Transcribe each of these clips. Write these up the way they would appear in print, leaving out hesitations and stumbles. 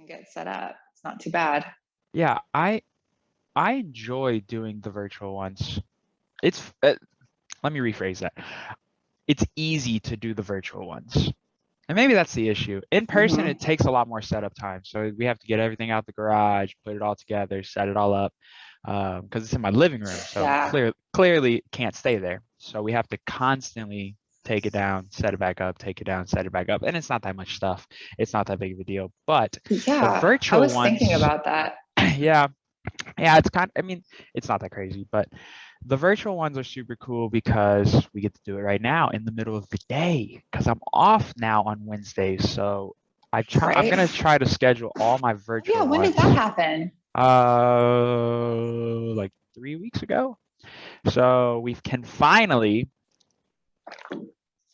and get set up. It's not too bad. Yeah, I enjoy doing the virtual ones. It's let me rephrase that. It's easy to do the virtual ones. And maybe that's the issue. In person, it takes a lot more setup time. So we have to get everything out the garage, put it all together, set it all up, because it's in my living room. So clearly can't stay there. So we have to constantly take it down, set it back up, take it down, set it back up. And it's not that much stuff. It's not that big of a deal. But the virtual ones, I was thinking about that. Yeah, it's I mean, it's not that crazy, but the virtual ones are super cool because we get to do it right now in the middle of the day because I'm off now on Wednesdays. So I'm gonna try to schedule all my virtual Yeah, when did that happen? Like 3 weeks ago. So we can finally,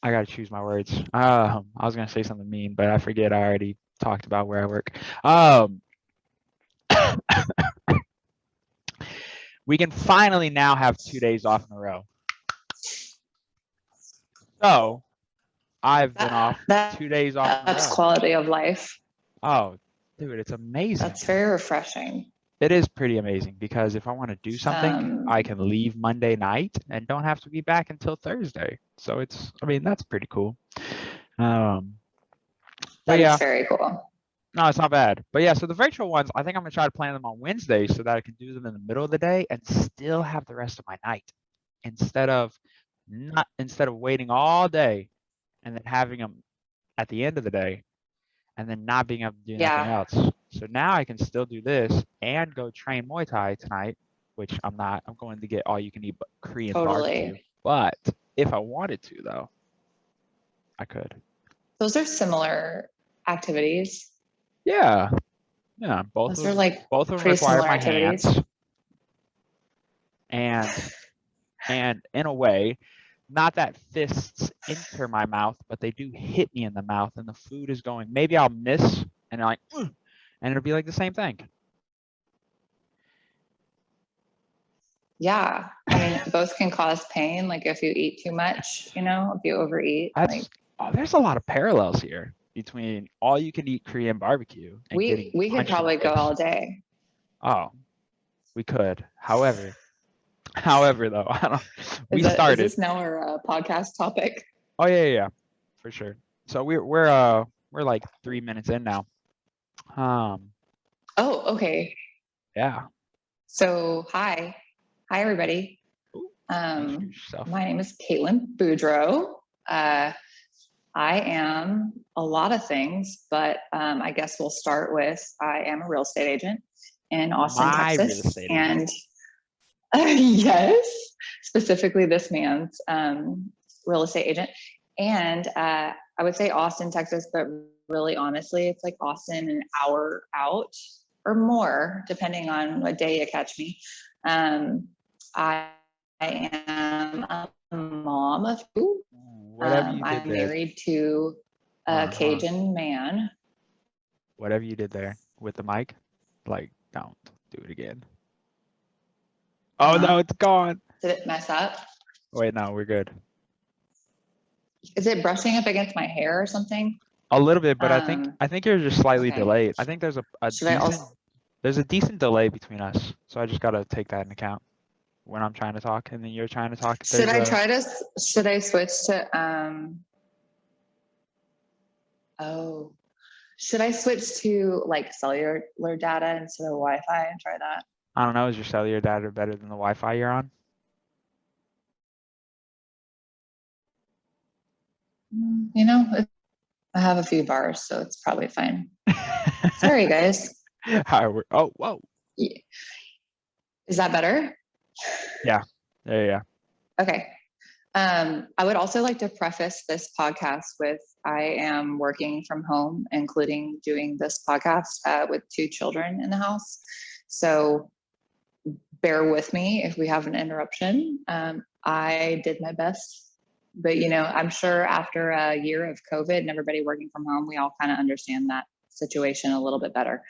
I gotta choose my words. I was gonna say something mean, but I forget I already talked about where I work. We can finally now have 2 days off in a row. So I've been off 2 days off in a row. That's quality of life. Oh, dude, it's amazing. That's very refreshing. It is pretty amazing because if I want to do something, I can leave Monday night and don't have to be back until Thursday. So that's pretty cool. That is very cool. No, it's not bad. But yeah, so the virtual ones, I think I'm gonna try to plan them on Wednesday so that I can do them in the middle of the day and still have the rest of my night instead of waiting all day and then having them at the end of the day and then not being able to do nothing else. So now I can still do this and go train Muay Thai tonight, which I'm not. I'm going to get all you can eat Korean barbecue. But if I wanted to, though, I could. Those are similar activities. Yeah. Both of them require my hands. And in a way, not that fists enter my mouth, but they do hit me in the mouth and the food is going. Maybe I'll miss and and it'll be like the same thing. Yeah. I mean, both can cause pain. Like if you eat too much, if you overeat. There's a lot of parallels here between all you can eat Korean barbecue and we could probably go all day. Oh, we could. However, though, started. Is this now our podcast topic? Oh yeah, for sure. So we're like 3 minutes in now. Oh, okay. Yeah. So hi everybody. My name is Caitlin Boudreaux. I am a lot of things, but I guess we'll start with I am a real estate agent in Austin, Texas. And yes, specifically this man's real estate agent. And I would say Austin, Texas, but really honestly, it's like Austin an hour out or more, depending on what day you catch me. I am a mom of two. I'm married to a Cajun man. Whatever you did there with the mic, don't do it again. Oh no, it's gone. Did it mess up? Wait, no, we're good. Is it brushing up against my hair or something? A little bit, but I think you're just slightly delayed. I think there's there's a decent delay between us, so I just gotta take that into account when I'm trying to talk and then you're trying to talk. Should I switch to should I switch to like cellular data instead of Wi-Fi and try that? I don't know. Is your cellular data better than the Wi-Fi you're on? I have a few bars, so it's probably fine. Sorry, guys. Oh, whoa. Yeah. Is that better? Yeah. Yeah. Okay. I would also like to preface this podcast with I am working from home, including doing this podcast with 2 children in the house. So bear with me if we have an interruption. I did my best. But, I'm sure after a year of COVID and everybody working from home, we all kind of understand that situation a little bit better.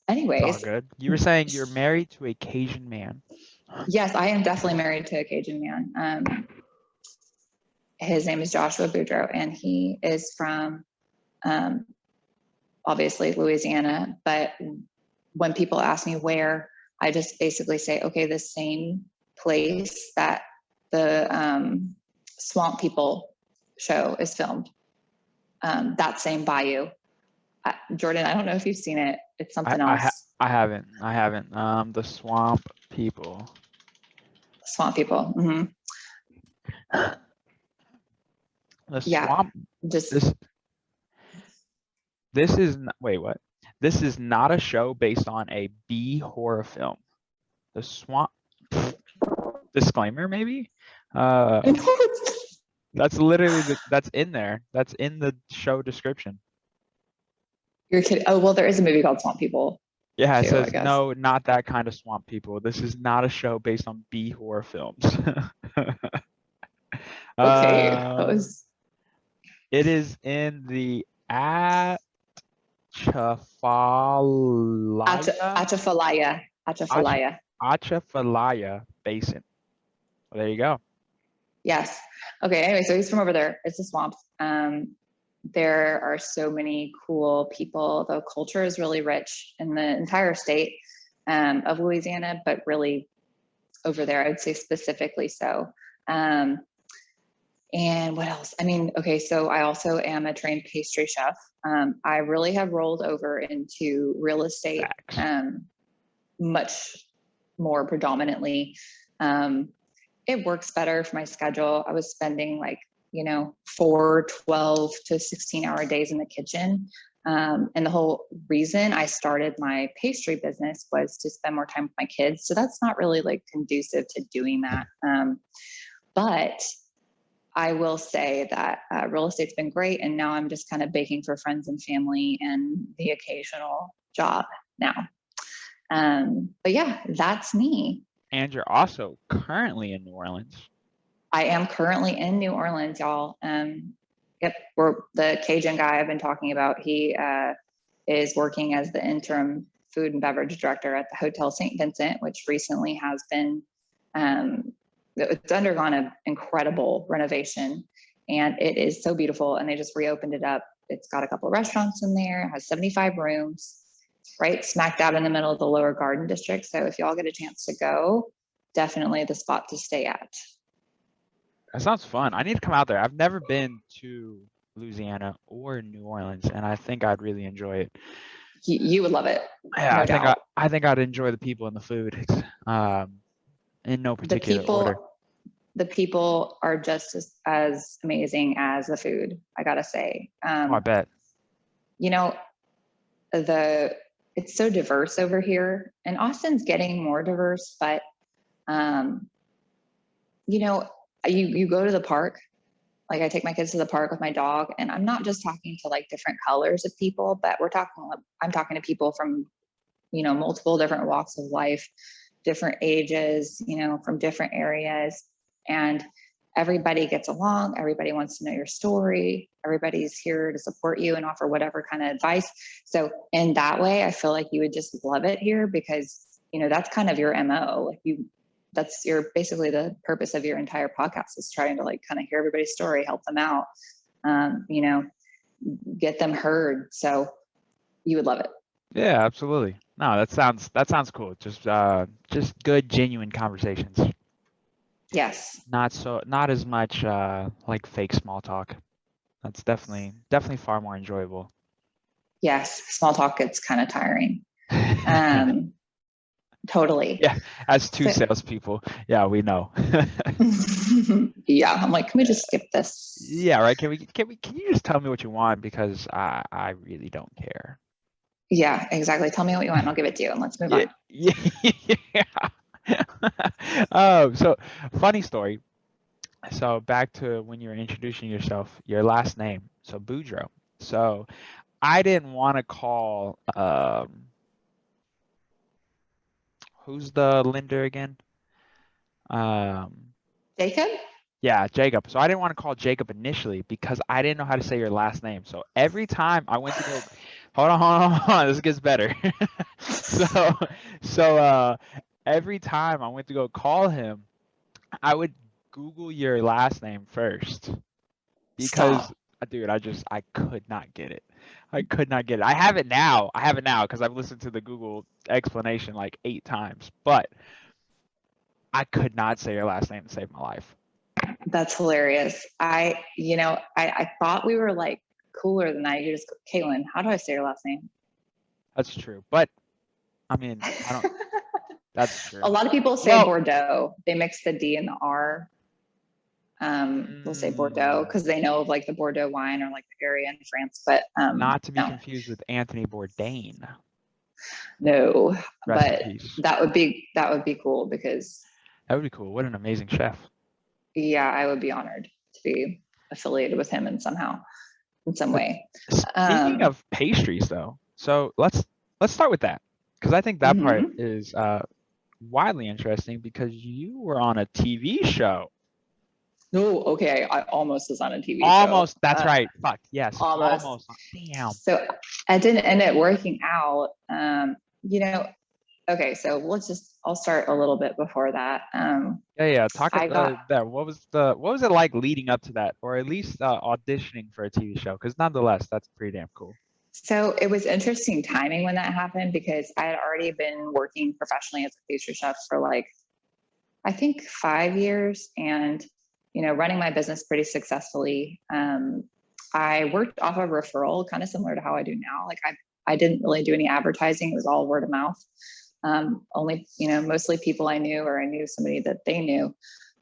Anyways. It's all good. You were saying you're married to a Cajun man. Yes, I am definitely married to a Cajun man. His name is Joshua Boudreaux, and he is from obviously Louisiana, but when people ask me where, I just basically say, okay, the same place that the Swamp People show is filmed. That same bayou. Jordan, I don't know if you've seen it. It's something else. I haven't. The Swamp People. Swamp People. Mm-hmm. The Swamp. Just this is wait, what? This is not a show based on a B horror film. The Swamp. Disclaimer, maybe. That's literally that's in there. That's in the show description. You're kidding. Oh, well, there is a movie called Swamp People. Yeah, it says no, not that kind of Swamp People. This is not a show based on B horror films. Okay. It is in the Atchafalaya Basin. Well, there you go. Yes. Okay. Anyway, so he's from over there. It's a swamp. There are so many cool people. The culture is really rich in the entire state of Louisiana, but really over there, I would say specifically so. And what else? I mean, okay, so I also am a trained pastry chef. I really have rolled over into real estate much more predominantly. It works better for my schedule. I was spending 4 12 to 16-hour days in the kitchen. And the whole reason I started my pastry business was to spend more time with my kids. So that's not really conducive to doing that. But I will say that real estate's been great. And now I'm just kind of baking for friends and family and the occasional job now. But yeah, that's me. And you're also currently in New Orleans. I am currently in New Orleans, y'all. Yep, we're the Cajun guy I've been talking about. He is working as the interim food and beverage director at the Hotel St. Vincent, which recently has been, it's undergone an incredible renovation, and it is so beautiful. And they just reopened it up. It's got a couple of restaurants in there. It has 75 rooms, right smack dab in the middle of the Lower Garden District. So if y'all get a chance to go, definitely the spot to stay at. That sounds fun. I need to come out there. I've never been to Louisiana or New Orleans, and I think I'd really enjoy it. You would love it. Yeah, no I think I'd enjoy the people and the food. In no particular order. The people are just as amazing as the food, I gotta say. I bet. It's so diverse over here, and Austin's getting more diverse, but you go to the park, I take my kids to the park with my dog, and I'm not just talking to different colors of people, but I'm talking to people from, multiple different walks of life, different ages, from different areas, and everybody gets along. Everybody wants to know your story. Everybody's here to support you and offer whatever kind of advice. So in that way, I feel like you would just love it here because, that's kind of your MO. That's basically the purpose of your entire podcast is trying to kind of hear everybody's story, help them out, get them heard. So you would love it. Yeah, absolutely. No, that sounds cool. Just good, genuine conversations. Yes. Not as much fake small talk. That's definitely far more enjoyable. Yes, small talk gets kind of tiring. Totally. Yeah, as two salespeople, yeah, we know. Yeah, I'm can we just skip this? Yeah, right. Can you just tell me what you want, because I really don't care. Yeah, exactly. Tell me what you want and I'll give it to you, and let's move on. Yeah. So funny story. So back to when you were introducing yourself, your last name, so Boudreaux. So I didn't want to call who's the lender again? Jacob? Yeah, Jacob. So I didn't want to call Jacob initially because I didn't know how to say your last name. So every time I went to go, hold on, this gets better. so every time I went to go call him, I would Google your last name first because, dude, I could not get it. I could not get it. I have it now. I have it now because I've listened to the Google explanation like 8 times, but I could not say your last name to save my life. That's hilarious. I thought we were like cooler than that. You just, Caitlin, how do I say your last name? That's true. But I mean, I don't, that's true. A lot of people say Bordeaux. They mix the D and the R. They'll say Bordeaux because they know of like the Bordeaux wine or like the area in France, but not to be confused with Anthony Bourdain. No, Rest but in peace. that would be cool because that would be cool. What an amazing chef. Yeah, I would be honored to be affiliated with him in some way. Speaking of pastries, though, so let's start with that because I think that part is widely interesting because you were on a TV show. No, okay, I almost was on a TV show. Almost, that's right. Fuck, yes. Almost. Damn. So I didn't end up working out. Okay, so I'll start a little bit before that. Talk about that. What was it like leading up to that, or at least auditioning for a TV show? Because nonetheless, that's pretty damn cool. So it was interesting timing when that happened because I had already been working professionally as a pastry chef for like, I think 5 years and, running my business pretty successfly. I worked off of referral, kind of similar to how I do now. Like I didn't really do any advertising. It was all word of mouth. Only, mostly people I knew, or I knew somebody that they knew.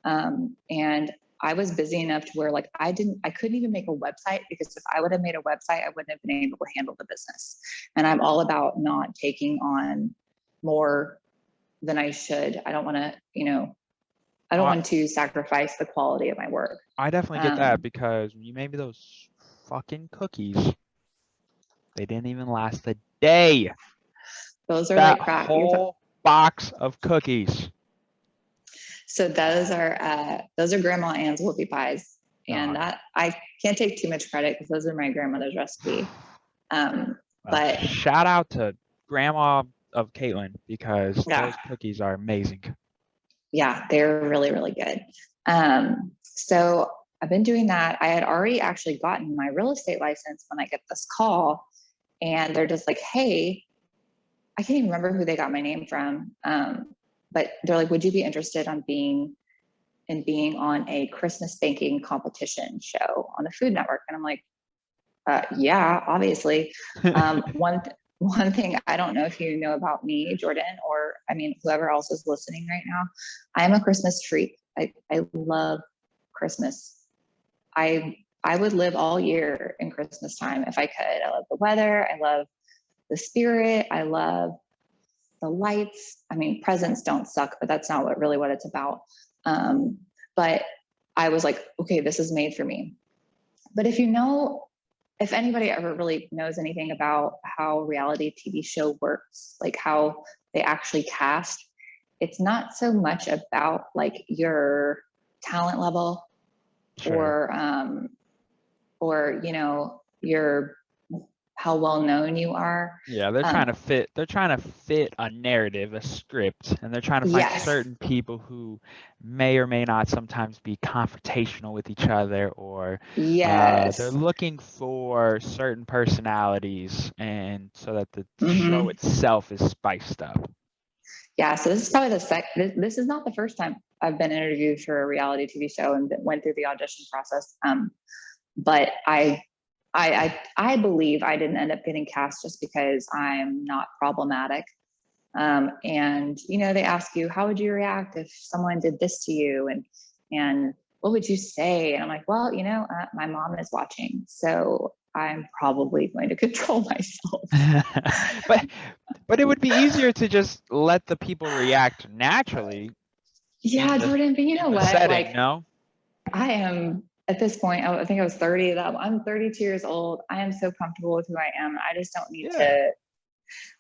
And I was busy enough to where like I couldn't even make a website because if I would have made a website, I wouldn't have been able to handle the business. And I'm all about not taking on more than I should. I don't want to, I don't want to sacrifice the quality of my work. I definitely get that because when you made me those fucking cookies, they didn't even last a day. Those are like crap. Whole box of cookies. So those are Grandma Ann's whoopie pies, and that I can't take too much credit because those are my grandmother's recipe. But shout out to Grandma of Caitlin because those cookies are amazing. Yeah, they're really, really good. So I've been doing that. I had already actually gotten my real estate license when I get this call, and they're just like, "Hey," I can't even remember who they got my name from. But they're like, "Would you be interested in being on a Christmas baking competition show on the Food Network?" And I'm like, yeah, obviously. One thing, I don't know if you know about me, Jordan, or I mean, whoever else is listening right now, I am a Christmas freak. I love Christmas. I would live all year in Christmas time if I could. I love the weather. I love the spirit. I love the lights. I mean, presents don't suck, but that's not what it's about. But I was like, okay, this is made for me. But if anybody ever really knows anything about how reality TV show works, like how they actually cast, it's not so much about like your talent level or your how well known you are. Yeah, they're trying to fit a narrative, a script, and they're trying to find certain people who may or may not sometimes be confrontational with each other, or they're looking for certain personalities, and so that the show itself is spiced up. Yeah, so this is probably this is not the first time I've been interviewed for a reality TV show and went through the audition process. But I believe I didn't end up getting cast just because I'm not problematic. And, they ask you, how would you react if someone did this to you? And what would you say? And I'm like, well, my mom is watching, so I'm probably going to control myself. But it would be easier to just let the people react naturally. Yeah, Jordan, but you know what? Setting, no? I am at this point, I think I was 30. I'm 32 years old. I am so comfortable with who I am. I just don't need to.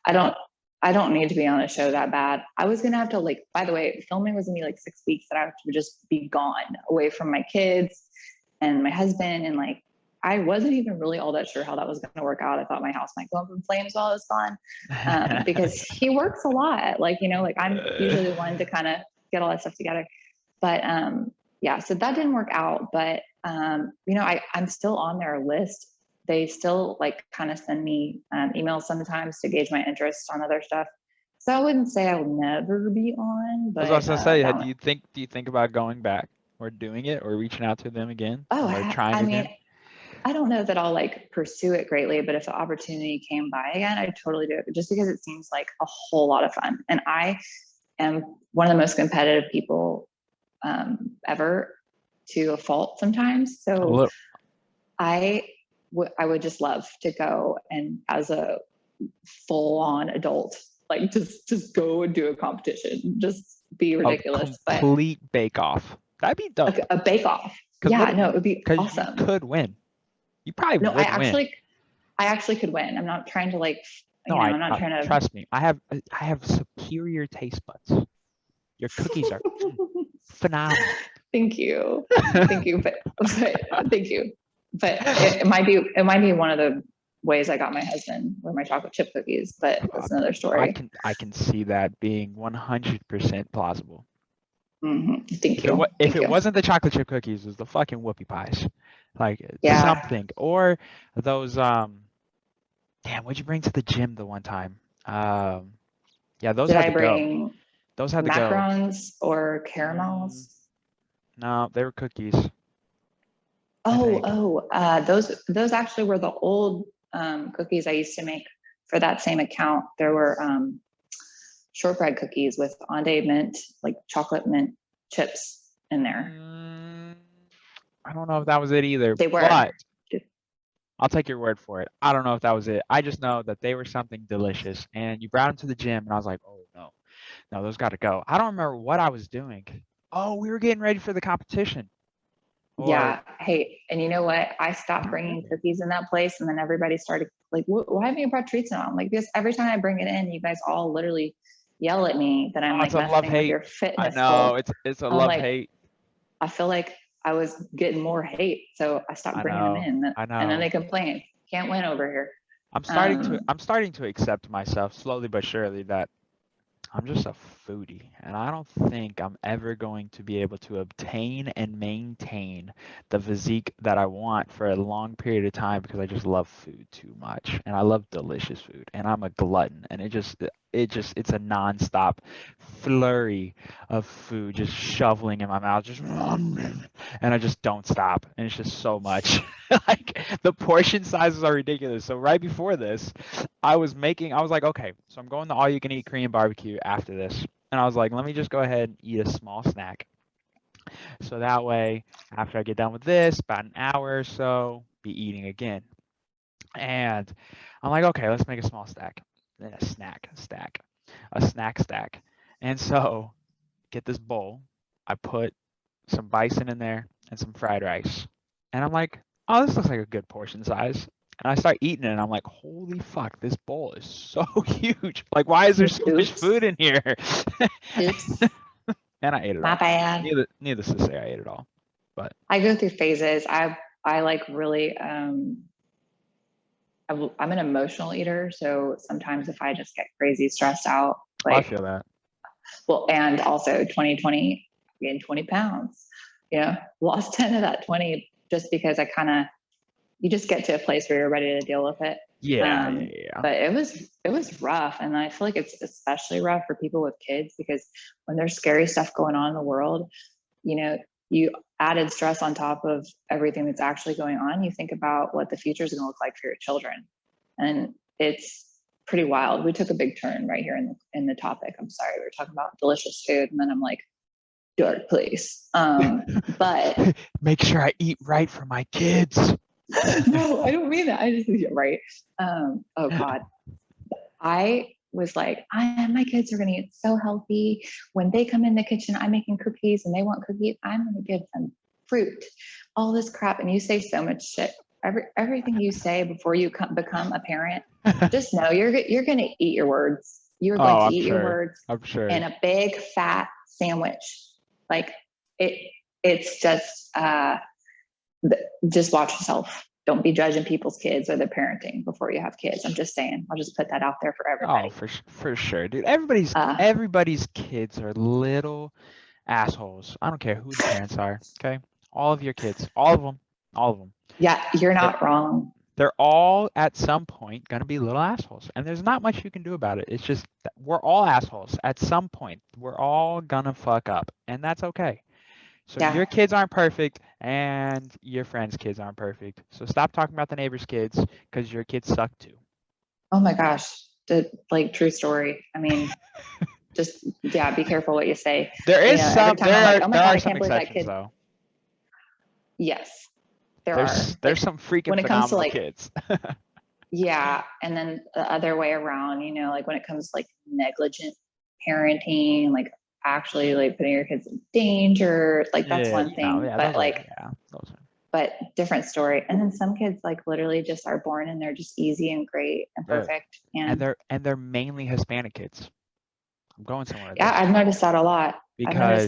I don't need to be on a show that bad. I was gonna have to by the way, filming was gonna be 6 weeks that I have to just be gone away from my kids and my husband, and I wasn't even really all that sure how that was gonna work out. I thought my house might go up in flames while I was gone, because he works a lot. I'm usually the one to kind of get all that stuff together. But yeah, so that didn't work out. But I'm still on their list. they still like kind of send me emails sometimes to gauge my interest on other stuff. So I wouldn't say I'll never be on, but I was gonna say, do you think about going back or doing it or reaching out to them again or trying I mean, again? I don't know that I'll like pursue it greatly, but if the opportunity came by again, I'd totally do it just because it seems like a whole lot of fun. And I am one of the most competitive people ever, to a fault sometimes. So I would just love to go and as a full-on adult, like just go and do a competition, just be ridiculous. A complete bake-off. That'd be dope. A bake-off. Yeah, no, it would be awesome. You could win. You probably would win. I actually could win. I'm not trying to like. I'm not trying to. Trust me. I have superior taste buds. Your cookies are phenomenal. Thank you, thank you, but thank you. But it might be one of the ways I got my husband were my chocolate chip cookies, but that's another story. I can see that being 100% plausible. Mm-hmm. Thank you. If it wasn't the chocolate chip cookies, it was the fucking whoopie pies, like something, or those damn, what'd you bring to the gym the one time? Yeah, those had to go. Those had to go. Macarons or caramels? No, they were cookies. Those actually were the old cookies I used to make for that same account. There were shortbread cookies with Onday mint, like chocolate mint chips in there. I don't know if that was it either. They were. But I'll take your word for it. I don't know if that was it. I just know that they were something delicious. And you brought them to the gym, and I was like, oh no, those got to go. I don't remember what I was doing. Oh, we were getting ready for the competition. Yeah. Hey, and you know what? I stopped bringing cookies in that place, and then everybody started like, "Why haven't you brought treats now?" I'm like, "Because every time I bring it in, you guys all literally yell at me that I'm like messing with your fitness." I know it's a love hate. I feel like I was getting more hate, so I stopped bringing them in. I know. And then they complain, "Can't win over here." I'm starting to accept myself slowly but surely that I'm just a foodie, and I don't think I'm ever going to be able to obtain and maintain the physique that I want for a long period of time because I just love food too much, and I love delicious food, and I'm a glutton, and it's a nonstop flurry of food just shoveling in my mouth, just and I just don't stop, and it's just so much. Like the portion sizes are ridiculous. So right before this, I was like, okay, so I'm going to all you can eat Korean barbecue after this. And I was like, let me just go ahead and eat a small snack. So that way, after I get done with this, about an hour or so, be eating again. And I'm like, okay, let's make a small stack. Then a snack stack. And so get this bowl. I put some bison in there and some fried rice. And I'm like, oh, this looks like a good portion size. And I start eating it, and I'm like, holy fuck, this bowl is so huge. Like, why is there so much food in here? Oops. And I ate it all. My bad. Needless to say, I ate it all. But I go through phases. I like really, I'm an emotional eater. So sometimes if I just get crazy stressed out, like, I feel that. Well, and also 2020, I gained 20 pounds, lost 10 of that 20 just because you just get to a place where you're ready to deal with it. Yeah. But it was rough. And I feel like it's especially rough for people with kids because when there's scary stuff going on in the world, you added stress on top of everything that's actually going on. You think about what the future is going to look like for your children. And it's pretty wild. We took a big turn right here in the topic. I'm sorry. We were talking about delicious food. And then I'm like, dark place. But make sure I eat right for my kids. No, I don't mean that. I just right. Oh God. I was like, my kids are going to eat so healthy. When they come in the kitchen, I'm making cookies and they want cookies. I'm going to give them fruit, all this crap. And you say so much shit. Everything you say before you become a parent, just know you're going to eat your words. You're going to eat your words I'm sure. in a big fat sandwich. Like it's just watch yourself. Don't be judging people's kids or their parenting before you have kids. I'm just saying. I'll just put that out there for everybody. Oh, for sure, dude. Everybody's kids are little assholes. I don't care who the parents are. Okay, all of your kids, all of them. Yeah, you're not wrong. they're all at some point going to be little assholes, and there's not much you can do about it. It's just that we're all assholes at some point. We're all gonna fuck up, and that's okay. So Yeah. your kids aren't perfect, and your friends' kids aren't perfect. So stop talking about the neighbors' kids, because your kids suck too. Oh my gosh. Like true story. I mean, just, yeah, be careful what you say. There is Every some, time I'm like, oh my there God, are I some can't believe that exceptions kid. though. Yes, there are. There's Like, some freaking when it comes to phenomenal like, kids. yeah. And then the other way around, like when it comes to like negligent parenting, like actually like putting your kids in danger, like that's one thing, but like, but different story. And then some kids like literally just are born and they're just easy and great and perfect. And they're mainly Hispanic kids. I'm going somewhere. Yeah, I've noticed that a lot. Because,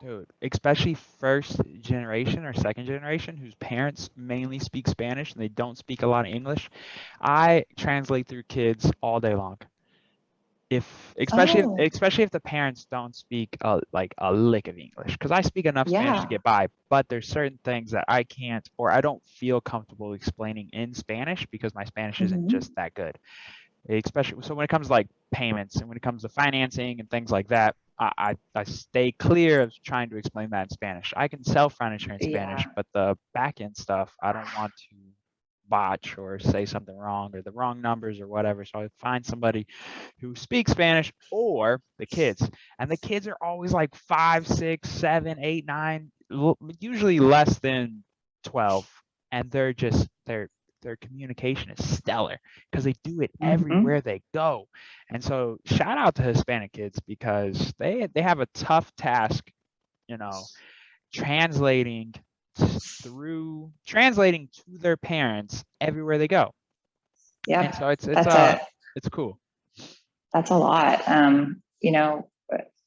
dude, especially first generation or second generation whose parents mainly speak Spanish and they don't speak a lot of English, I translate through kids all day long. Especially if the parents don't speak like a lick of English, because I speak enough Spanish to get by, but there's certain things that I can't or I don't feel comfortable explaining in Spanish because my Spanish isn't just that good. Especially so when it comes to like payments and when it comes to financing and things like that, I stay clear of trying to explain that in Spanish. I can sell furniture in Spanish, but the back end stuff, I don't want to botch or say something wrong or the wrong numbers or whatever. So I find somebody who speaks Spanish or the kids. And the kids are always like 5, 6, 7, 8, 9, usually less than 12. And they're just, their communication is stellar because they do it everywhere they go. And so shout out to Hispanic kids because they have a tough task, translating to their parents everywhere they go. Yeah. And so it's cool. That's a lot.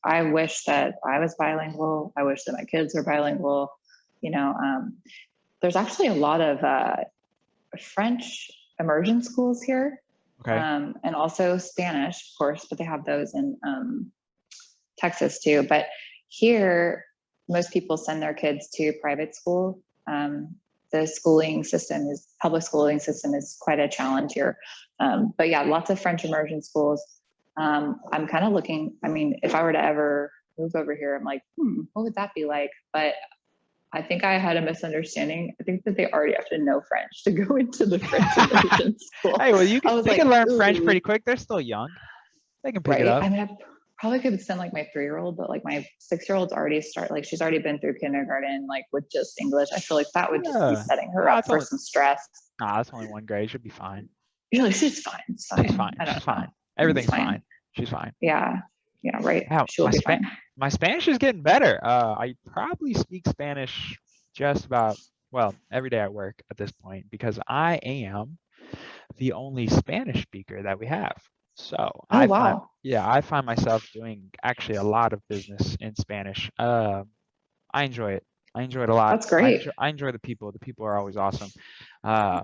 I wish that I was bilingual. I wish that my kids were bilingual. There's actually a lot of French immersion schools here. Okay. And also Spanish, of course, but they have those in Texas too. But here, most people send their kids to private school. The public schooling system is quite a challenge here. But yeah, lots of French immersion schools. I'm kind of looking, if I were to ever move over here, I'm like, what would that be like? But I think I had a misunderstanding. I think that they already have to know French to go into the French immersion school. Hey, well, they can learn French pretty quick. They're still young. They can pick it up. I probably could send like my 3-year-old, but like my 6-year-old's already she's already been through kindergarten, like with just English. I feel like that would just be setting her up for some stress. Nah, that's only 1 grade. She'll be fine. You're like, she's fine. It's fine. She's fine. Everything's fine. She's fine. Yeah. Yeah. Right. Wow, she'll be fine. My Spanish is getting better. I probably speak Spanish just about, every day at work at this point because I am the only Spanish speaker that we have. So I find myself doing actually a lot of business in Spanish. I enjoy it. I enjoy it a lot. That's great. I enjoy the people. The people are always awesome. I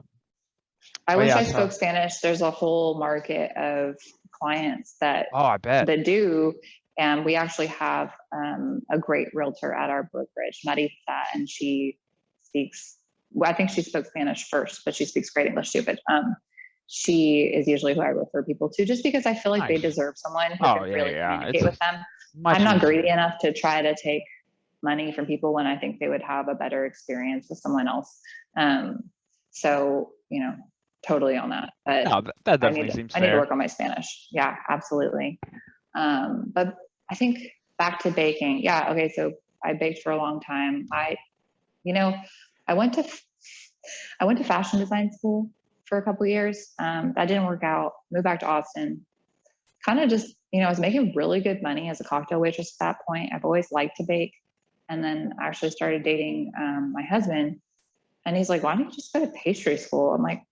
wish I spoke Spanish. There's a whole market of clients that that do. And we actually have a great realtor at our brokerage, Maritza, and she speaks, I think she spoke Spanish first, but she speaks great English too. But she is usually who I refer people to just because I feel like they deserve someone who can really communicate with them. I'm not greedy enough to try to take money from people when I think they would have a better experience with someone else. So, totally on that. But no, that definitely seems fair. I need to work on my Spanish. Yeah, absolutely. But I think back to baking. Yeah. Okay. So I baked for a long time. I went to fashion design school for a couple of years. That didn't work out. Moved back to Austin. Kind of just, I was making really good money as a cocktail waitress at that point. I've always liked to bake. And then I actually started dating my husband. And he's like, why don't you just go to pastry school? I'm like,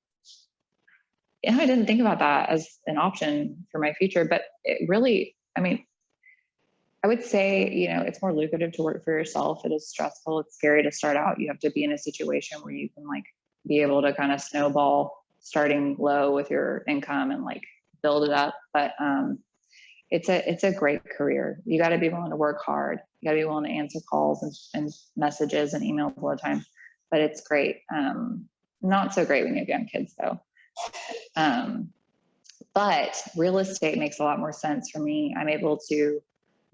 I didn't think about that as an option for my future, but it really, I would say, it's more lucrative to work for yourself. It is stressful. It's scary to start out. You have to be in a situation where you can be able to kind of snowball starting low with your income and build it up. But it's a great career. You got to be willing to work hard. You got to be willing to answer calls and messages and emails all the time. But it's great. Not so great when you have young kids though. But real estate makes a lot more sense for me. I'm able to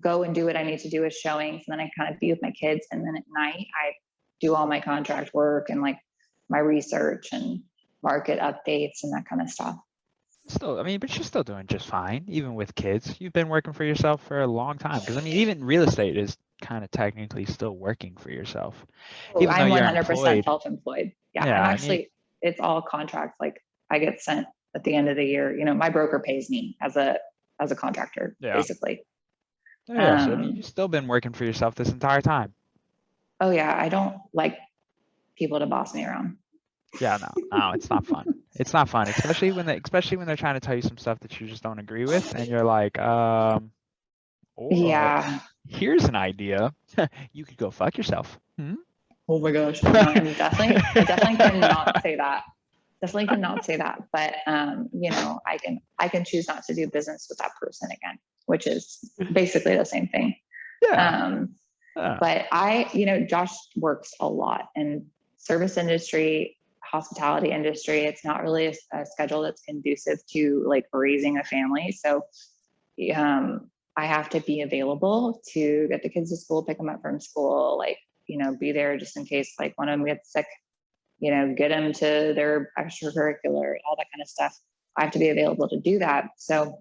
go and do what I need to do with showings, and then I kind of be with my kids. And then at night I do all my contract work and like my research and market updates and that kind of stuff. Still, I mean, but you're still doing just fine, even with kids. You've been working for yourself for a long time. Because I mean, even real estate is kind of technically still working for yourself, even though I'm you're 100% employed. self-employed. Yeah, Yeah, I'm actually, it's all contracts. Like I get sent at the end of the year. You know, my broker pays me as a contractor, basically. Yeah, so I mean, you've still been working for yourself this entire time. Oh yeah, I don't like people to boss me around. Yeah, no, it's not fun. It's not fun, especially when they're trying to tell you some stuff that you just don't agree with, and you're like, yeah, here's an idea. You could go fuck yourself. Oh my gosh, no, I definitely cannot say that. Definitely cannot say that. But you know, I can choose not to do business with that person again, which is basically the same thing. Yeah. But you know, Josh works a lot in service industry, hospitality industry. It's not really a schedule that's conducive to like raising a family. So I have to be available to get the kids to school, pick them up from school, like, you know, be there just in case like one of them gets sick, you know, get them to their extracurricular, all that kind of stuff. I have to be available to do that. So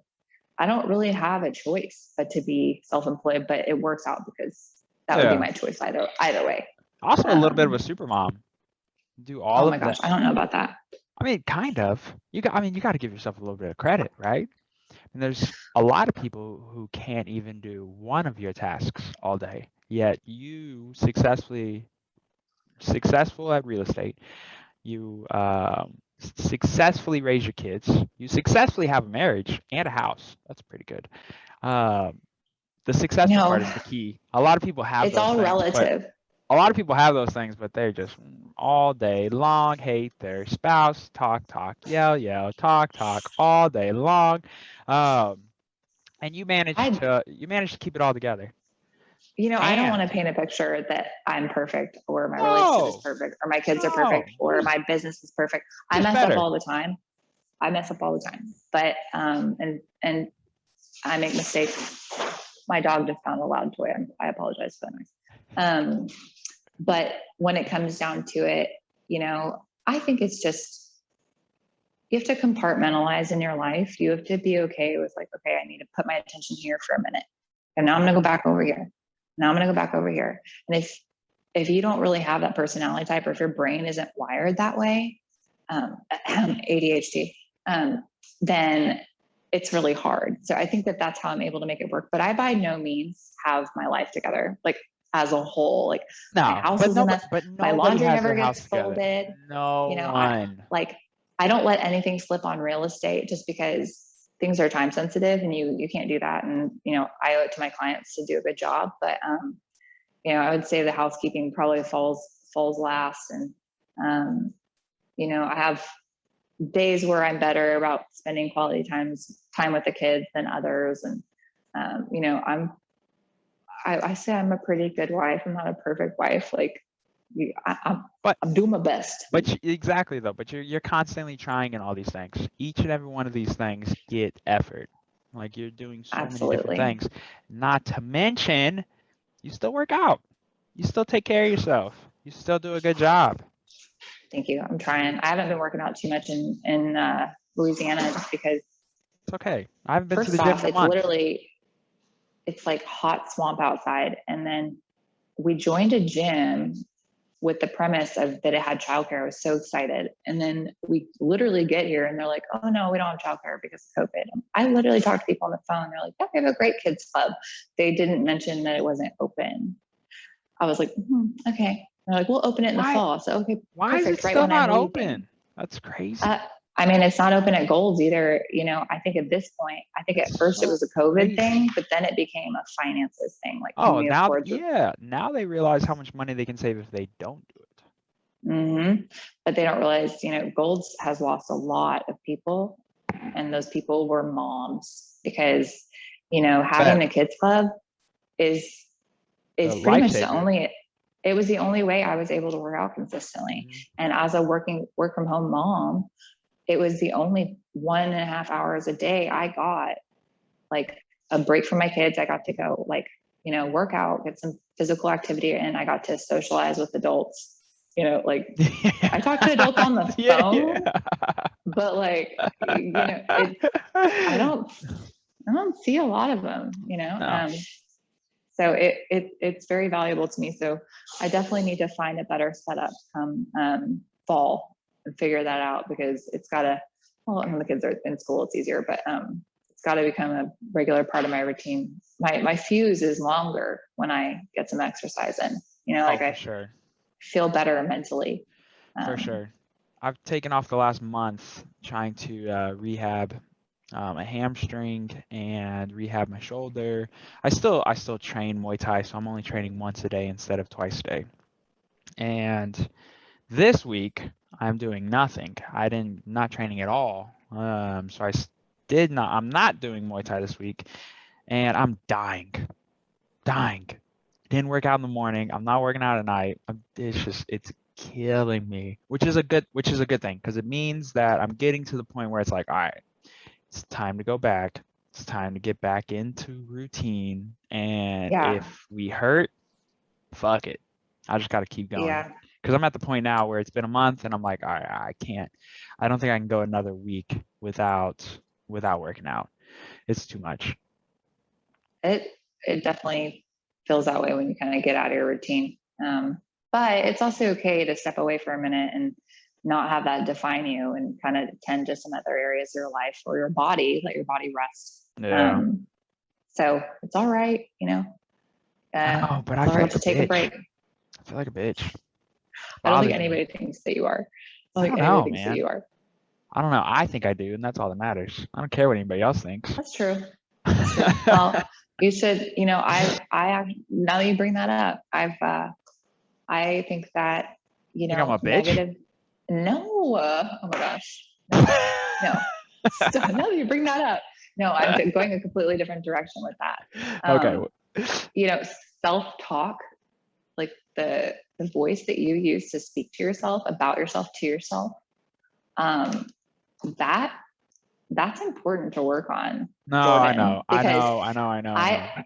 I don't really have a choice but to be self-employed, but it works out because that would be my choice either way. Also a little bit of a super mom. Do all of that. Oh my gosh, I don't know about that. I mean, kind of. You got to give yourself a little bit of credit, right? And there's a lot of people who can't even do one of your tasks all day. Yet you successful at real estate. You successfully raise your kids. You successfully have a marriage and a house. That's pretty good. The successful part is the key. A lot of people have it's all things, relative. A lot of people have those things, but they just all day long hate their spouse, talk, yell, talk all day long. And you manage to keep it all together. You know, I don't want to paint a picture that I'm perfect or my relationship is perfect or my kids are perfect or my business is perfect. I mess up all the time. But and I make mistakes. My dog just found a loud toy. I apologize for that noise. But when it comes down to it, you know, I think it's just, you have to compartmentalize in your life. You have to be okay with like, okay, I need to put my attention here for a minute. And now I'm going to go back over here. Now I'm going to go back over here. And if you don't really have that personality type, or if your brain isn't wired that way, ADHD, then it's really hard. So I think that's how I'm able to make it work. But I by no means have my life together, like as a whole. Like my house is a mess. My laundry never gets folded. No, you know, I don't let anything slip on real estate just because things are time sensitive and you can't do that. And, you know, I owe it to my clients to do a good job, but, you know, I would say the housekeeping probably falls last. And, you know, I have days where I'm better about spending quality time with the kids than others. And, you know, I say I'm a pretty good wife. I'm not a perfect wife. Like, I'm doing my best. But exactly though. But you're constantly trying in all these things. Each and every one of these things get effort. Like you're doing so many different things. Not to mention, you still work out. You still take care of yourself. You still do a good job. Thank you. I'm trying. I haven't been working out too much in Louisiana just because. It's okay. I haven't been to the gym in a month. It's like hot swamp outside, and then we joined a gym with the premise of that it had childcare. I was so excited. And then we literally get here and they're like, oh no, we don't have childcare because of COVID. And I literally talked to people on the phone. They're like, yeah, we have a great kids club. They didn't mention that it wasn't open. I was like, okay. They're like, we'll open it in the fall. So, okay, why is it still not open? That's crazy. I mean, it's not open at Gold's either. You know, I think at this point, at first it was a COVID thing, but then it became a finances thing. Like, now they realize how much money they can save if they don't do it. Mm-hmm. But they don't realize, you know, Gold's has lost a lot of people, and those people were moms because, you know, having a kids club is pretty much the only. it was the only way I was able to work out consistently. And as a work from home mom, it was the only 1.5 hours a day I got like a break from my kids. I got to go like, you know, work out, get some physical activity, and I got to socialize with adults. You know, like I talk to adults on the phone, but like, you know, I don't see a lot of them, you know? No. So it's very valuable to me. So I definitely need to find a better setup come fall and figure that out, because it's gotta, well, when the kids are in school, it's easier, but it's gotta become a regular part of my routine. My fuse is longer when I get some exercise in, you know, like for I sure. feel better mentally. For sure. I've taken off the last month trying to rehab a hamstring and rehab my shoulder. I still train Muay Thai, so I'm only training once a day instead of twice a day. And this week I'm doing nothing. Not training at all. So I'm not doing Muay Thai this week, and I'm dying. Didn't work out in the morning. I'm not working out at night. It's killing me, which is a good thing, because it means that I'm getting to the point where it's like, all right, it's time to go back. It's time to get back into routine. And if we hurt, fuck it. I just got to keep going. Yeah. Because I'm at the point now where it's been a month and I'm like, all right, I don't think I can go another week without working out. It's too much. It definitely feels that way when you kind of get out of your routine. But it's also okay to step away for a minute and not have that define you, and kind of tend to some other areas of your life or your body, let your body rest. Yeah. So it's all right, you know. But I feel like to take a break. I feel like a bitch. I don't think anybody thinks that you are. I don't know, man. That you are. I don't know. I think I do, and that's all that matters. I don't care what anybody else thinks. That's true. That's true. Well, you should, you know, I now that you bring that up, I think that, you know, I'm a bitch? negative. No. Oh my gosh. No. Stop. Now that you bring that up. No, I'm going a completely different direction with that. Okay. You know, self-talk, like the voice that you use to speak to yourself, about yourself, to yourself, that's important to work on. No, Jordan, I know.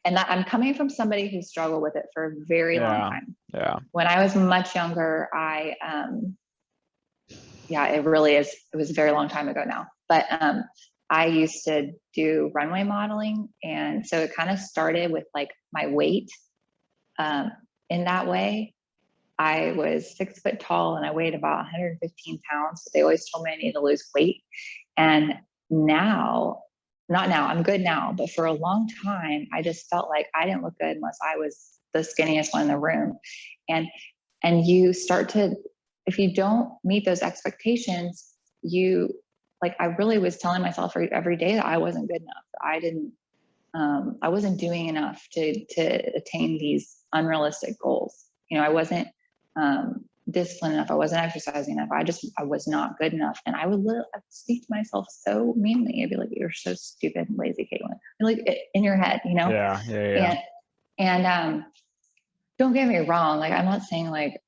And that I'm coming from somebody who struggled with it for a very long time. Yeah. When I was much younger, it really is. It was a very long time ago now, but I used to do runway modeling. And so it kind of started with like my weight in that way. I was 6 foot tall and I weighed about 115 pounds. But they always told me I needed to lose weight. And not now, I'm good now, but for a long time, I just felt like I didn't look good unless I was the skinniest one in the room. And you start to, if you don't meet those expectations, I really was telling myself every day that I wasn't good enough. I wasn't doing enough to attain these unrealistic goals. You know, I wasn't disciplined enough. I wasn't exercising enough. I was not good enough. And I would speak to myself so meanly. I'd be like, "You're so stupid and lazy, Caitlin." Like in your head, you know? Yeah. And don't get me wrong. Like, I'm not saying like,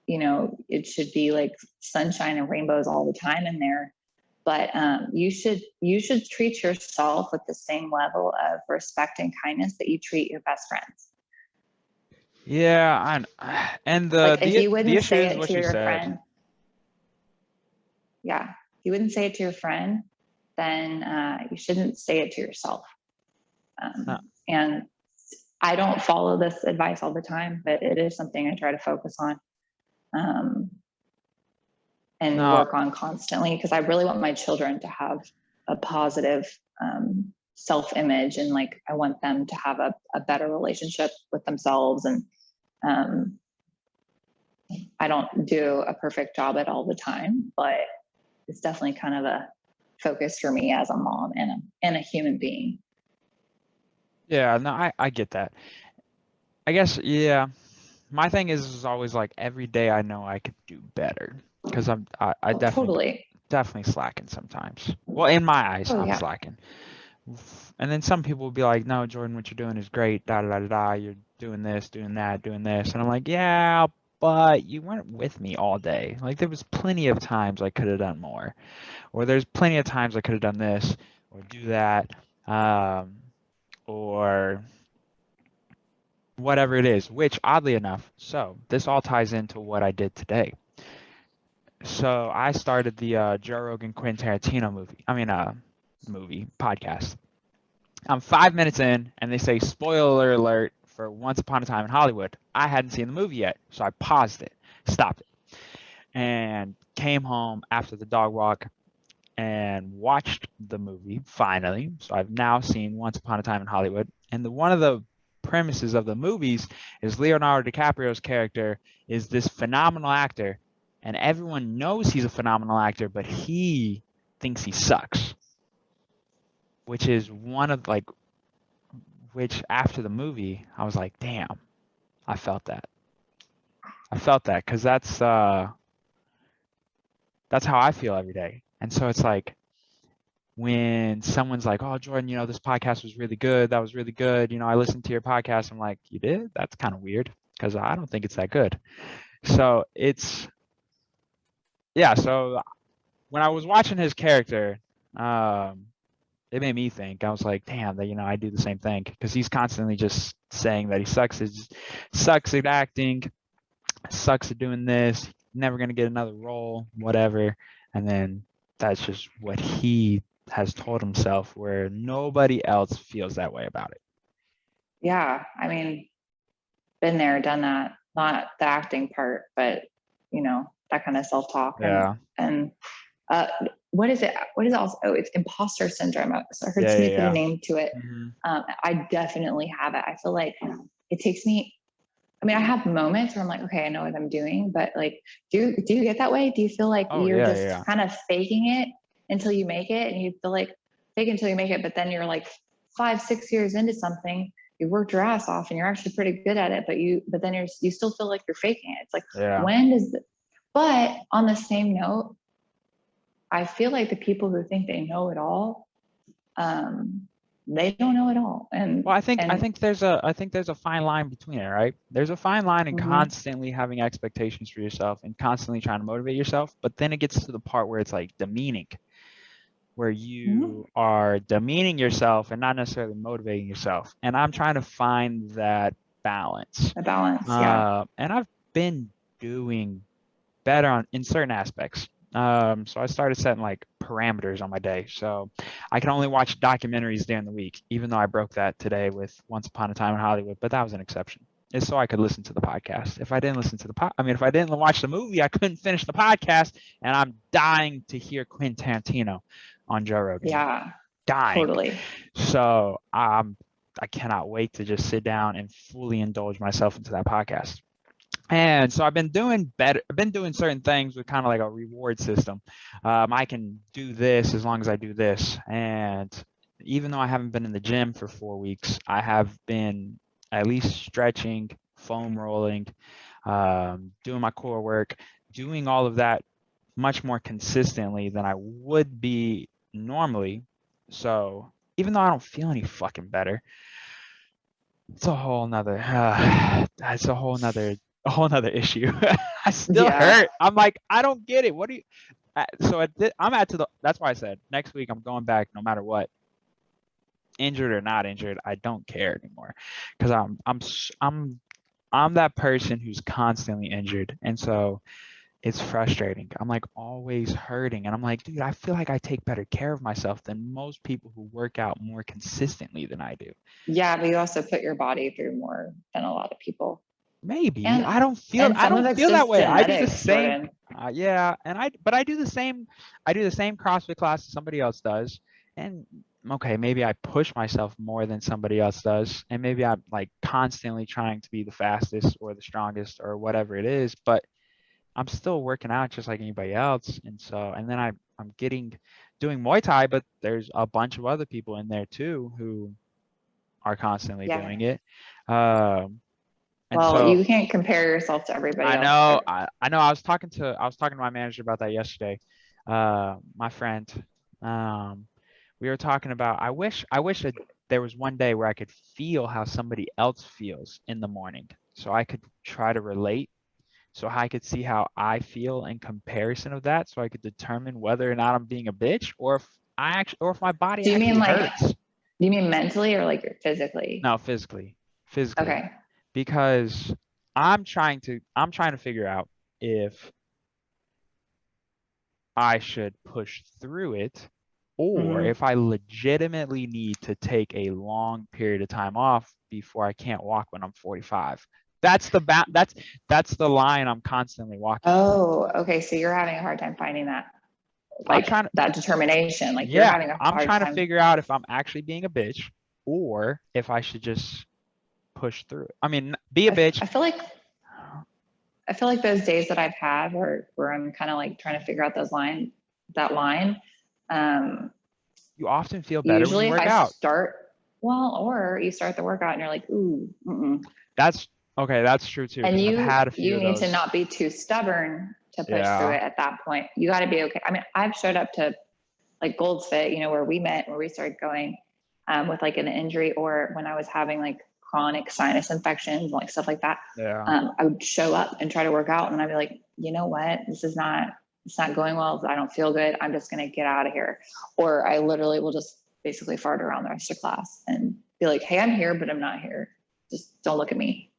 you know, it should be like sunshine and rainbows all the time in there. But you should treat yourself with the same level of respect and kindness that you treat your best friends. Yeah, and the issue is what you said. Friend, if you wouldn't say it to your friend, then you shouldn't say it to yourself. And I don't follow this advice all the time, but it is something I try to focus on and work on constantly, because I really want my children to have a positive self-image, and like I want them to have a better relationship with themselves. And I don't do a perfect job at all the time, but it's definitely kind of a focus for me as a mom and a human being. Yeah, no, I get that. I guess, yeah. My thing is always like every day I know I could do better, because I definitely slacking sometimes. Well, in my eyes, I'm slacking. And then some people will be like, "No, Jordan, what you're doing is great. Da da da da. You're doing this, doing that, doing this." And I'm like, "Yeah, but you weren't with me all day. Like there was plenty of times I could have done more, or there's plenty of times I could have done this or do that, or whatever it is, which oddly enough, so this all ties into what I did today. So I started the Joe Rogan Quentin Tarantino movie podcast. I'm 5 minutes in and they say spoiler alert for Once Upon a Time in Hollywood. I hadn't seen the movie yet, so I paused it, stopped it, and came home after the dog walk and watched the movie finally. So I've now seen Once Upon a Time in Hollywood. And one of the premises of the movies is Leonardo DiCaprio's character is this phenomenal actor, and everyone knows he's a phenomenal actor, but he thinks he sucks. Which is which after the movie, I was like, damn, I felt that. Because that's how I feel every day. And so it's like when someone's like, oh, Jordan, this podcast was really good. That was really good. I listened to your podcast. I'm like, you did? That's kind of weird because I don't think it's that good. So so when I was watching his character, it made me think. I was like, damn, that I do the same thing because he's constantly just saying that he sucks at acting, sucks at doing this, never gonna get another role, whatever. And then that's just what he has told himself, where nobody else feels that way about it. Yeah, I mean, been there, done that. Not the acting part, but that kind of self-talk. Yeah. And what is it? What is it also? Oh, it's imposter syndrome. So I heard somebody put a name to it. Mm-hmm. I definitely have it. I feel like it takes me. I mean, I have moments where I'm like, okay, I know what I'm doing, but like, do you get that way? Do you feel like you're just kind of faking it until you make it, and you feel like fake it until you make it, but then you're like 5-6 years into something, you worked your ass off and you're actually pretty good at it, but then you still feel like you're faking it. It's like, when does but on the same note, I feel like the people who think they know it all, they don't know it all. And well, I think there's a fine line between it, right? There's a fine line in constantly having expectations for yourself and constantly trying to motivate yourself, but then it gets to the part where it's like demeaning, where you are demeaning yourself and not necessarily motivating yourself. And I'm trying to find that balance. A balance, yeah. And I've been doing better in certain aspects. So I started setting like parameters on my day. So I can only watch documentaries during the week, even though I broke that today with Once Upon a Time in Hollywood, but that was an exception. It's so I could listen to the podcast. If I didn't listen to if I didn't watch the movie, I couldn't finish the podcast, and I'm dying to hear Quentin Tarantino on Joe Rogan. Yeah, dying. Totally. So I cannot wait to just sit down and fully indulge myself into that podcast. And so I've been doing better. I've been doing certain things with kind of like a reward system. I can do this as long as I do this. And even though I haven't been in the gym for 4 weeks, I have been at least stretching, foam rolling, doing my core work, doing all of that much more consistently than I would be normally. So even though I don't feel any fucking better, it's a whole nother issue. I still hurt. I'm like, I don't get it. What do you? So that's why I said next week I'm going back no matter what, injured or not injured. I don't care anymore, because I'm that person who's constantly injured, and so it's frustrating. I'm like always hurting, and I'm like, dude, I feel like I take better care of myself than most people who work out more consistently than I do. Yeah, but you also put your body through more than a lot of people. Maybe I don't feel that way. I do the same. But I do the same. I do the same CrossFit class somebody else does, and okay, maybe I push myself more than somebody else does, and maybe I'm like constantly trying to be the fastest or the strongest or whatever it is, but I'm still working out just like anybody else. And then I'm doing Muay Thai, but there's a bunch of other people in there too who are constantly doing it. You can't compare yourself to everybody else. I know. I was talking to my manager about that yesterday. My friend, we were talking about, I wish that there was one day where I could feel how somebody else feels in the morning, so I could try to relate. so I could see how I feel in comparison of that, so I could determine whether or not I'm being a bitch, or if my body Do you mean actually like, hurts. do you mean mentally or like physically? No, physically. Okay. Because I'm trying to figure out if I should push through it, or if I legitimately need to take a long period of time off before I can't walk when I'm 45. That's the line I'm constantly walking. Oh, okay. So you're having a hard time finding that, like that determination. Like you're having a I'm hard trying time. to figure out if I'm actually being a bitch, or if I should just push through it. I mean, be a bitch. I feel like those days that I've had where I'm kind of like trying to figure out that line. You often feel better Usually when you if work I out. or you start the workout and you're like, ooh, That's okay. That's true too. and I've had a few you of need those. to not be too stubborn to push through it at that point. You got to be okay. I mean, I've showed up to like Gold's Fit, where we met, where we started going with like an injury, or when I was having like chronic sinus infections, like stuff like that. I would show up and try to work out, and I'd be like, you know what, it's not going well. I don't feel good. I'm just going to get out of here. Or I literally will just basically fart around the rest of class and be like, hey, I'm here, but I'm not here. Just don't look at me.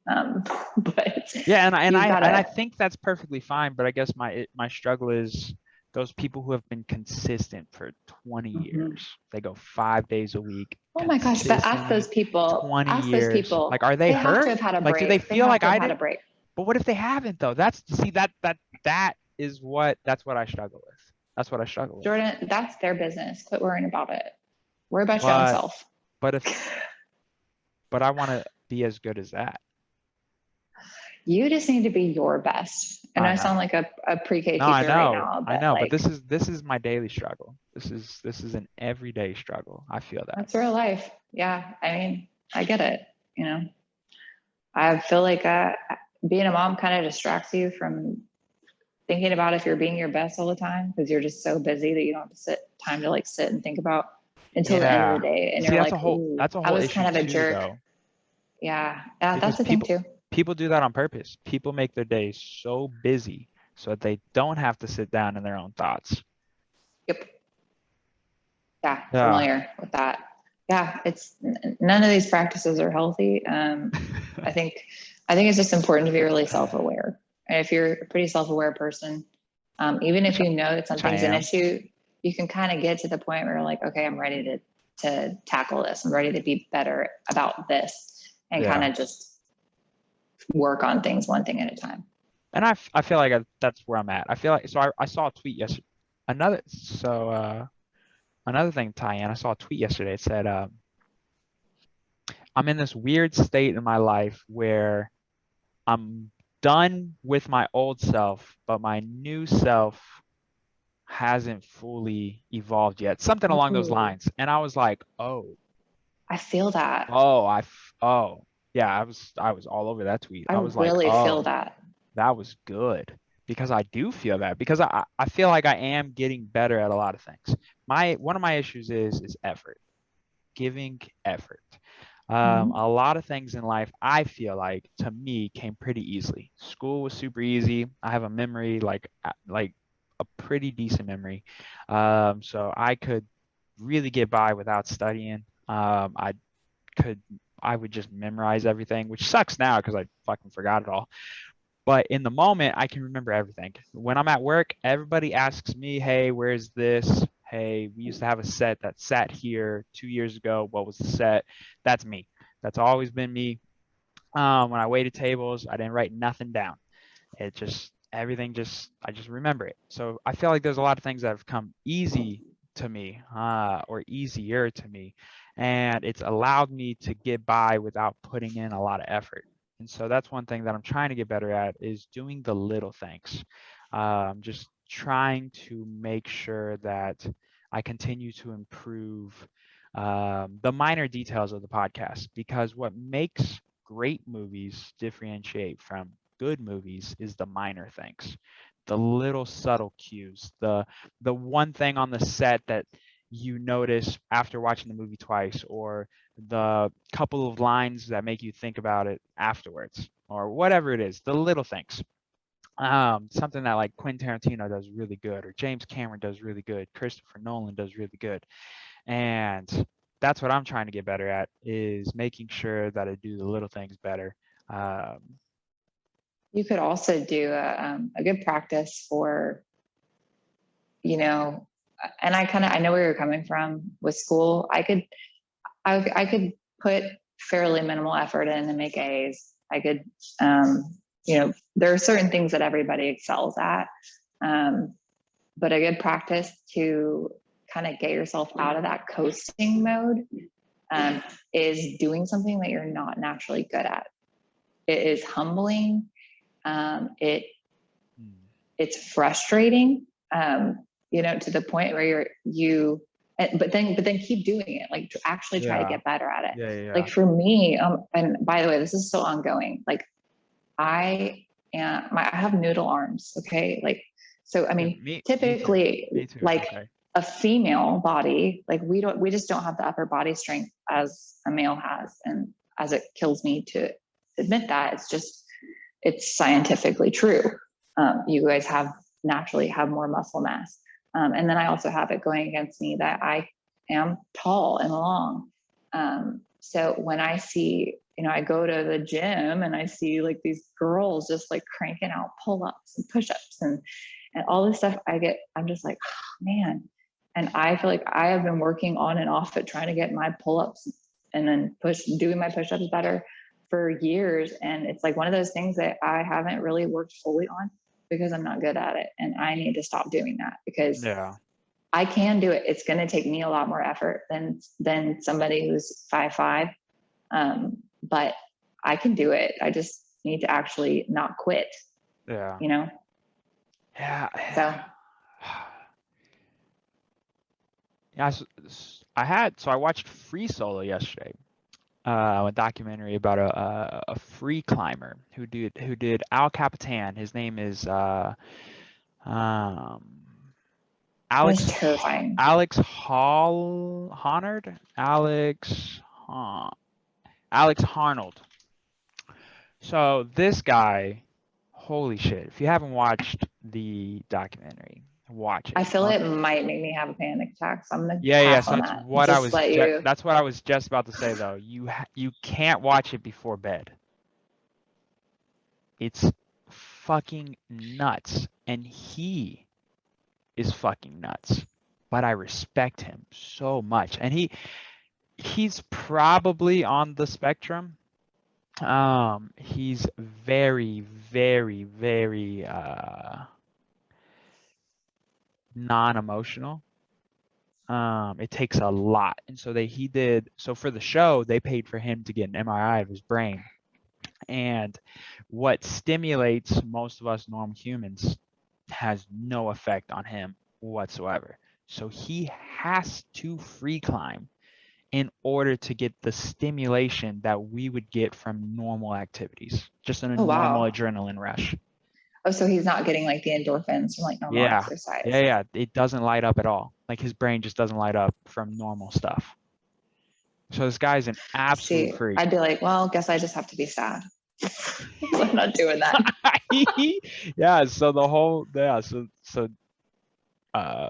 But yeah, and I think that's perfectly fine. But I guess my struggle is those people who have been consistent for 20 years. They go 5 days a week. Oh my gosh! But ask those people. 20 years. Like, are they hurt? Have to have had a break. Like, do they feel like I did? A break. But what if they haven't though? That is what I struggle with. That's what I struggle with. Jordan, that's their business. Quit worrying about it. Worry about your own self. But I want to be as good as that. You just need to be your best. And I sound like a pre-K teacher right now. I know, but this is my daily struggle. This is an everyday struggle. I feel that. That's real life. Yeah. I mean, I get it. I feel like being a mom kind of distracts you from thinking about if you're being your best all the time, because you're just so busy that you don't have time to sit and think about until the end of the day. And you're like, that's a whole I was issue kind of a too, jerk. though. Yeah, that's the thing too. People do that on purpose. People make their days so busy so that they don't have to sit down in their own thoughts. Yep. Yeah, familiar with that. Yeah, it's none of these practices are healthy. I think it's just important to be really self-aware. And if you're a pretty self-aware person, even if you know that something's an issue, you can kind of get to the point where you're like, okay, I'm ready to tackle this. I'm ready to be better about this, and kind of just work on things one thing at a time. And I feel like that's where I'm at. I feel like, so I saw a tweet yesterday. Another thing, Tyann, I saw a tweet yesterday. It said, I'm in this weird state in my life where I'm done with my old self, but my new self hasn't fully evolved yet. Something along those lines. And I was like, oh. I feel that. Yeah, I was all over that tweet. I was really like, feel that. That was good, because I do feel that, because I feel like I am getting better at a lot of things. One of my issues is effort, giving effort. A lot of things in life, I feel like, to me, came pretty easily. School was super easy. I have a memory, like a pretty decent memory. So I could really get by without studying. I would just memorize everything, which sucks now because I fucking forgot it all. But in the moment, I can remember everything. When I'm at work, everybody asks me, hey, where's this? Hey, we used to have a set that sat here 2 years ago. What was the set? That's me. That's always been me. When I waited tables, I didn't write nothing down. I just remember it. So I feel like there's a lot of things that have come easy to me, or easier to me. And it's allowed me to get by without putting in a lot of effort. And so that's one thing that I'm trying to get better at, is doing the little things. Just trying to make sure that I continue to improve the minor details of the podcast, because what makes great movies differentiate from good movies is the minor things, the little subtle cues, the one thing on the set that you notice after watching the movie twice, or the couple of lines that make you think about it afterwards, or whatever it is, the little things. something that like Quentin Tarantino does really good, or James Cameron does really good, Christopher Nolan does really good. And that's what I'm trying to get better at, is making sure that I do the little things better. You could also do a good practice for, you know, and I know where you're coming from with school. I could put fairly minimal effort in and make A's. I could, you know, there are certain things that everybody excels at. But a good practice to kind of get yourself out of that coasting mode is doing something that you're not naturally good at. It is humbling. It's frustrating, you know, to the point where but then keep doing it, like to actually try to get better at it. Yeah. Like for me, and by the way, this is still ongoing. Like I have noodle arms. Okay. Like, so, I mean, typically me too. like Okay. a female body, like we just don't have the upper body strength as a male has. And as it kills me to admit that, it's scientifically true. You guys naturally have more muscle mass. And then I also have it going against me that I am tall and long. So when I see, you know, I go to the gym and I see like these girls just like cranking out pull-ups and push-ups and all this stuff, I'm just like, oh, man. And I feel like I have been working on and off at trying to get my pull-ups and then doing my push-ups better for years. And it's like one of those things that I haven't really worked fully on because I'm not good at it. And I need to stop doing that because I can do it. It's going to take me a lot more effort than somebody who's 5'5". But I can do it. I just need to actually not quit. Yeah. You know? Yeah. So. Yeah, I watched Free Solo yesterday, a documentary about a free climber who did Al Capitan. His name is Alex terrifying. Alex Harnold. So this guy, holy shit! If you haven't watched the documentary, watch it. I feel it might make me have a panic attack, so I'm gonna pass on that's that. what that's what I was just about to say though. You can't watch it before bed. It's fucking nuts, and he is fucking nuts. But I respect him so much, and he's probably on the spectrum. He's very, very, very non-emotional. It takes a lot, and so for the show they paid for him to get an MRI of his brain, and what stimulates most of us normal humans has no effect on him whatsoever. So he has to free climb in order to get the stimulation that we would get from normal activities, just in a normal adrenaline rush. Oh, so he's not getting like the endorphins from like normal exercise. Yeah. It doesn't light up at all. Like his brain just doesn't light up from normal stuff. So this guy's an absolute freak. I'd be like, well, guess I just have to be sad. I'm not doing that. Yeah. So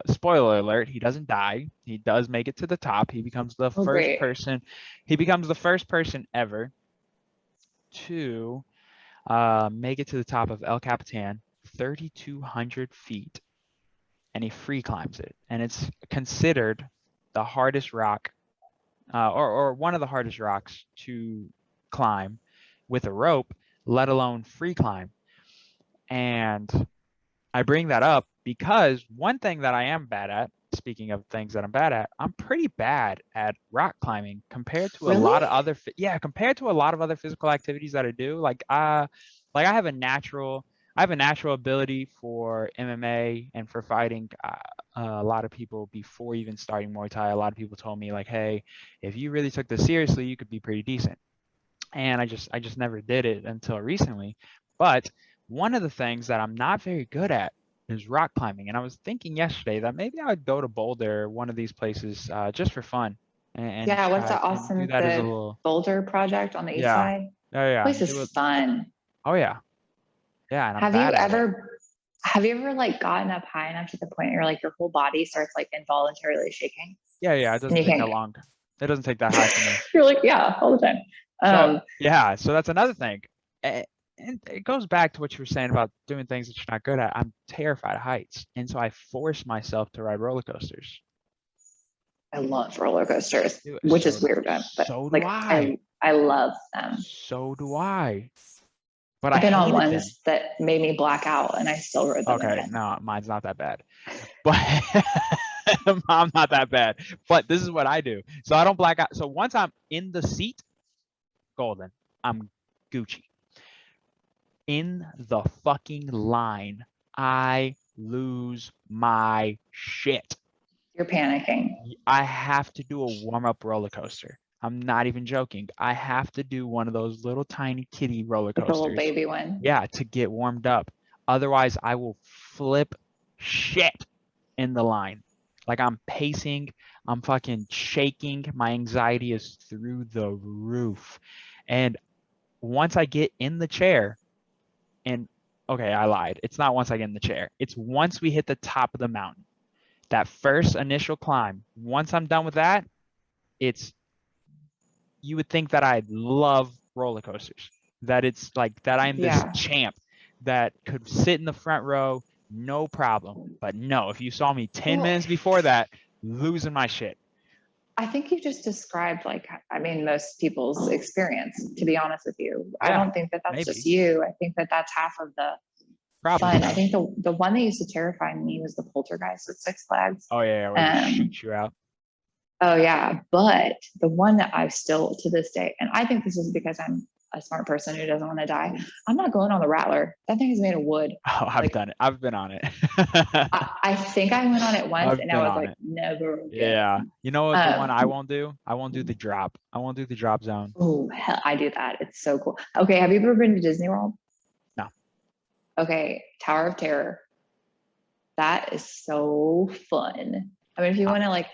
spoiler alert, he doesn't die. He does make it to the top. He becomes the first person. He becomes the first person ever to make it to the top of El Capitan, 3,200 feet, and he free climbs it. And it's considered the hardest rock, or one of the hardest rocks to climb with a rope, let alone free climb. And I bring that up because one thing that I am bad at, speaking of things that I'm bad at, I'm pretty bad at rock climbing compared to a lot of other physical activities that I do. Like I have a natural ability for MMA and for fighting. A lot of people, before even starting Muay Thai, a lot of people told me like, hey, if you really took this seriously, you could be pretty decent. And I just never did it until recently. But one of the things that I'm not very good at is rock climbing. And I was thinking yesterday that maybe I would go to Boulder, one of these places, just for fun. And what's that awesome do that as a little Boulder project on the east side? Yeah. Place is fun. Oh yeah. Yeah, and I'm Have you bad at it. ever like gotten up high enough to the point where like your whole body starts like involuntarily shaking? Yeah, it doesn't take that long. It doesn't take that high for me. You're like, yeah, all the time. So yeah, so that's another thing. And it goes back to what you were saying about doing things that you're not good at. I'm terrified of heights, and so I force myself to ride roller coasters. I love roller coasters, which is weird, but so do like I love them. So do I. But I've been on ones that made me black out, and I still rode them. Okay, no, mine's not that bad. But I'm not that bad. But this is what I do. So I don't black out. So once I'm in the seat, golden, I'm Gucci. In the fucking line, I lose my shit. You're panicking. I have to do a warm-up roller coaster. I'm not even joking. I have to do one of those little tiny kitty roller coasters. The little baby one. Yeah, to get warmed up. Otherwise, I will flip shit in the line. Like I'm pacing, I'm fucking shaking. My anxiety is through the roof. And once I get in the chair, and okay, I lied. It's not once I get in the chair. It's once we hit the top of the mountain. That first initial climb, once I'm done with that, you would think that I love roller coasters, that it's like that I'm this champ that could sit in the front row, no problem. But no, if you saw me 10 minutes before that, losing my shit. I think you just described most people's experience, to be honest with you. Yeah, I don't think that that's just you. I think that that's half of the fun. I think the one that used to terrify me was the poltergeist at Six Flags. Oh yeah, where they shoot you out. Oh yeah, but the one that I still to this day, and I think this is because I'm a smart person who doesn't want to die. I'm not going on the Rattler. That thing is made of wood. Oh, I've done it. I've been on it. I think I went on it once, and I was like, never again. Yeah. You know what the one I won't do? I won't do the drop. I won't do the drop zone. Oh hell, I do that. It's so cool. Okay, have you ever been to Disney World? No. Okay, Tower of Terror. That is so fun. I mean, if you want to like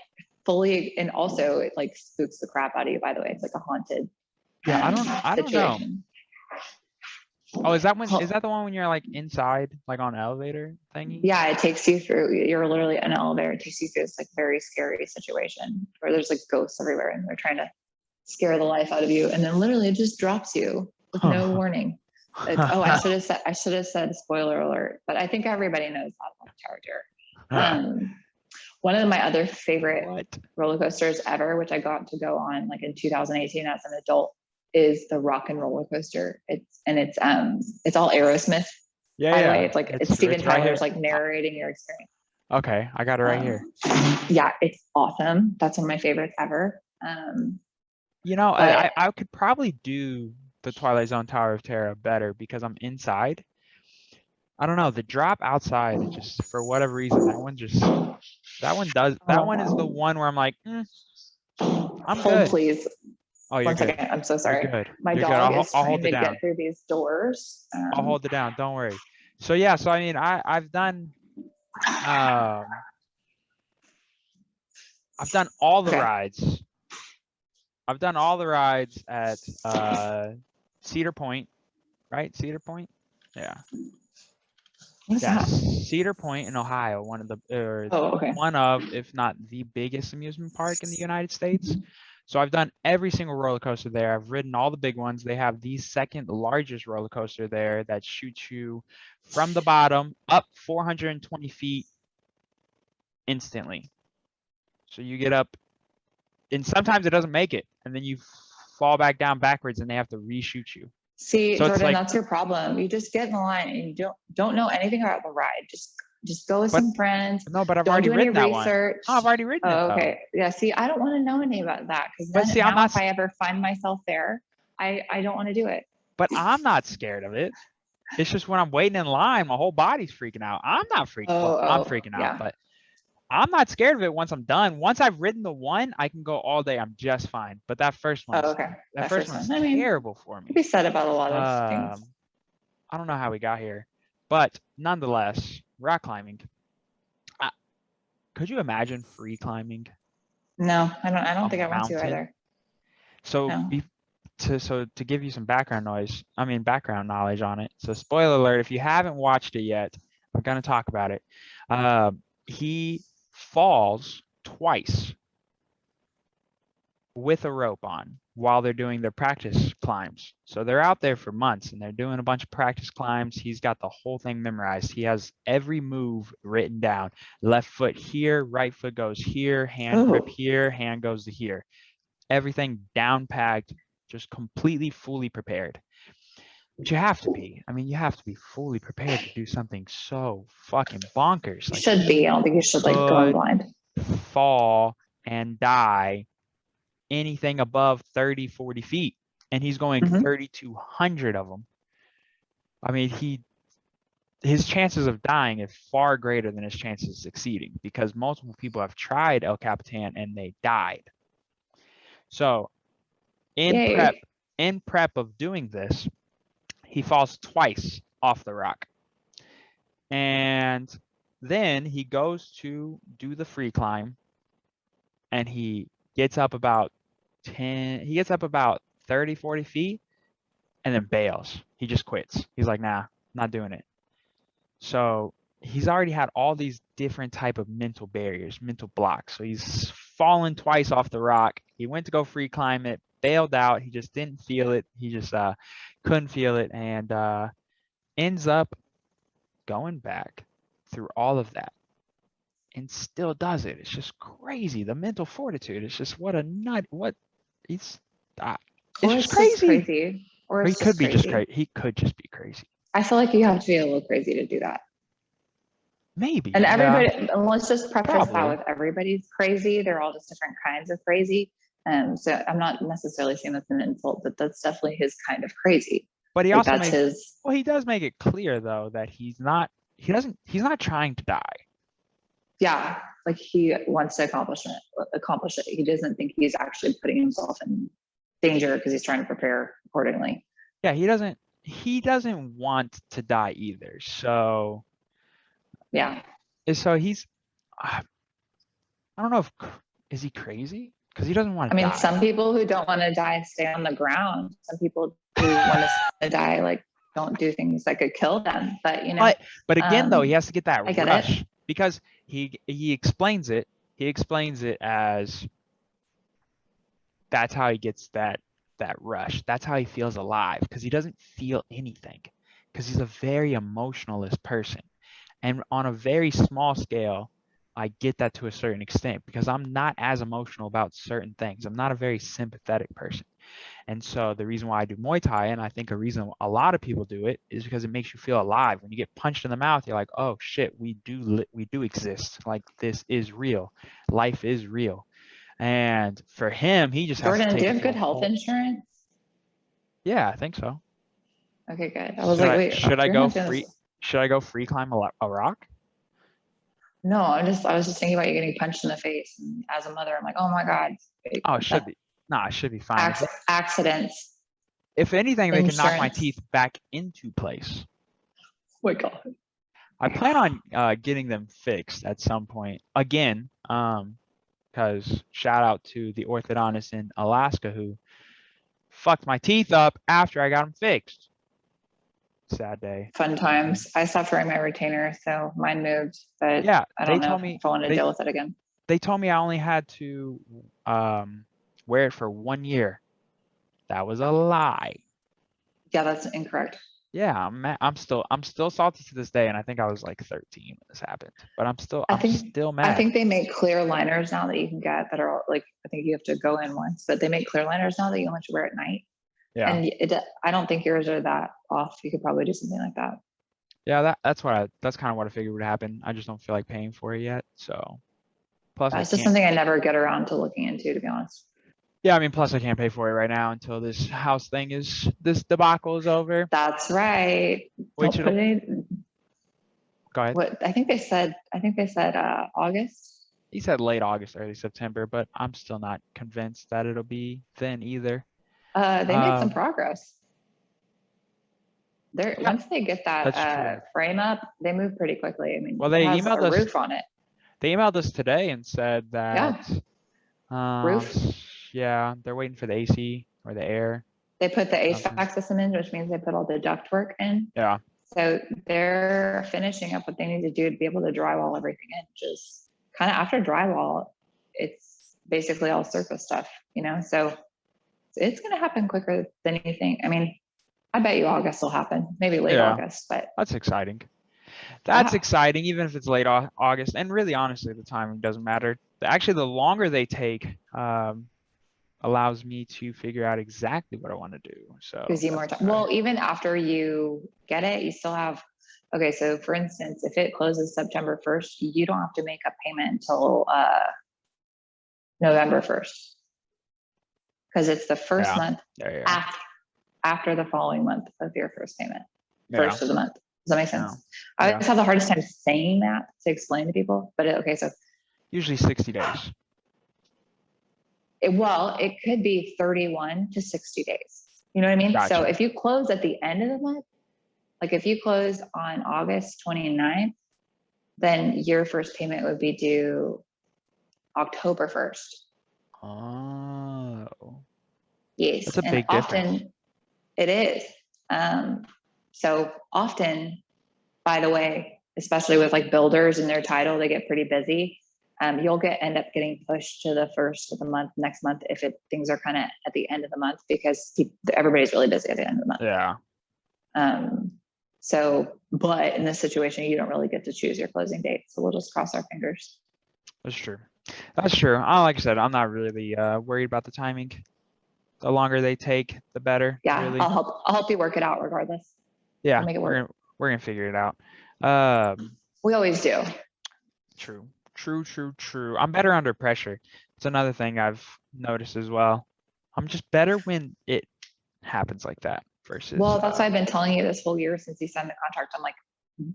fully, and also it like spooks the crap out of you, by the way. It's like a haunted I don't know. Oh, is that the one when you're like inside, like on an elevator thingy? Yeah, it takes you through. You're literally in an elevator. It takes you through this like very scary situation where there's like ghosts everywhere, and they're trying to scare the life out of you, and then literally it just drops you with no warning. I should have said spoiler alert, but I think everybody knows that about Tower of Terror. One of my other favorite roller coasters ever, which I got to go on like in 2018 as an adult, is the Rock and Roller Coaster. It's all Aerosmith. By the way, it's like it's Steven Tyler's like narrating your experience. Okay, I got it right here. Yeah, it's awesome. That's one of my favorites ever. I could probably do the Twilight Zone Tower of Terror better because I'm inside. I don't know, the drop outside, it just for whatever reason that one is the one where I'm like, I'm good. Please. Oh, you're good. Second. I'm so sorry. You're good. My dog is trying to get through these doors. I'll hold it down. Don't worry. So yeah, I mean, I've done all the rides. I've done all the rides at Cedar Point, right? Cedar Point? Yeah. What's that? Cedar Point in Ohio, one of, if not the biggest amusement park in the United States. So I've done every single roller coaster there. I've ridden all the big ones. They have the second largest roller coaster there that shoots you from the bottom up 420 feet instantly. So you get up, and sometimes it doesn't make it, and then you fall back down backwards, and they have to reshoot you. See, so Jordan, that's your problem. You just get in the line and you don't know anything about the ride. Just go with some friends. No, but I've already ridden that one. Oh, I've already ridden it. Oh, okay. Yeah. See, I don't want to know anything about that because if I ever find myself there, I don't want to do it. But I'm not scared of it. It's just when I'm waiting in line, my whole body's freaking out. I'm not freaking out. I'm freaking out, but I'm not scared of it once I'm done. Once I've ridden the one, I can go all day. I'm just fine. But that first one, that first one's terrible for me. Be said about a lot of things. I don't know how we got here, but nonetheless, rock climbing. Could you imagine free climbing? No, I don't think I want to either. So to give you some background knowledge on it. So spoiler alert, if you haven't watched it yet, I'm going to talk about it. He falls twice with a rope on while they're doing their practice climbs. So they're out there for months and they're doing a bunch of practice climbs. He's got the whole thing memorized. He has every move written down. Left foot here, right foot goes here, hand grip here, hand goes to here. Everything down packed, just completely fully prepared. But you have to be. I mean, you have to be fully prepared to do something so fucking bonkers. Like, should be. I don't think you should like go in blind. Fall and die anything above 30, 40 feet. And he's going 3,200 of them. I mean, his chances of dying is far greater than his chances of succeeding because multiple people have tried El Capitan and they died. So in prep of doing this, he falls twice off the rock. And then he goes to do the free climb and he gets up about 30, 40 feet and then bails. He just quits. He's like, nah, not doing it. So he's already had all these different type of mental barriers, mental blocks. So he's fallen twice off the rock. He went to go free climb it, bailed out. He just didn't feel it. He just couldn't feel it and ends up going back through all of that and still does it. It's just crazy. The mental fortitude. It's just it's just crazy. Or he could be just crazy. He could just be crazy. I feel like you have to be a little crazy to do that. Maybe. And everybody, and let's just preface that with everybody's crazy. They're all just different kinds of crazy. So I'm not necessarily saying that's an insult, but that's definitely his kind of crazy. But he also he does make it clear though that he's not trying to die. Yeah, like he wants to accomplish it. He doesn't think he's actually putting himself in danger because he's trying to prepare accordingly. Yeah, he doesn't want to die either. So yeah. So he's I don't know is he crazy? Because he doesn't want to die. Some people who don't want to die stay on the ground. Some people who want to die like don't do things that could kill them. But But again though, he has to get that rush because he explains it. He explains it as that's how he gets that rush. That's how he feels alive because he doesn't feel anything because he's a very emotionalist person. And on a very small scale, I get that to a certain extent because I'm not as emotional about certain things. I'm not a very sympathetic person. And so the reason why I do Muay Thai, and I think a reason a lot of people do it, is because it makes you feel alive. When you get punched in the mouth, you're like, oh shit, we do exist. Like this is real. Life is real. And for him, he just has to take do you have good health insurance? Yeah, I think so. Okay, good. I was wait, should I go free climb a rock? No, I was just thinking about you getting punched in the face. And as a mother, I'm like, oh my God. Oh, it should be. No, it should be fine. Accidents. If anything, they can knock my teeth back into place. Oh my God. I plan on getting them fixed at some point. Again, because shout out to the orthodontist in Alaska who fucked my teeth up after I got them fixed. Sad day. Fun times. I stopped wearing my retainer, so mine moved. But yeah, I don't know if I want to deal with it again. They told me I only had to wear it for 1 year. That was a lie. Yeah, that's incorrect. Yeah, I'm still salty to this day, and I think I was like 13 when this happened. But I'm still mad. I think they make clear liners now that you can get that are like, I think you have to go in once, but they make clear liners now that you only have to wear at night. Yeah. And I don't think yours are that off. You could probably do something like that. Yeah, that's kind of what I figured would happen. I just don't feel like paying for it yet. So plus it's just something I never get around to looking into, to be honest. Yeah, I mean, plus I can't pay for it right now until this debacle is over. That's right. Go ahead. What I think they said August. He said late August, early September, but I'm still not convinced that it'll be then either. They made some progress. Once they get that frame up, they move pretty quickly. I mean, they emailed us roof on it. They emailed us today and said that roof. Yeah, they're waiting for the AC or the air. They put the HVAC system in, which means they put all the duct work in. Yeah. So they're finishing up what they need to do to be able to drywall everything in. Just kind of after drywall, it's basically all surface stuff, you know? So it's going to happen quicker than you think. I mean, I bet you August will happen, maybe late August, but that's exciting. That's exciting, even if it's late August. And really, honestly, the timing doesn't matter. Actually, the longer they take, allows me to figure out exactly what I want to do. So gives you more time. Well, even after you get it, you still have, okay, so for instance, if it closes September 1st, you don't have to make a payment until November 1st. Because it's the first month after the following month of your first payment. First of the month. Does that make sense? I always have the hardest time saying that to explain to people, but okay, so. Usually 60 days. It could be 31 to 60 days. You know what I mean? Gotcha. So if you close at the end of the month, like if you close on August 29th, then your first payment would be due October 1st. Oh. Yes. That's a big difference. It is. So often, by the way, especially with like builders and their title, they get pretty busy. You'll end up getting pushed to the first of the month next month if things are kind of at the end of the month, because everybody's really busy at the end of the month. Yeah. But in this situation, you don't really get to choose your closing date. So we'll just cross our fingers. That's true. That's true. Like I said, I'm not really worried about the timing. The longer they take, the better. Yeah, really. I'll help you work it out regardless. Yeah, we'll make it work. We're gonna figure it out. We always do. True. I'm better under pressure. It's another thing I've noticed as well. I'm just better when it happens like that versus. Well, that's why I've been telling you this whole year since you signed the contract. I'm like,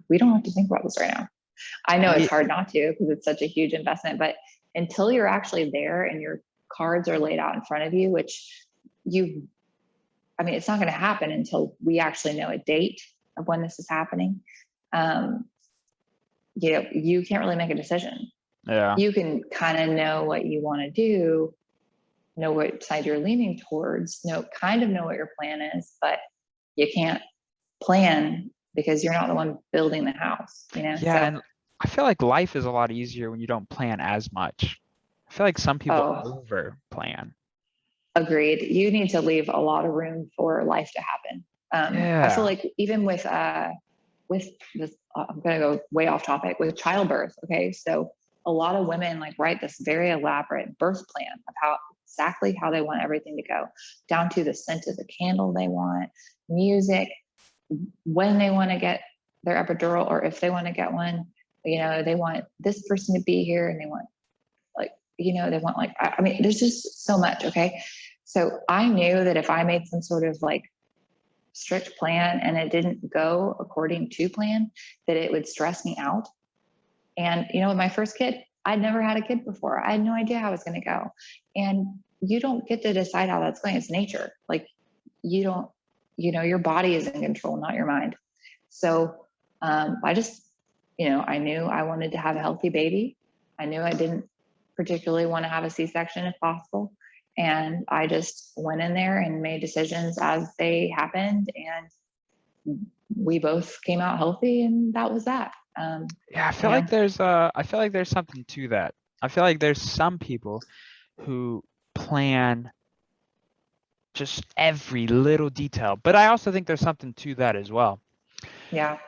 we don't have to think about this right now. I know it's hard not to because it's such a huge investment, but until you're actually there and your cards are laid out in front of you, which it's not going to happen until we actually know a date of when this is happening. You can't really make a decision. Yeah. You can kind of know what you want to do, know what side you're leaning towards, know what your plan is, but you can't plan because you're not the one building the house, you know? Yeah, and I feel like life is a lot easier when you don't plan as much. I feel like some people over plan. Agreed. You need to leave a lot of room for life to happen. I feel like even with this, I'm going to go way off topic with childbirth. Okay. So a lot of women like write this very elaborate birth plan of exactly how they want everything to go, down to the scent of the candle they want, music, when they want to get their epidural, or if they want to get one, they want this person to be here, and they want there's just so much. Okay. So I knew that if I made some sort of like strict plan and it didn't go according to plan, that it would stress me out. And with my first kid, I'd never had a kid before. I had no idea how it was going to go. And you don't get to decide how that's going. It's nature. Like you don't, your body is in control, not your mind. So I just, I knew I wanted to have a healthy baby. I knew I didn't particularly want to have a C-section if possible. And I just went in there and made decisions as they happened. And we both came out healthy, and that was that. Yeah, I feel like there's something to that. I feel like there's some people who plan just every little detail, but I also think there's something to that as well. Yeah.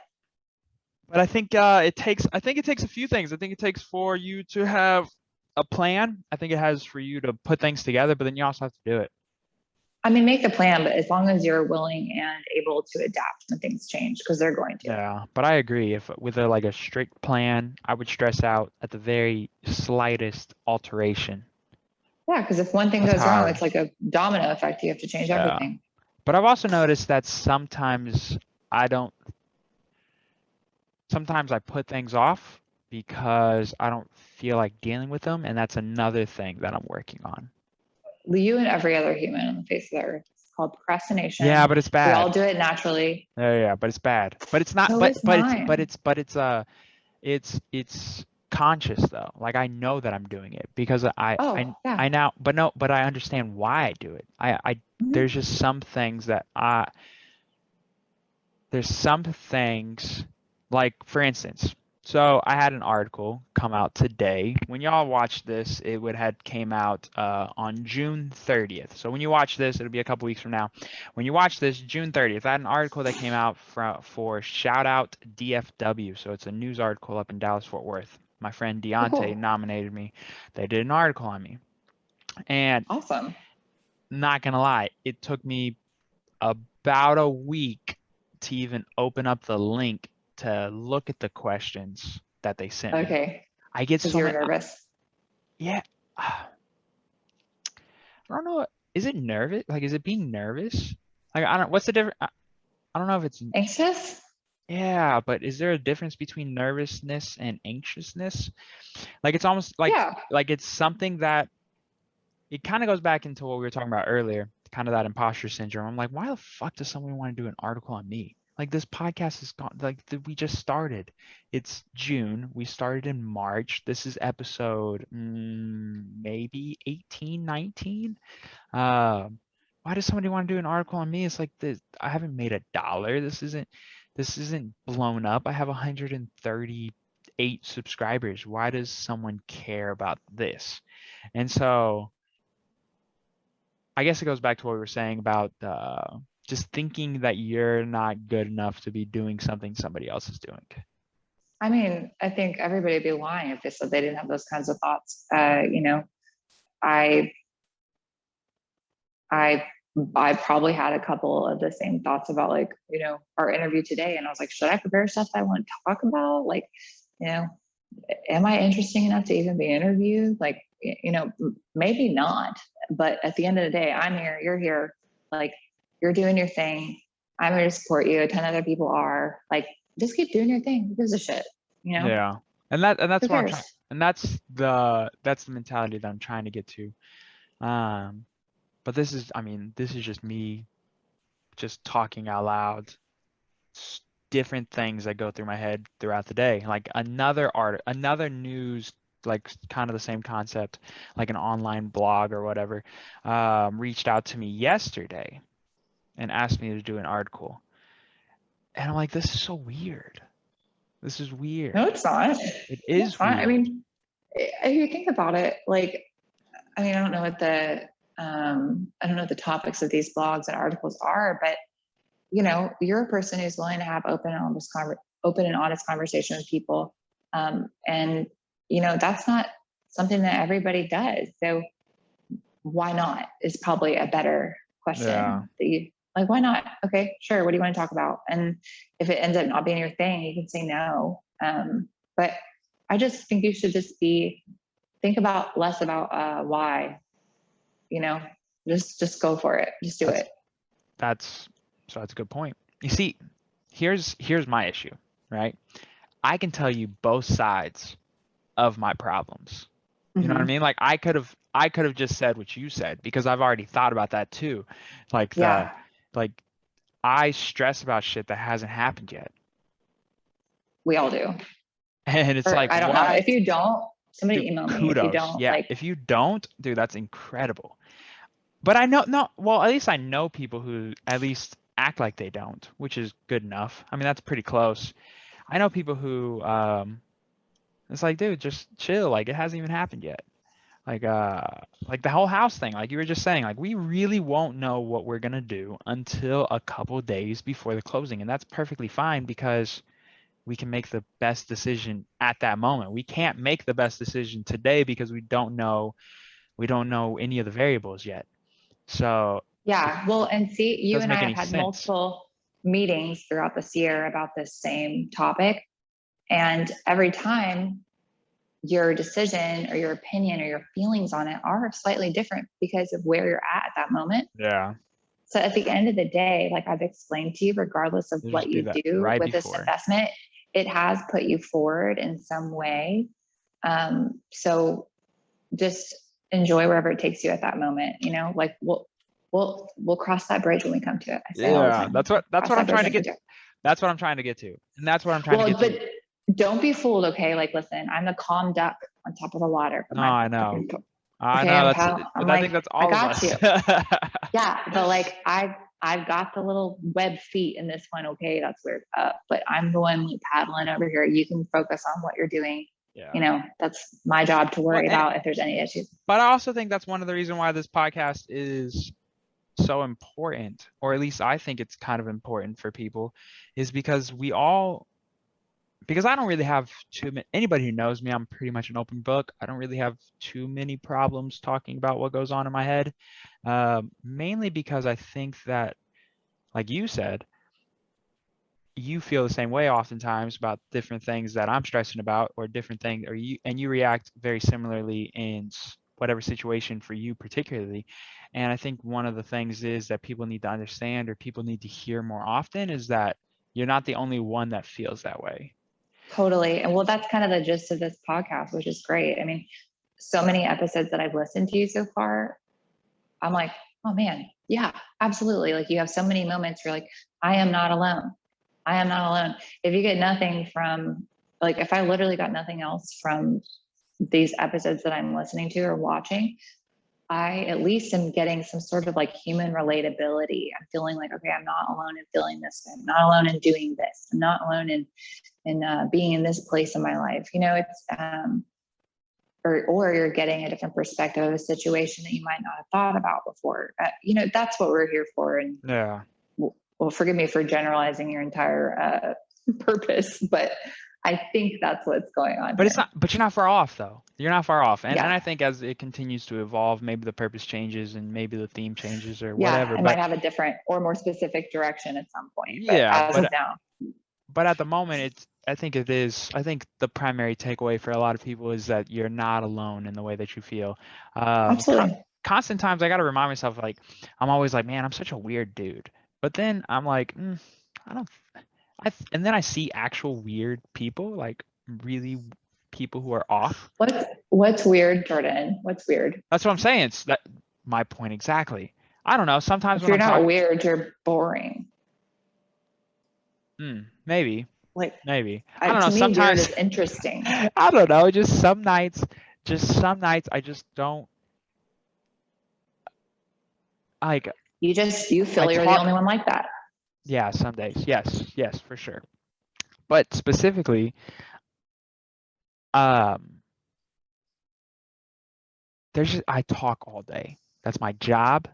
But I think it takes a few things. I think it takes for you to have a plan. I think it has for you to put things together, but then you also have to do it. I mean, make the plan, but as long as you're willing and able to adapt when things change, because they're going to. Yeah, but I agree. If with a strict plan, I would stress out at the very slightest alteration. Yeah, because if one thing goes wrong, it's like a domino effect. You have to change everything. But I've also noticed that sometimes I put things off because I don't feel like dealing with them, and that's another thing that I'm working on. You and every other human on the face of the earth. It's called procrastination. Yeah, but it's bad. We all do it naturally. Yeah, but it's bad. But it's not. No, but it's conscious though. Like I know that I'm doing it because Oh, yeah. I now, but I understand why I do it. There's just some things that there's some things, like for instance, so I had an article come out today. When y'all watch this, it would had came out on June 30th. So when you watch this, it'll be a couple weeks from now. When you watch this, June 30th, I had an article that came out for Shout Out DFW. So it's a news article up in Dallas Fort Worth. My friend Oh, Deontay cool. nominated me. They did an article on me. And Awesome. not gonna lie, it took me about a week to even open up the link to look at the questions that they sent me. Okay. I get Because so you were many. nervous. Yeah. I don't know. Is it nervous? Like, is it being nervous? Like, I don't, what's the difference? I don't know if it's, Anxious? yeah, but is there a difference between nervousness and anxiousness? Like, it's almost Yeah. like it's something that it kind of goes back into what we were talking about earlier, kind of that imposter syndrome. I'm like, why the fuck does someone want to do an article on me? Like this podcast is gone. Like we just started. It's June. We started in March. This is episode maybe 18, 19. Why does somebody want to do an article on me? It's like this. I haven't made $1. This isn't blown up. I have 138 subscribers. Why does someone care about this? And so I guess it goes back to what we were saying about just thinking that you're not good enough to be doing something somebody else is doing. I mean, I think everybody would be lying if they said they didn't have those kinds of thoughts. I probably had a couple of the same thoughts about our interview today. And I was like, should I prepare stuff I want to talk about? Like, am I interesting enough to even be interviewed? Like, maybe not. But at the end of the day, I'm here, you're here, like you're doing your thing. I'm here to support you. A ton of other people are. Like, just keep doing your thing. Who gives a shit? Yeah. And that's Who what I'm cares? trying, and that's the mentality that I'm trying to get to. But this is just me just talking out loud. Different things that go through my head throughout the day. Like another news, like kind of the same concept, like an online blog or whatever, reached out to me yesterday and asked me to do an article. And I'm like, this is so weird. This is weird. No, it's not. It is weird. I mean, if you think about it, I don't know what the the topics of these blogs and articles are, but you're a person who's willing to have open and honest conversation with people. And that's not something that everybody does. So why not is probably a better question. Yeah. Why not? Okay, sure. What do you want to talk about? And if it ends up not being your thing, you can say no. But I just think you should just think about less about why, just go for it. Just do it. That's a good point. You see, here's my issue, right? I can tell you both sides of my problems. You know what I mean? Like I could have just said what you said because I've already thought about that too. Like I stress about shit that hasn't happened yet. We all do. And it's I don't know. If you don't, somebody email me. Kudos. If you don't, yeah. If you don't, dude, that's incredible. But I know at least I know people who at least act like they don't, which is good enough. I mean, that's pretty close. I know people who it's like, dude, just chill. Like it hasn't even happened yet. Like the whole house thing, like you were just saying, like we really won't know what we're gonna do until a couple days before the closing, and that's perfectly fine because we can make the best decision at that moment. We can't make the best decision today because we don't know any of the variables yet. So yeah, well, and see, you and I have had sense. multiple meetings throughout this year about this same topic, and every time your decision or your opinion or your feelings on it are slightly different because of where you're at that moment. Yeah. So at the end of the day, like I've explained to you, regardless of what you do right with this investment, it has put you forward in some way. So just enjoy wherever it takes you at that moment. Like we'll cross that bridge when we come to it. I say all the time. That's what I'm trying to get. That's what I'm trying to get to, and that's what I'm trying to get to. don't be fooled. Okay. Like, listen, I'm the calm duck on top of the water. No, I know. Okay. I know. I'm I like, think that's I all of got us. you. Yeah. But like, I've got the little web feet in this one. Okay. That's weird. But I'm the one like paddling over here. You can focus on what you're doing. Yeah. You know, that's my job to worry about if there's any issues. But I also think that's one of the reasons why this podcast is so important, or at least I think it's kind of important for people, is because because I don't really have anybody who knows me, I'm pretty much an open book. I don't really have too many problems talking about what goes on in my head, mainly because I think that, like you said, you feel the same way oftentimes about different things that I'm stressing about, or different things, and you react very similarly in whatever situation for you particularly. And I think one of the things is that people need to understand, or people need to hear more often, is that you're not the only one that feels that way. Totally. And well, that's kind of the gist of this podcast, which is great. I mean, so many episodes that I've listened to so far, I'm like, oh man, yeah, absolutely. Like, you have so many moments where you're like, I am not alone. I am not alone. If you get nothing from, like, if I literally got nothing else from these episodes that I'm listening to or watching, I at least am getting some sort of like human relatability. I'm feeling like, okay, I'm not alone in feeling this. I'm not alone in doing this. I'm not alone in being in this place in my life. You know, it's or you're getting a different perspective of a situation that you might not have thought about before. You know, that's what we're here for. And yeah. Well, forgive me for generalizing your entire purpose, but I think that's what's going on. But but you're not far off though. You're not far off. And, yeah. and I think as it continues to evolve, maybe the purpose changes and maybe the theme changes or yeah, whatever. It might have a different or more specific direction at some point. Yeah. But as of now. But at the moment, I think the primary takeaway for a lot of people is that you're not alone in the way that you feel. Absolutely. Constant times I got to remind myself, like, I'm always like, man, I'm such a weird dude. But then I'm like, and then I see actual weird people, like really people who are off. What's weird, Jordan? What's weird? That's what I'm saying. It's my point exactly. I don't know. Sometimes if you're not weird, you're boring. Maybe. Like, maybe. I don't know. To me, Sometimes weird is interesting. I don't know. Just some nights I just don't like. You feel you're the only one like that. Yeah, some days. Yes, for sure. But specifically, I talk all day. That's my job.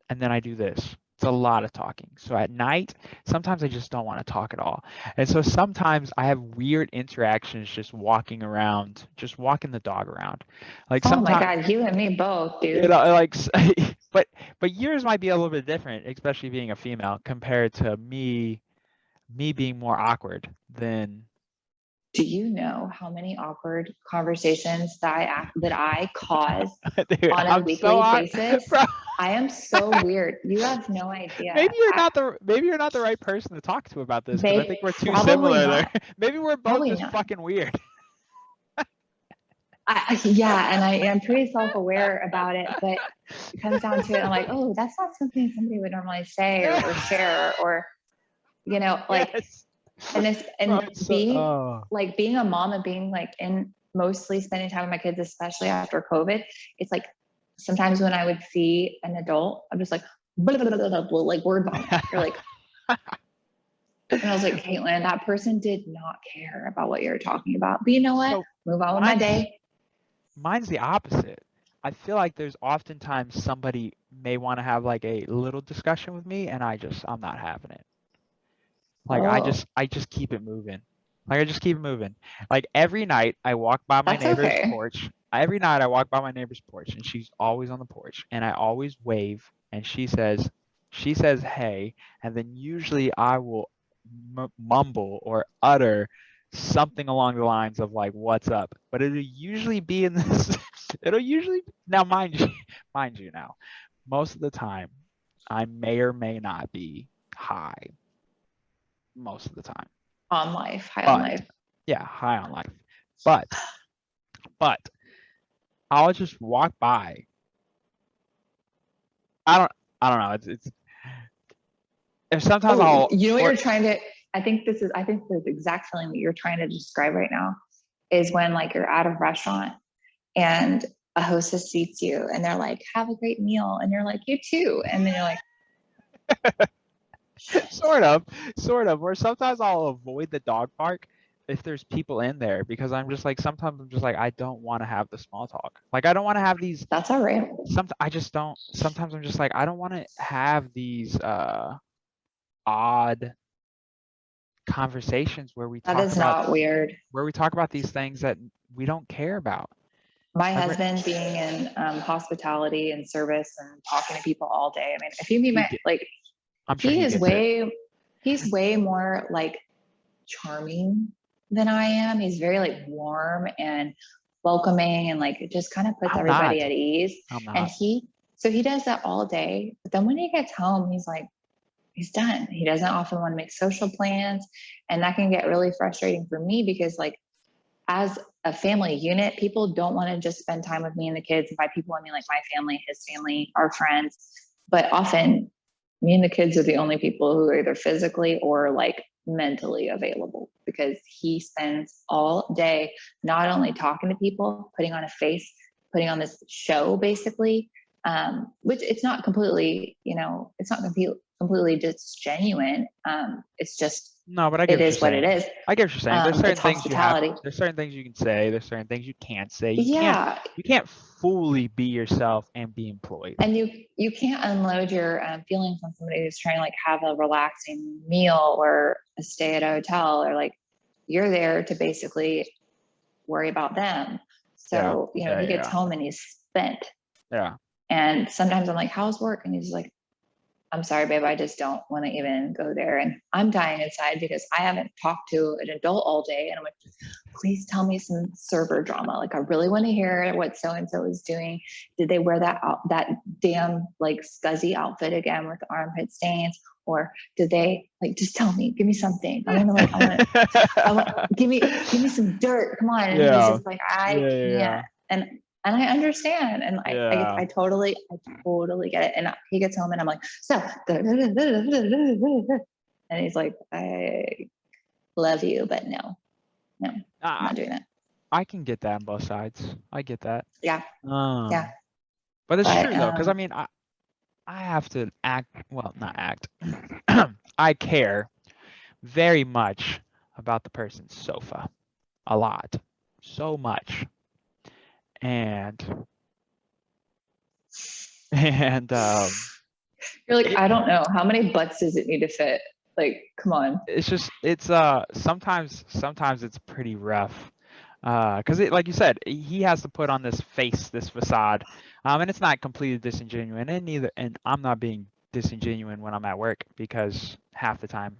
And then I do this. It's a lot of talking. So at night, sometimes I just don't want to talk at all. And so sometimes I have weird interactions just walking around, just walking the dog around. Like oh my God, you and me both, dude. You know, like, but yours might be a little bit different, especially being a female, compared to me being more awkward than. Do you know how many awkward conversations that I cause dude, on a weekly basis? Bro. I am so weird. You have no idea. Maybe you're not the right person to talk to about this, because I think we're too similar there. Maybe we're both just fucking weird. Yeah, and I am pretty self-aware about it, but it comes down to it. I'm like, oh, that's not something somebody would normally say or share, or you know, like. Yes. Like being a mom and being like mostly spending time with my kids, especially after COVID, it's like sometimes when I would see an adult, I'm just like, blah, blah, blah, blah, blah, like word vomit. You're like, and I was like, Caitlin, that person did not care about what you're talking about. But you know what? Move on with my day. Mine's the opposite. I feel like there's oftentimes somebody may want to have like a little discussion with me, and I'm not having it. Like, I just keep it moving. Like, I just keep it moving. Like, every night I walk by my neighbor's porch. Every night I walk by my neighbor's porch, and she's always on the porch, and I always wave, and she says, hey, and then usually I will mumble or utter something along the lines of like, what's up? But it'll usually be in this, now mind you now, most of the time I may or may not be high. Most of the time. High on life. Yeah, high on life. But I'll just walk by. I don't know. It's if sometimes you know what you're trying to I think the exact feeling that you're trying to describe right now is when like you're at a restaurant and a hostess seats you and they're like, have a great meal. And you're like, you too. And then you're like, sort of, or sometimes I'll avoid the dog park if there's people in there, because sometimes I'm just like, I don't want to have the small talk. Like, I don't want to have these. That's all right. Sometimes I'm just like, I don't want to have these odd conversations where we That talk is about not weird. where we talk about these things that we don't care about. My husband being in hospitality and service and talking to people all day. I mean, if you meet I'm sure he's way more like charming than I am. He's very like warm and welcoming and like it just kind of puts everybody at ease. And he does that all day. But then when he gets home, he's like, he's done. He doesn't often want to make social plans. And that can get really frustrating for me because like as a family unit, people don't want to just spend time with me and the kids. And by people, I mean like my family, his family, our friends. But often me and the kids are the only people who are either physically or like mentally available because he spends all day not only talking to people, putting on a face, putting on this show basically, which it's not completely, it's not completely disingenuine. It's just, no, but I get it is what it is. I get what you're saying. There's certain things hospitality. There's certain things you can say. There's certain things you can't say. You can't fully be yourself and be employed. And you can't unload your feelings on somebody who's trying to like have a relaxing meal or a stay at a hotel, or like you're there to basically worry about them. So he gets home and he's spent. Yeah. And sometimes I'm like, how's work? And he's like, I'm sorry, babe, I just don't want to even go there. And I'm dying inside because I haven't talked to an adult all day. And I'm like, please tell me some server drama. Like, I really want to hear what so-and-so is doing. Did they wear that damn like scuzzy outfit again with the armpit stains? Or did they like, just tell me, give me something. I want give me some dirt. Come on. And he's just like, I can't. And I understand, and I totally get it. And he gets home, and I'm like, so, and he's like, I love you, but no, I'm not doing that. I can get that on both sides. I get that. Yeah. Yeah. But it's true though, because I mean, I have to not act. I care very much about the person's sofa, a lot, so much. And you're like, I don't know, how many butts does it need to fit? Like, come on. It's sometimes it's pretty rough, because like you said, he has to put on this facade, and it's not completely disingenuous, and I'm not being disingenuous when I'm at work, because half the time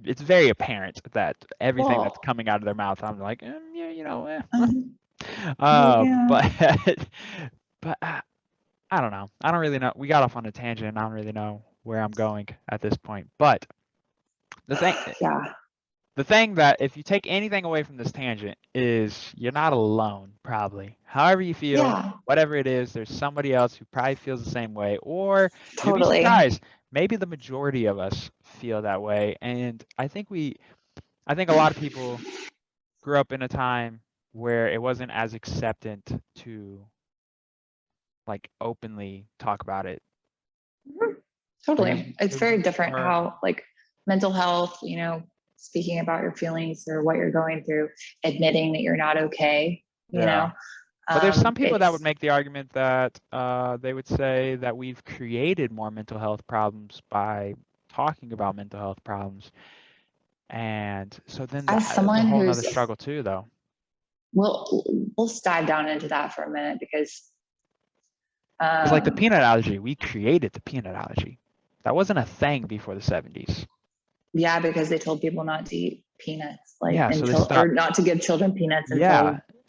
it's very apparent that everything that's coming out of their mouth, I'm like, but I don't know. I don't really know. We got off on a tangent, and I don't really know where I'm going at this point. But the thing that, if you take anything away from this tangent, is you're not alone, probably. However you feel, whatever it is, there's somebody else who probably feels the same way, or you'll be surprised. Maybe the majority of us feel that way. And I think a lot of people grew up in a time where it wasn't as acceptant to like openly talk about it. Totally. It's very different how like mental health, speaking about your feelings or what you're going through, admitting that you're not okay, you know. But there's some people that would make the argument that they would say that we've created more mental health problems by talking about mental health problems. And so then that's a whole other struggle too, though. We'll dive down into that for a minute, because it's like the peanut allergy. We created the peanut allergy. That wasn't a thing before the 70s. Yeah, because they told people not to eat peanuts, or not to give children peanuts.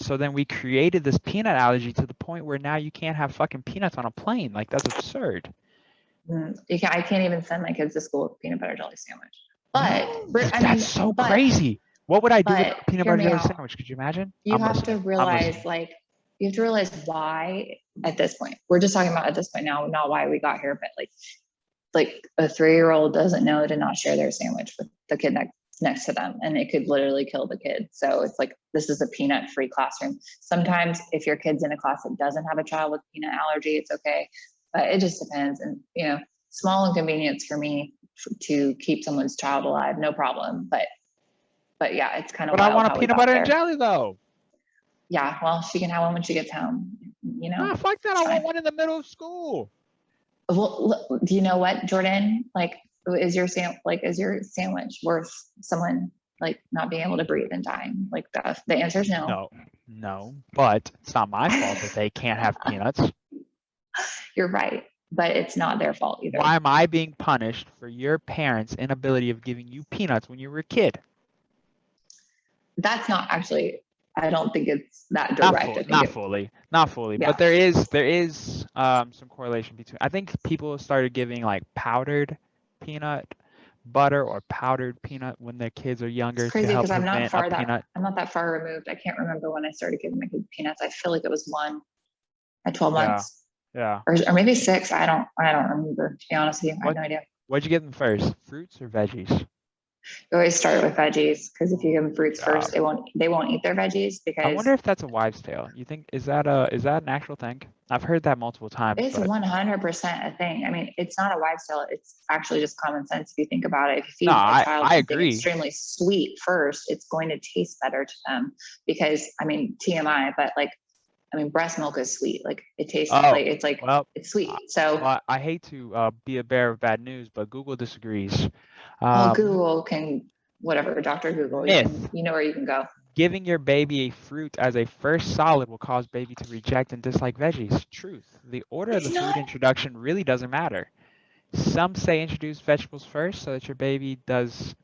So then we created this peanut allergy to the point where now you can't have fucking peanuts on a plane. Like, that's absurd. I can't even send my kids to school with a peanut butter jelly sandwich. But that's so crazy. What would I do with a peanut butter jelly sandwich? Could you imagine? You have to realize why at this point. We're just talking about at this point now, not why we got here, but like like a 3-year-old doesn't know to not share their sandwich with the kid next to them, and it could literally kill the kid. So it's like, this is a peanut free classroom. Sometimes if your kid's in a class that doesn't have a child with peanut allergy, it's okay, but it just depends. And small inconvenience for me to keep someone's child alive, no problem. But yeah, it's kind of But I wild want a how we peanut got butter and there. jelly though. Yeah, well, she can have one when she gets home. Nah, fuck that. I want one in the middle of school. Well, do you know what, Jordan? Like, is your sandwich worth someone like not being able to breathe and dying? Like, the answer is no. No, but it's not my fault that they can't have peanuts. You're right, but it's not their fault either. Why am I being punished for your parents' inability of giving you peanuts when you were a kid? That's not actually, I don't think it's that direct. Not fully, yeah. But there is some correlation between. I think people started giving like powdered peanut butter or powdered peanut when their kids are younger. It's crazy because I'm not that far removed. I can't remember when I started giving my kids peanuts. I feel like it was 1 at 12 months. Yeah. Or maybe 6. I don't remember, to be honest with you. I have no idea. What'd you give them first? Fruits or veggies? You always start with veggies, because if you give them fruits first, they won't eat their veggies. Because I wonder if that's a wives' tale. You think is that an actual thing? I've heard that multiple times. It's 100% a thing. I mean, it's not a wives' tale. It's actually just common sense if you think about it. If you feed a child something extremely sweet first, it's going to taste better to them. Because, I mean, TMI, but breast milk is sweet. Like, it tastes it's sweet. So I hate to be a bearer of bad news, but Google disagrees. Google can, whatever, Dr. Google, you know where you can go. Giving your baby a fruit as a first solid will cause baby to reject and dislike veggies. Truth. The order of the food introduction really doesn't matter. Some say introduce vegetables first so that your baby does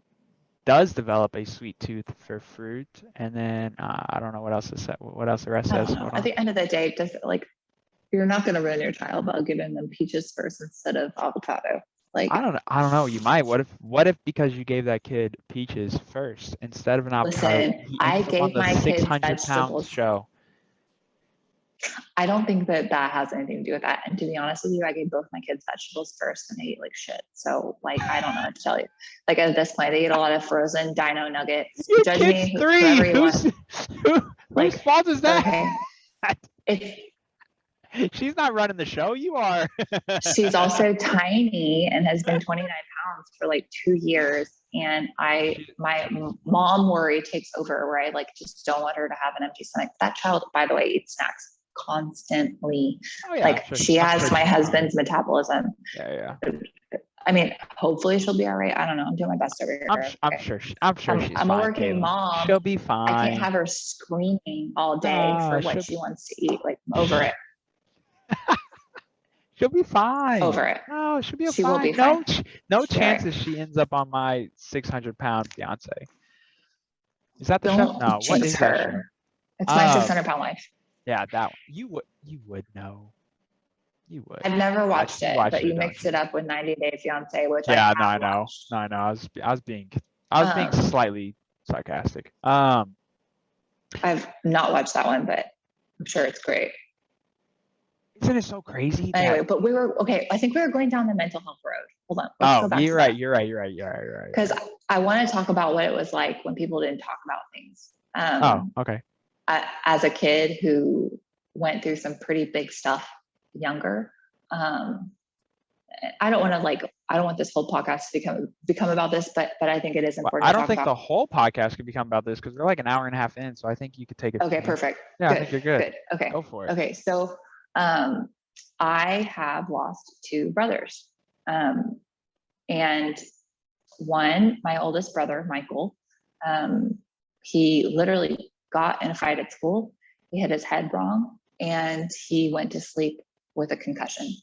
develop a sweet tooth for fruit, and then I don't know what else the rest says. At the end of the day, you're not going to ruin your child by giving them peaches first instead of avocado. Like, I don't know. You might. What if because you gave that kid peaches first instead of an avocado? Listen, I gave my kids 600-pound show. I don't think that has anything to do with that. And to be honest with you, I gave both my kids vegetables first, and they eat like shit. So, like, I don't know what to tell you. Like, at this point, they eat a lot of frozen Dino nuggets. Your kid's 3. Whose fault is that? Okay. She's not running the show. You are. She's also tiny and has been 29 pounds for like 2 years. And my mom worry takes over, where I just don't want her to have an empty stomach. That child, by the way, eats snacks constantly. Oh, yeah, she has my husband's metabolism. Yeah. I mean, hopefully she'll be all right. I don't know. I'm doing my best over here. I'm sure she's fine. I'm a working mom. She'll be fine. I can't have her screaming all day for what she wants to eat. Like, I'm over it. She'll be fine. Over it. No, she'll be fine. She will be fine. No chances she ends up on my 600-pound fiance. Is that the show? No, what is that show? It's my 600-pound life. Yeah, that one. You would know. You would. I've never watched it, but you mixed it up with 90 Day Fiance, which I know. No, I know. I was being slightly sarcastic. I've not watched that one, but I'm sure it's great. Isn't it so crazy? Anyway, but we were okay. I think we were going down the mental health road. Hold on. You're right. Because I want to talk about what it was like when people didn't talk about things. Okay. As a kid who went through some pretty big stuff younger, I don't want this whole podcast to become about this, but I think it is important. I don't think the whole podcast could become about this, because we're like an hour and a half in, so I think you could take it. Okay, perfect. Yeah, I think you're good. Okay, go for it. Okay, so I have lost 2 brothers, and one, my oldest brother, Michael, he literally got in a fight at school. He hit his head wrong, and he went to sleep with a concussion.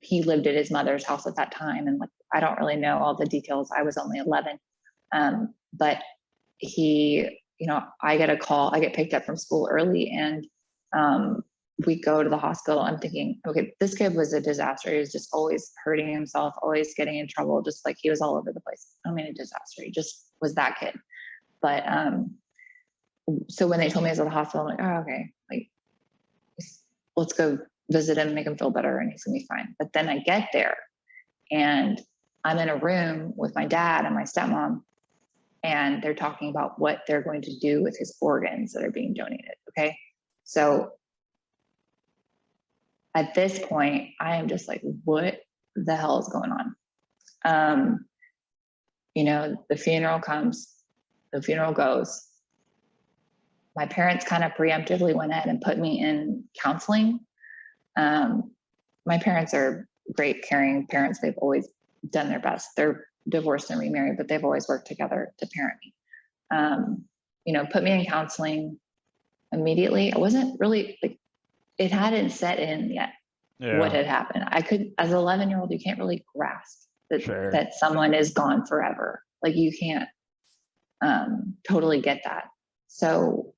He lived at his mother's house at that time, and I don't really know all the details. I was only 11, but he, I get a call. I get picked up from school early, and we go to the hospital. I'm thinking, okay, this kid was a disaster. He was just always hurting himself, always getting in trouble, just like he was all over the place. I mean, a disaster. He just was that kid. But so when they told me I was at the hospital, I'm like, oh, okay, let's go visit him, make him feel better, and he's gonna be fine. But then I get there, And I'm in a room with my dad and my stepmom, and they're talking about what they're going to do with his organs that are being donated. Okay. So at this point, I am just like, what the hell is going on? You know, the funeral comes, the funeral goes. My parents kind of preemptively went ahead and put me in counseling. My parents are great, caring parents. They've always done their best. They're divorced and remarried, but they've always worked together to parent me. You know, put me in counseling immediately. I wasn't really like, it hadn't set in yet what had happened. I could, as an 11-year-old, you can't really grasp that, that someone is gone forever. Like you can't totally get that. So,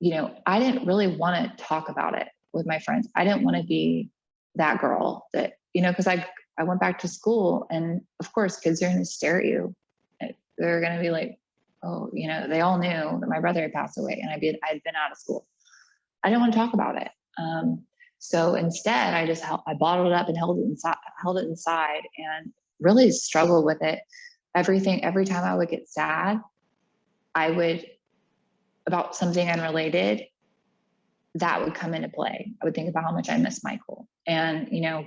you know, I didn't really want to talk about it with my friends. I didn't want to be that girl that, you know, because I went back to school, and of course kids are going to stare at you. They're going to be like, oh, you know, they all knew that my brother had passed away and I'd been out of school. I didn't want to talk about it. So instead I bottled it up and held it inside and really struggled with it. Every time I would get sad, about something unrelated, that would come into play. I would think about how much I miss Michael. And, you know,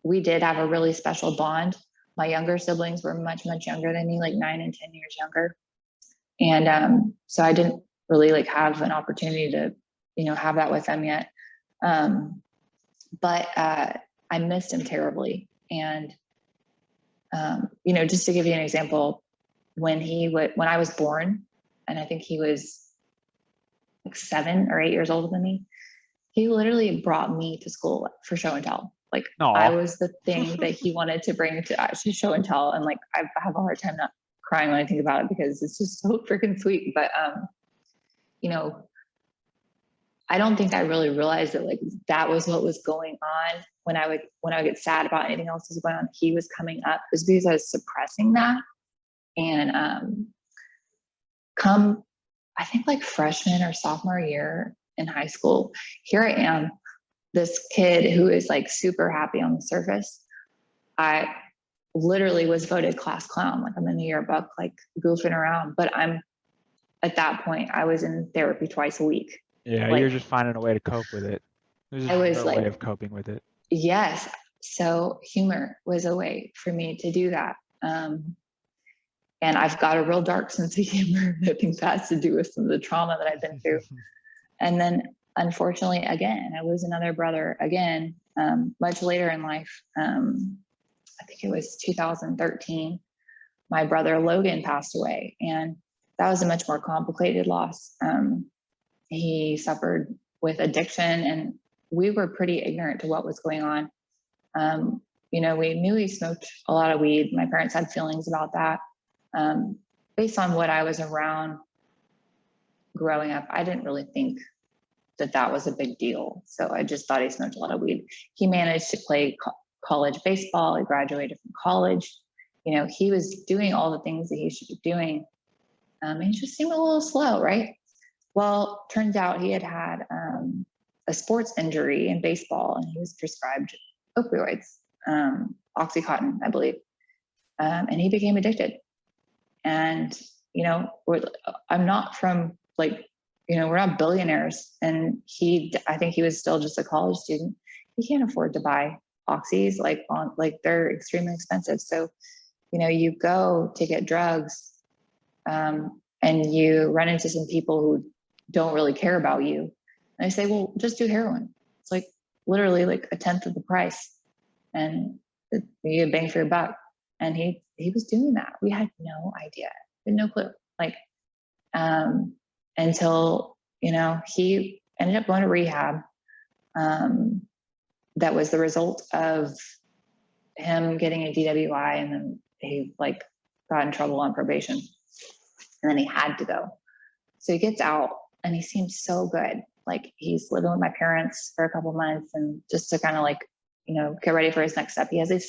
we did have a really special bond. My younger siblings were much, much younger than me, like 9 and 10 years younger. And so I didn't really like have an opportunity to, you know, have that with them yet. But I missed him terribly. And, you know, just to give you an example, when I was born, and I think he was like 7 or 8 years older than me, he literally brought me to school for show and tell. Like I was the thing that he wanted to bring to show and tell. And like, I have a hard time not crying when I think about it because it's just so freaking sweet. But, you know, I don't think I really realized that like that was what was going on when I would get sad about anything else that was going on. He was coming up. It was because I was suppressing that. And come, I think like freshman or sophomore year in high school, here I am, this kid who is like super happy on the surface. I literally was voted class clown. Like I'm in the yearbook, like goofing around, but at that point, I was in therapy twice a week. Yeah, like, you're just finding a way to cope with it. There's just no way of coping with it. Yes. So humor was a way for me to do that. And I've got a real dark sense of humor. I think that has to do with some of the trauma that I've been through. And then unfortunately, again, I lose another brother again, much later in life. I think it was 2013. My brother Logan passed away, and that was a much more complicated loss. He suffered with addiction, and we were pretty ignorant to what was going on. You know, we knew he smoked a lot of weed. My parents had feelings about that. Based on what I was around growing up, I didn't really think that was a big deal. So I just thought he smoked a lot of weed. He managed to play college baseball. He graduated from college. You know, he was doing all the things that he should be doing. He just seemed a little slow, right? Well, turns out he had a sports injury in baseball, and he was prescribed opioids, Oxycontin, I believe. And he became addicted. And, you know, I'm not from like, you know, we're not billionaires. And I think he was still just a college student. He can't afford to buy oxys, like they're extremely expensive. So, you know, you go to get drugs, and you run into some people who don't really care about you. And I say, well, just do heroin. It's like literally like a tenth of the price, and you get bang for your buck. And he was doing that. We had no idea, we had no clue. Like, until, you know, he ended up going to rehab. That was the result of him getting a DWI, and then he like got in trouble on probation, and then he had to go. So he gets out, and he seems so good. Like he's living with my parents for a couple months, and just to kind of like, you know, get ready for his next step. He has a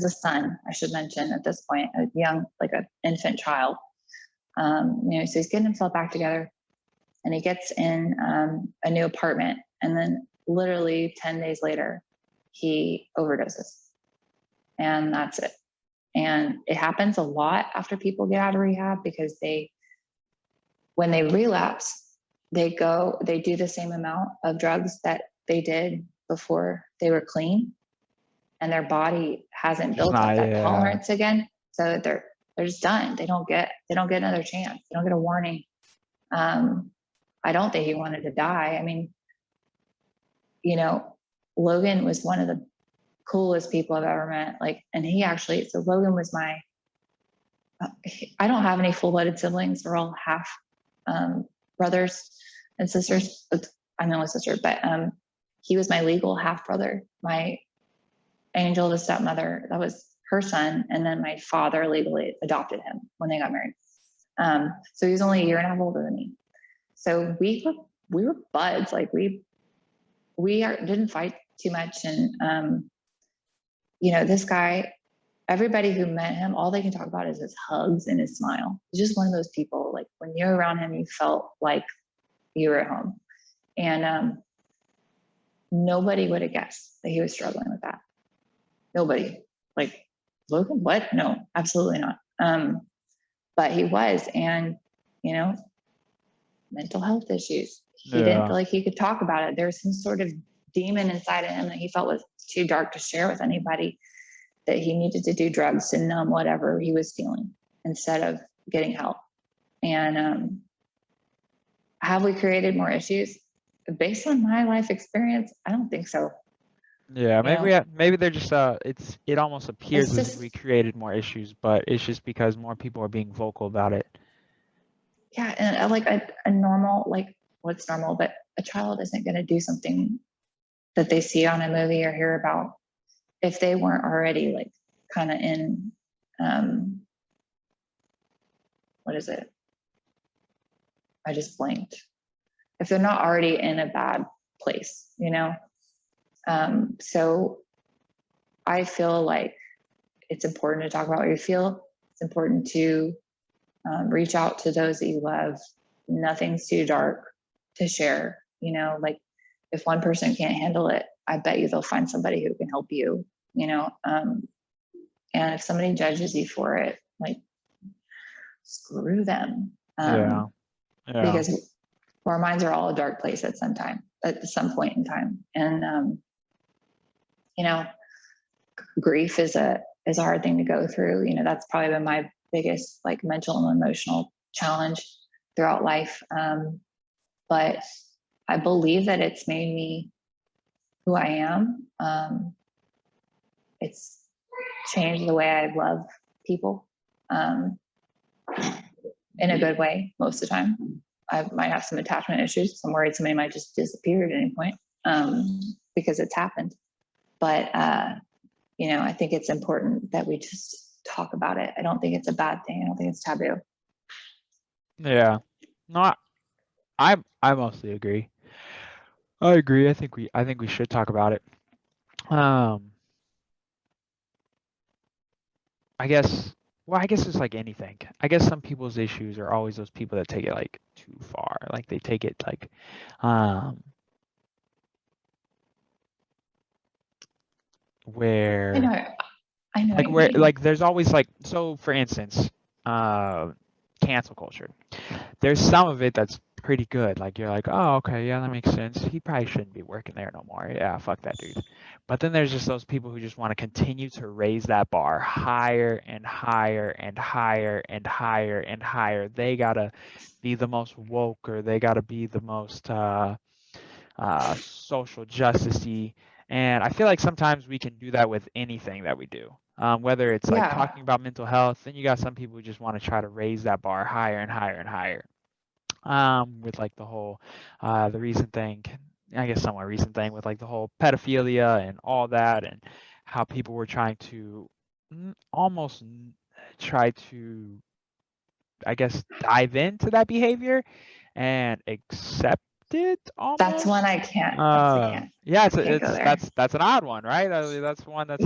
son, I should mention at this point, a young, like an infant child. You know, so he's getting himself back together, and he gets in a new apartment, and then literally 10 days later, he overdoses. and that's it. And it happens a lot after people get out of rehab, because when they relapse, they do the same amount of drugs that they did before they were clean, and their body hasn't built up that tolerance again. So they're just done. They don't get another chance. They don't get a warning. I don't think he wanted to die. I mean, Logan was one of the coolest people I've ever met. And so Logan was I don't have any full-blooded siblings. We're all half brothers and sisters. I'm the only sister, but he was my legal half brother. My Angel, the stepmother, that was her son, and then my father legally adopted him when they got married. So he was only a year and a half older than me. So we were buds. We didn't fight too much, and this guy, everybody who met him, all they can talk about is his hugs and his smile. He's just one of those people. When you're around him, you felt like you were at home, and nobody would have guessed that he was struggling with that. Nobody. Logan, what? No, absolutely not. But he was, and mental health issues. He didn't feel like he could talk about it. There was some sort of demon inside of him that he felt was too dark to share with anybody, that he needed to do drugs to numb whatever he was feeling instead of getting help. And have we created more issues? Based on my life experience, I don't think so. Yeah, maybe they're just it almost appears as if we created more issues, but it's just because more people are being vocal about it. Yeah, and a normal, what's normal, but a child isn't going to do something that they see on a movie or hear about if they weren't already kind of in what is it? I just blanked. If they're not already in a bad place, so I feel like it's important to talk about what you feel. It's important to reach out to those that you love. Nothing's too dark to share. If one person can't handle it, I bet you they'll find somebody who can help you. And if somebody judges you for it, screw them. Because our minds are all a dark place at some point in time. And grief is a hard thing to go through. That's probably been my biggest mental and emotional challenge throughout life. But I believe that it's made me who I am. It's changed the way I love people in a good way most of the time. I might have some attachment issues. I'm worried somebody might just disappear at any point because it's happened. But, I think it's important that we just talk about it. I don't think it's a bad thing. I don't think it's taboo. Yeah. No, I mostly agree. I agree. I think we should talk about it. I guess it's like anything. I guess some people's issues are always those people that take it too far. They take it where I know where there's always so for instance, cancel culture. There's some of it that's pretty good. You're oh, okay, yeah, that makes sense. He probably shouldn't be working there no more. Yeah, fuck that dude. But then there's just those people who just want to continue to raise that bar higher and higher and higher and higher and higher. They gotta be the most woke, or they gotta be the most social justice-y. And I feel like sometimes we can do that with anything that we do. Whether it's talking about mental health, then you got some people who just want to try to raise that bar higher and higher and higher. With the whole the recent thing, I guess somewhat recent thing with the whole pedophilia and all that, and how people were trying to almost try to, I guess, dive into that behavior and accept it almost. That's one I can't. Yeah, that's an odd one, right? That's one that's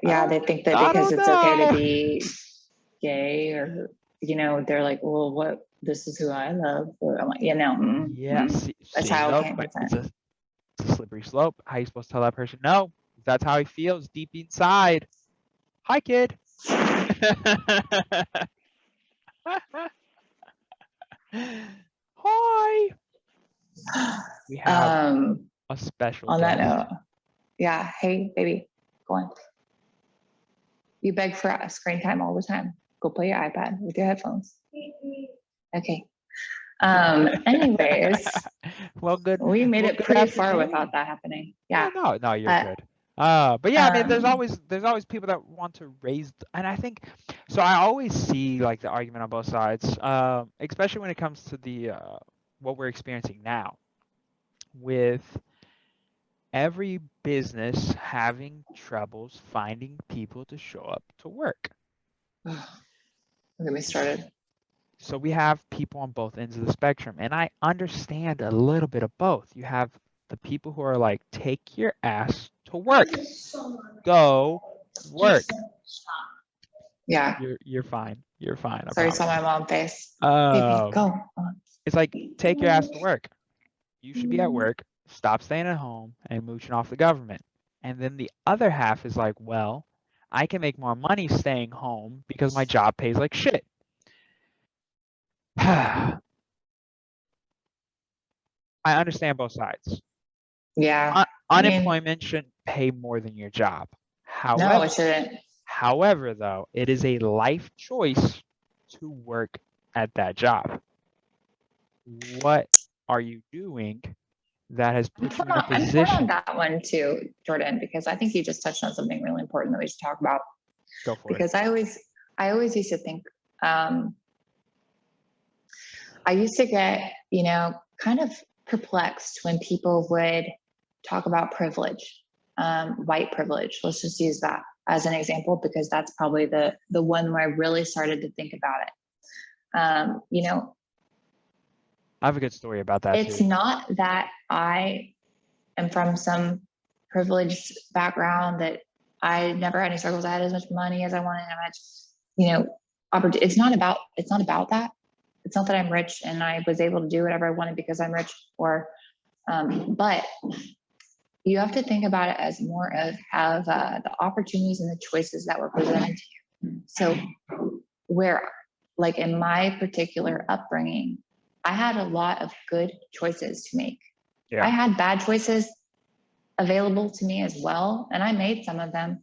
they think that because it's okay to be gay, or they're well, what? This is who I love. Or I'm yes, a child can't consent. It's a slippery slope. How are you supposed to tell that person no? that's how he feels deep inside. Hi, kid. Hi. We have a special on guest. that note, yeah. Hey, baby, go on. You beg for screen time all the time. Go play your iPad with your headphones. Okay. Anyways, well, good. We made well, it good pretty far afternoon. without that happening. Yeah. No, you're good. But yeah, I mean, there's Um, always people that want to raise, and I think, so I always see like the argument on both sides, especially when it comes to the what we're experiencing now, with every business having troubles finding people to show up to work. Don't get me started. So we have people on both ends of the spectrum, and I understand a little bit of both. You have the people who are like, take your ass to work, go work. Yeah. You're fine. You're fine. I Sorry, saw my mom face. Baby, go. It's like, take your ass to work. You should be at work. Stop staying at home and mooching off the government. And then the other half is like, well, I can make more money staying home because my job pays like shit. I understand both sides. Yeah. Unemployment shouldn't pay more than your job. No, it shouldn't. However, though, it is a life choice to work at that job. What are you doing that has put you in a position? I'm torn on that one too, Jordan, because I think you just touched on something really important that we should talk about. Go for it. Because I always used to think, I used to get, kind of perplexed when people would talk about privilege, white privilege. Let's just use that as an example, because that's probably the one where I really started to think about it. I have a good story about that. It's not that I am from some privileged background that I never had any struggles. I had as much money as I wanted, how much, opportunity. It's not about that. It's not that I'm rich and I was able to do whatever I wanted because I'm rich, but you have to think about it as more of the opportunities and the choices that were presented to you. So where, like in my particular upbringing, I had a lot of good choices to make. Yeah. I had bad choices available to me as well, and I made some of them,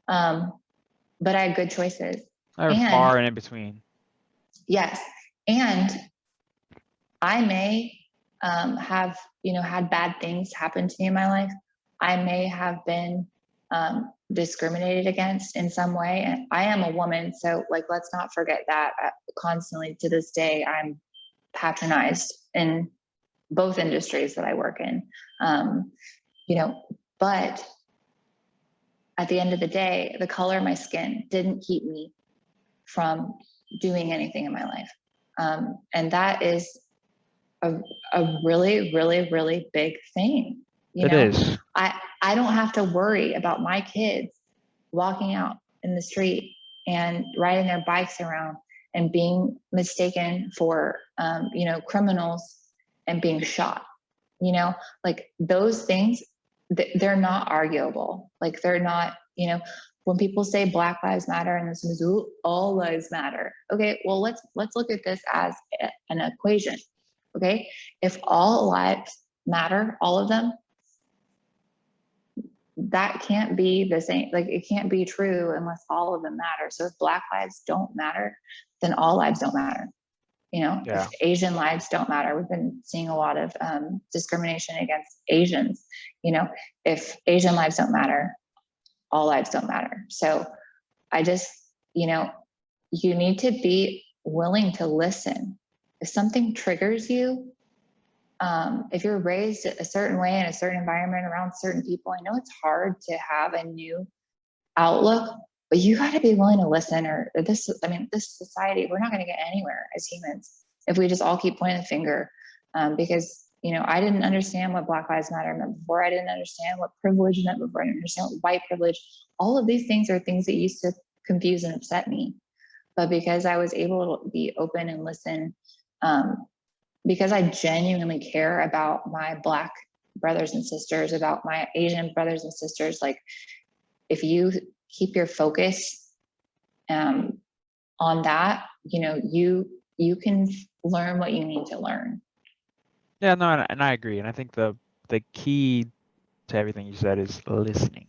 but I had good choices. They're far and in between. Yes, and I may have had bad things happen to me in my life. I may have been discriminated against in some way, and I am a woman, so like let's not forget that. Constantly to this day, I'm patronized in both industries that I work in, but at the end of the day, the color of my skin didn't keep me from doing anything in my life. And that is a really, really, really big thing. It is. I don't have to worry about my kids walking out in the street and riding their bikes around and being mistaken for, criminals and being shot, like those things, they're not arguable. Like they're not, when people say Black Lives Matter and this is all lives matter. Okay, well, let's look at this as an equation. Okay, if all lives matter, all of them, that can't be the same. Like it can't be true unless all of them matter. So if Black lives don't matter, then all lives don't matter. If Asian lives don't matter, we've been seeing a lot of discrimination against Asians. If Asian lives don't matter, all lives don't matter. So I just, you need to be willing to listen. If something triggers you, if you're raised a certain way in a certain environment around certain people, I know it's hard to have a new outlook, but you got to be willing to listen. This society, we're not going to get anywhere as humans if we just all keep pointing the finger. Because, I didn't understand what Black Lives Matter meant before. I didn't understand what privilege meant before. I didn't understand what white privilege. All of these things are things that used to confuse and upset me. But because I was able to be open and listen, because I genuinely care about my Black brothers and sisters, about my Asian brothers and sisters. Like, if you keep your focus on that, you know, you can learn what you need to learn. Yeah, no, and I agree. And I think the key to everything you said is listening.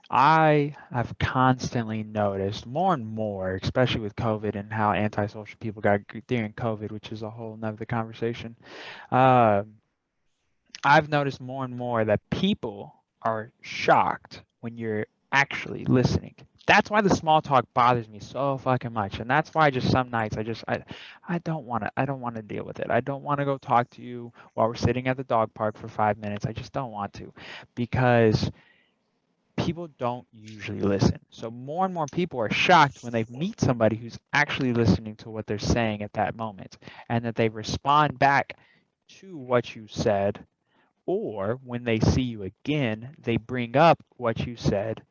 I have constantly noticed more and more, especially with COVID and how antisocial people got during COVID, which is a whole nother conversation. I've noticed more and more that people are shocked when you're actually listening. That's why the small talk bothers me so fucking much. And that's why just some nights I don't want to deal with it. I don't want to go talk to you while we're sitting at the dog park for 5 minutes. I just don't want to, because people don't usually listen. So more and more people are shocked when they meet somebody who's actually listening to what they're saying at that moment, and that they respond back to what you said, or when they see you again, they bring up what you said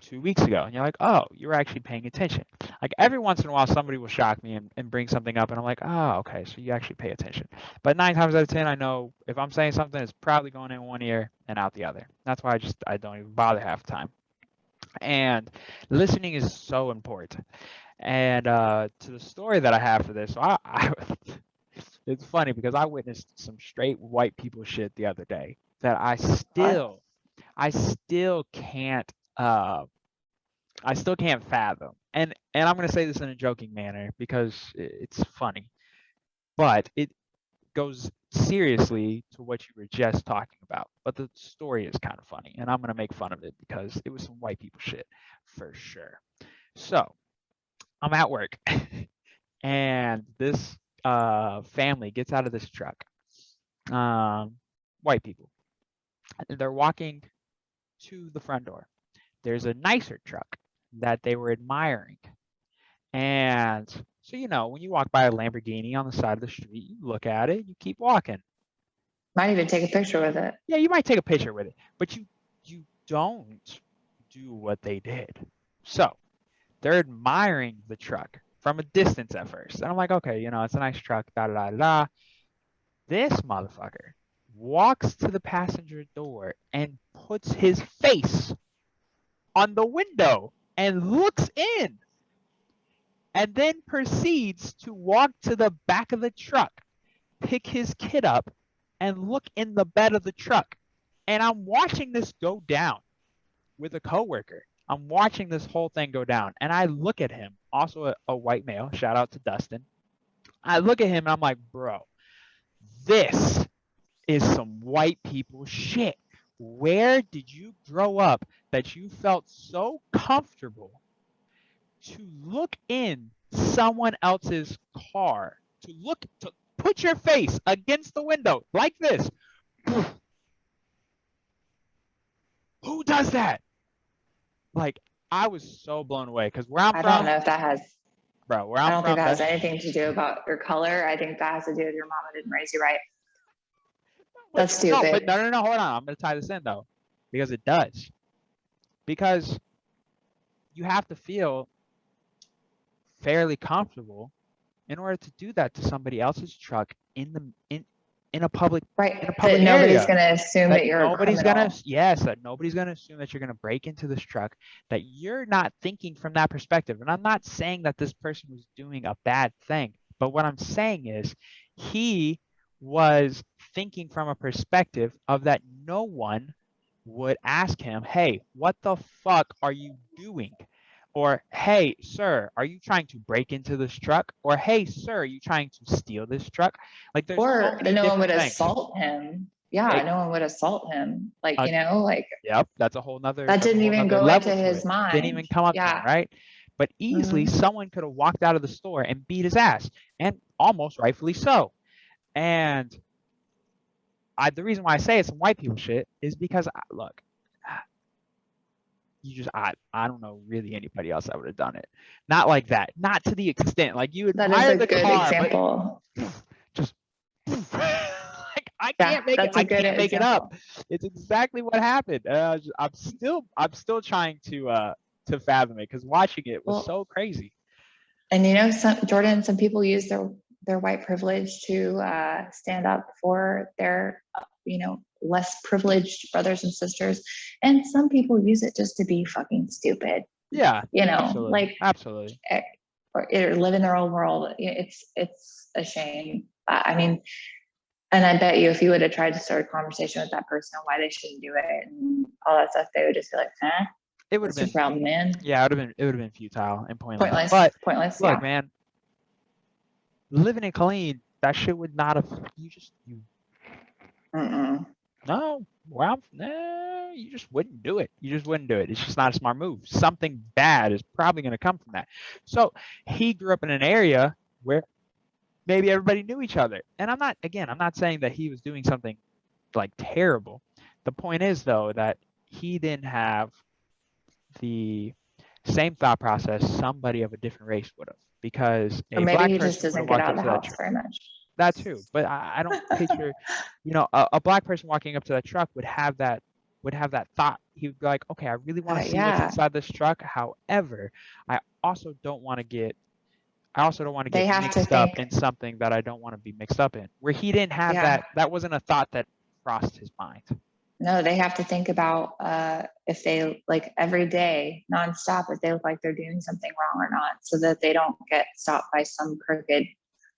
2 weeks ago, and you're like, oh, you're actually paying attention. Like, every once in a while somebody will shock me and bring something up, and I'm like, oh, okay, so you actually pay attention. But 9 times out of 10, I know if I'm saying something, it's probably going in one ear and out the other. That's why I don't even bother half the time. And listening is so important. And to the story that I have for this, so it's funny because I witnessed some straight white people shit the other day that I still can't fathom. And I'm going to say this in a joking manner because it's funny, but it goes seriously to what you were just talking about. But the story is kind of funny, and I'm going to make fun of it because it was some white people shit for sure. So I'm at work and this family gets out of this truck. White people. They're walking to the front door. There's a nicer truck that they were admiring. And so, you know, when you walk by a Lamborghini on the side of the street, you look at it, you keep walking. Might even take a picture with it. Yeah, you might take a picture with it, but you don't do what they did. So they're admiring the truck from a distance at first. And I'm like, okay, you know, it's a nice truck, da da da da. This motherfucker walks to the passenger door and puts his face on the window and looks in, and then proceeds to walk to the back of the truck, pick his kid up, and look in the bed of the truck. And I'm watching this go down with a coworker. I'm watching this whole thing go down, and I look at him, also a white male, shout out to Dustin. I look at him and I'm like, bro, this is some white people shit. Where did you grow up that you felt so comfortable to look in someone else's car, to put your face against the window like this? Who does that? Like, I was so blown away because where I'm from, I don't know if that has, bro, where I'm I don't from, think that has anything to do about your color. I think that has to do with your mama didn't raise you right. That's stupid. No, but no, hold on. I'm going to tie this in though, because it does. Because you have to feel fairly comfortable in order to do that to somebody else's truck in a public right. in a public That nobody's area. Going to assume that you're nobody's a criminal. that nobody's gonna assume that you're gonna break into this truck, that you're not thinking from that perspective. And I'm not saying that this person was doing a bad thing, but what I'm saying is he was thinking from a perspective of that no one would ask him, hey, what the fuck are you doing? Or, hey, sir, are you trying to break into this truck? Or, hey, sir, are you trying to steal this truck? Like, there's or so many no one would things. assault him. Yeah, no one would assault him. Like, you know, like. Yep, that's a whole nother. That didn't even go into his mind. Didn't even come up to him, right? But easily someone could have walked out of the store and beat his ass, and almost rightfully so. And the reason why I say it's some white people shit is because, look, I don't know really anybody else that would have done it. Not like that. Not to the extent. Like, you admire the car. That is a good example. Just like, I can't make it up. It's exactly what happened. I'm still trying to fathom it, because watching it was so crazy. And you know, some people use their white privilege to stand up for their, you know, less privileged brothers and sisters. And some people use it just to be fucking stupid. Yeah. You know, Absolutely. like Absolutely. Or live in their own world. It's a shame. I mean, and I bet you if you would have tried to start a conversation with that person on why they shouldn't do it and all that stuff, they would just be like, it would have been problem, man. Yeah, it would have been futile and pointless. But pointless. Look, man, living in Colleen, that shit would not have. No, well, you just wouldn't do it. You just wouldn't do it. It's just not a smart move. Something bad is probably going to come from that. So he grew up in an area where maybe everybody knew each other. And I'm not saying that he was doing something like terrible. The point is, though, that he didn't have the same thought process somebody of a different race would have, because or maybe he just doesn't get out of the house very much. That too, but I don't picture, a black person walking up to that truck would have that thought. He would be like, okay, I really want to see what's inside this truck. However, I also don't want to get mixed up in something that I don't want to be mixed up in. Where he didn't have that wasn't a thought that crossed his mind. No, they have to think about if they, like, every day nonstop, if they look like they're doing something wrong or not, so that they don't get stopped by some crooked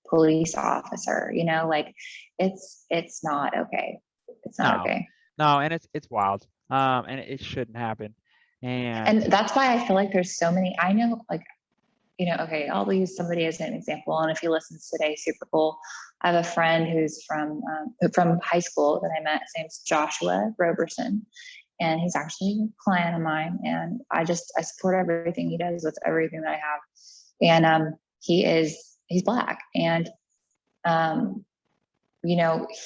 police officer. Like it's not okay. It's not okay. No, and it's wild. And it shouldn't happen. And that's why I feel like there's so many. I know, like, okay, I'll use somebody as an example. And if he listens today, super cool. I have a friend who's from high school that I met. His name's Joshua Roberson, and he's actually a client of mine. And I support everything he does with everything that I have. And he's Black, and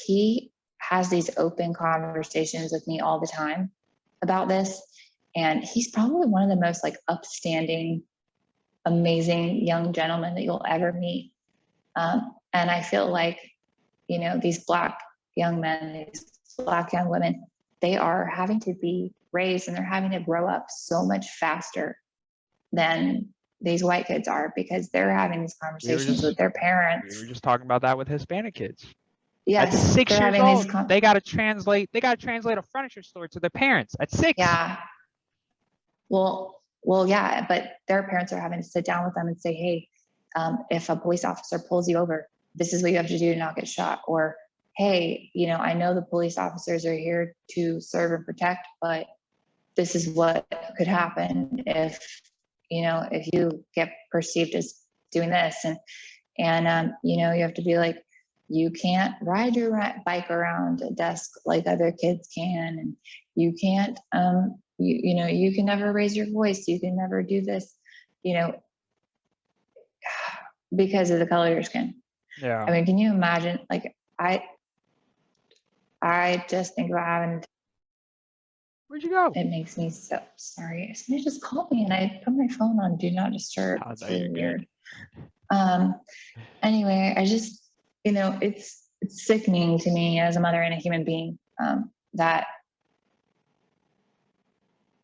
he has these open conversations with me all the time about this. And he's probably one of the most, like, upstanding, amazing young gentlemen that you'll ever meet. And I feel like, these Black young men, these Black young women, they are having to be raised and they're having to grow up so much faster than these white kids are, because they're having these conversations with their parents. We were just talking about that with Hispanic kids. Yes, at 6 years old, they got to translate a furniture store to their parents at 6. Yeah. Well, yeah, but their parents are having to sit down with them and say, hey, if a police officer pulls you over, this is what you have to do to not get shot. Or, hey, I know the police officers are here to serve and protect, but this is what could happen if you get perceived as doing this. And you have to be like, you can't ride your bike around a desk like other kids can. And you can't, you can never raise your voice. You can never do this, because of the color of your skin. Yeah. I mean, can you imagine? Like, I just think about having. Where'd you go? It makes me so sorry. Somebody just called me and I put my phone on do not disturb. Oh, it's no, really you're weird. good. Anyway, I just, it's sickening to me as a mother and a human being, that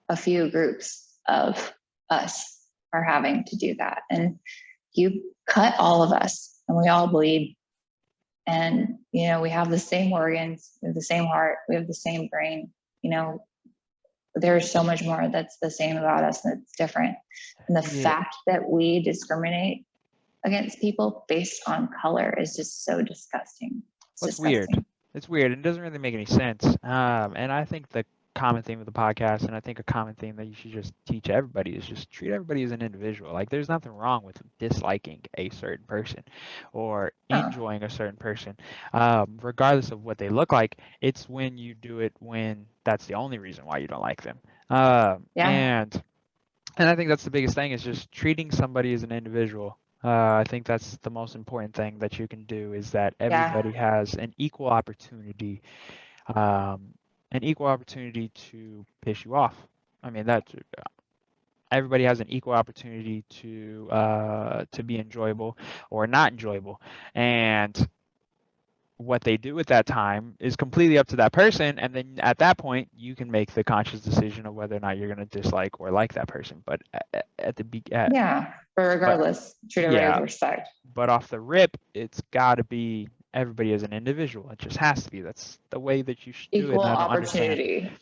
a few groups of us are having to do that. And you cut all of us and we all bleed. And, we have the same organs, we have the same heart, we have the same brain. There's so much more that's the same about us and it's different. And the fact that we discriminate against people based on color is just so disgusting. It's weird. It's weird. It doesn't really make any sense. And I think the common theme of the podcast, and I think a common theme that you should just teach everybody, is just treat everybody as an individual. Like, there's nothing wrong with disliking a certain person or enjoying a certain person, regardless of what they look like. It's when you do it when that's the only reason why you don't like them. And I think that's the biggest thing, is just treating somebody as an individual. I think that's the most important thing that you can do, is that everybody has an equal opportunity, to piss you off. I mean, everybody has an equal opportunity to be enjoyable or not enjoyable, and what they do at that time is completely up to that person. And then at that point, you can make the conscious decision of whether or not you're going to dislike or like that person. But but regardless, treat everybody with respect. But off the rip, it's got to be everybody as an individual. It just has to be. That's the way that you should do it. Equal And I don't understand. opportunity.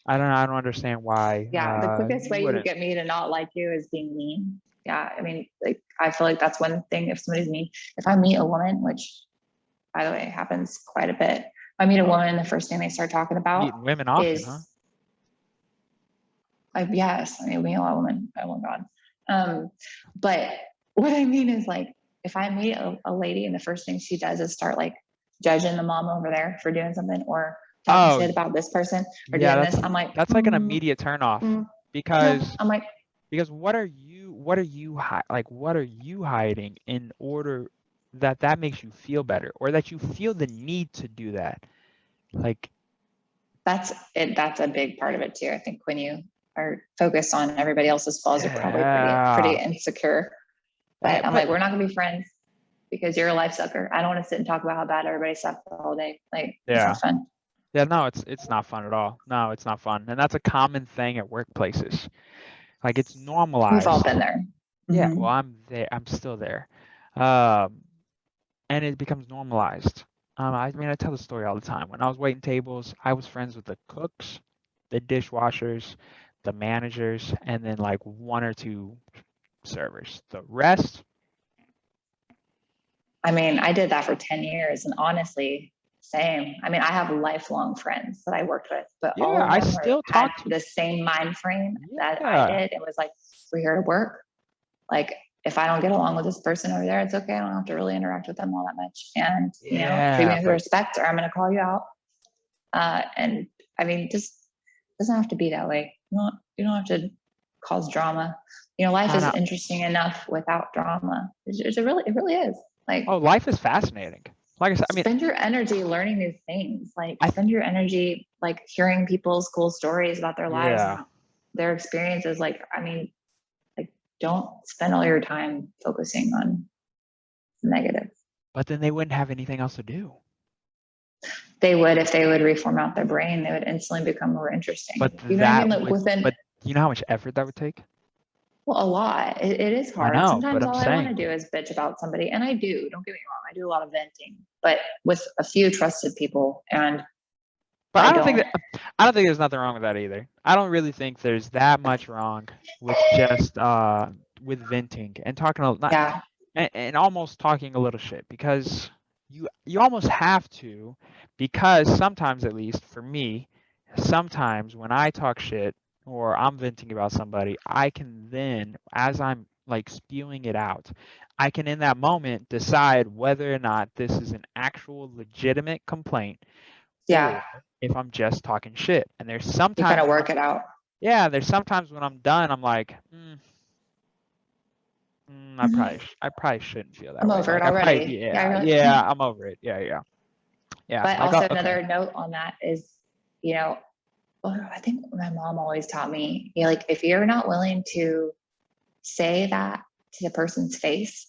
I don't understand why. Yeah, the quickest you way you wouldn't. get me to not like you is being mean. Yeah, I mean, like I feel like that's one thing. If somebody's mean, if I meet a woman, which by the way happens quite a bit, if I meet a woman, the first thing they start talking about Meeting women often, is, huh? yes, I mean, we meet a lot of women. Oh my God. But what I mean is like, if I meet a lady and the first thing she does is start like judging the mom over there for doing something or talking shit about this person or doing this, I'm like, that's like an immediate turn off because yeah, I'm like, because what are you hiding in order that makes you feel better or that you feel the need to do that? Like that's it. That's a big part of it too. I think when you are focused on everybody else's flaws, you're probably pretty insecure. But I'm like, we're not gonna be friends because you're a life sucker. I don't want to sit and talk about how bad everybody sucks all day. Like, it's not fun. Yeah, no, it's not fun at all. No, it's not fun. And that's a common thing at workplaces. Like it's normalized. We've all been there. Yeah, well, I'm there. I'm still there. And it becomes normalized. I mean, I tell the story all the time. When I was waiting tables, I was friends with the cooks, the dishwashers, the managers, and then like one or two servers. The rest. I mean, I did that for 10 years and honestly, same. I mean, I have lifelong friends that I worked with, but all of them were at the same mind frame that I did. It was like, we're here to work. Like, if I don't get along with this person over there, it's okay. I don't have to really interact with them all that much. And, you know, treat me with respect or I'm going to call you out. And I mean, just doesn't have to be that way. You don't have to cause drama. You know, life is interesting enough without drama. It really is. Like, oh, life is fascinating. Like I said, I mean, spend your energy learning new things. Like, spend your energy like hearing people's cool stories about their lives, and their experiences. Like, I mean, like, don't spend all your time focusing on negative. But then they wouldn't have anything else to do. They would if they would reformat their brain. They would instantly become more interesting. But you know what I mean? But you know how much effort that would take? Well, a lot. It is hard. I know, sometimes all I want to do is bitch about somebody. And I do, don't get me wrong. I do a lot of venting, but with a few trusted people. But I don't think there's nothing wrong with that either. I don't really think there's that much wrong with just with venting and talking and almost talking a little shit, because you almost have to, because sometimes, at least for me, sometimes when I talk shit or I'm venting about somebody, I can then, as I'm like spewing it out, I can in that moment decide whether or not this is an actual legitimate complaint, or if I'm just talking shit. And there's sometimes you gotta work it out. Yeah, there's sometimes when I'm done, I'm like, I probably shouldn't feel that way. I'm over it already. I'm over it. Yeah. But also another note on that is, you know, I think my mom always taught me, you know, like, if you're not willing to say that to the person's face,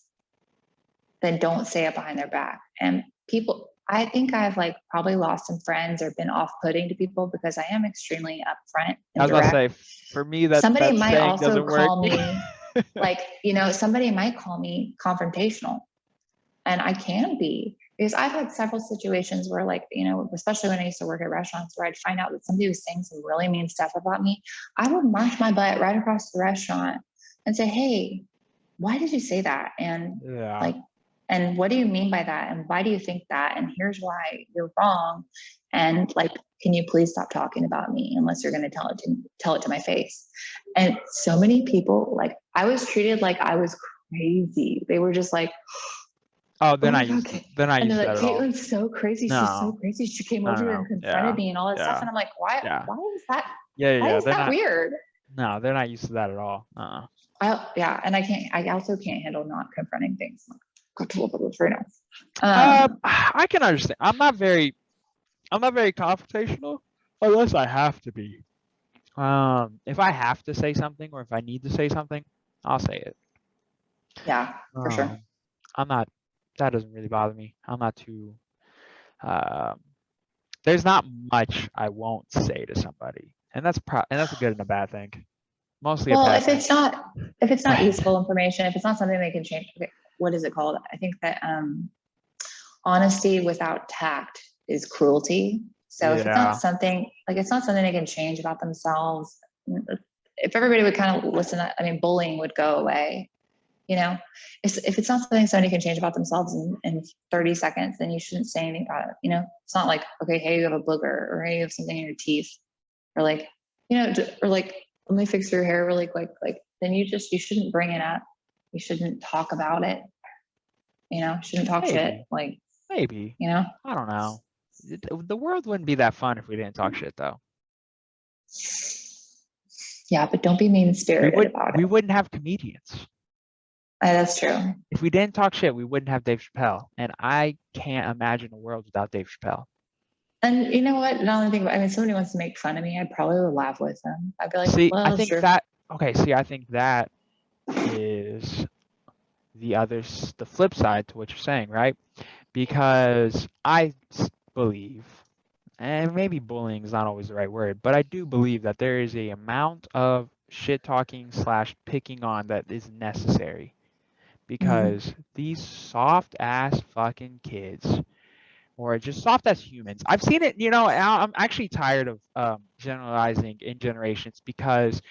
then don't say it behind their back. And people, I think I've like probably lost some friends or been off-putting to people because I am extremely upfront and I was direct. about to say, for me, that somebody that might also call work. me like, you know, somebody might call me confrontational, and I can be, because I've had several situations where, like, you know, especially when I used to work at restaurants, where I'd find out that somebody was saying some really mean stuff about me. I would march my butt right across the restaurant and say, hey, why did you say that? And like, and what do you mean by that? And why do you think that? And here's why you're wrong. And like, can you please stop talking about me unless you're going to tell it to my face? And so many people, like, I was treated like I was crazy. They were just like, oh, they're not used to that at all. Caitlin's so crazy. No. She's so crazy. She came over here and confronted me and all that stuff. And I'm like, why is that? Why is that weird? No, they're not used to that at all. And I also can't handle not confronting things. I can understand. I'm not very confrontational unless I have to be. If I have to say something or if I need to say something, I'll say it. Yeah, for sure. That doesn't really bother me. I'm not too, there's not much I won't say to somebody. And that's a good and a bad thing. Mostly well, if it's not useful information, if it's not something they can change, okay, what is it called? I think that honesty without tact is cruelty. So if it's not something, it's not something they can change about themselves, if everybody would kind of listen, I mean, bullying would go away. If it's not something somebody can change about themselves in 30 seconds, then you shouldn't say anything about it. It's not like, okay, hey, you have a booger, or hey, you have something in your teeth, or let me fix your hair really quick. Then you shouldn't bring it up. You shouldn't talk about it. Shouldn't talk shit. Maybe. I don't know. The world wouldn't be that fun if we didn't talk shit, though. Yeah, but don't be mean-spirited about it. We wouldn't have comedians. That's true. If we didn't talk shit, we wouldn't have Dave Chappelle. And I can't imagine a world without Dave Chappelle. And you know what? Not only think about, if somebody wants to make fun of me, I probably would laugh with them. I'd be like, I think that is the flip side to what you're saying, right? Because I believe, and maybe bullying is not always the right word, but I do believe that there is a amount of shit talking / picking on that is necessary. Because these soft ass fucking kids, or just soft ass humans, I've seen it, I'm actually tired of generalizing in generations, because,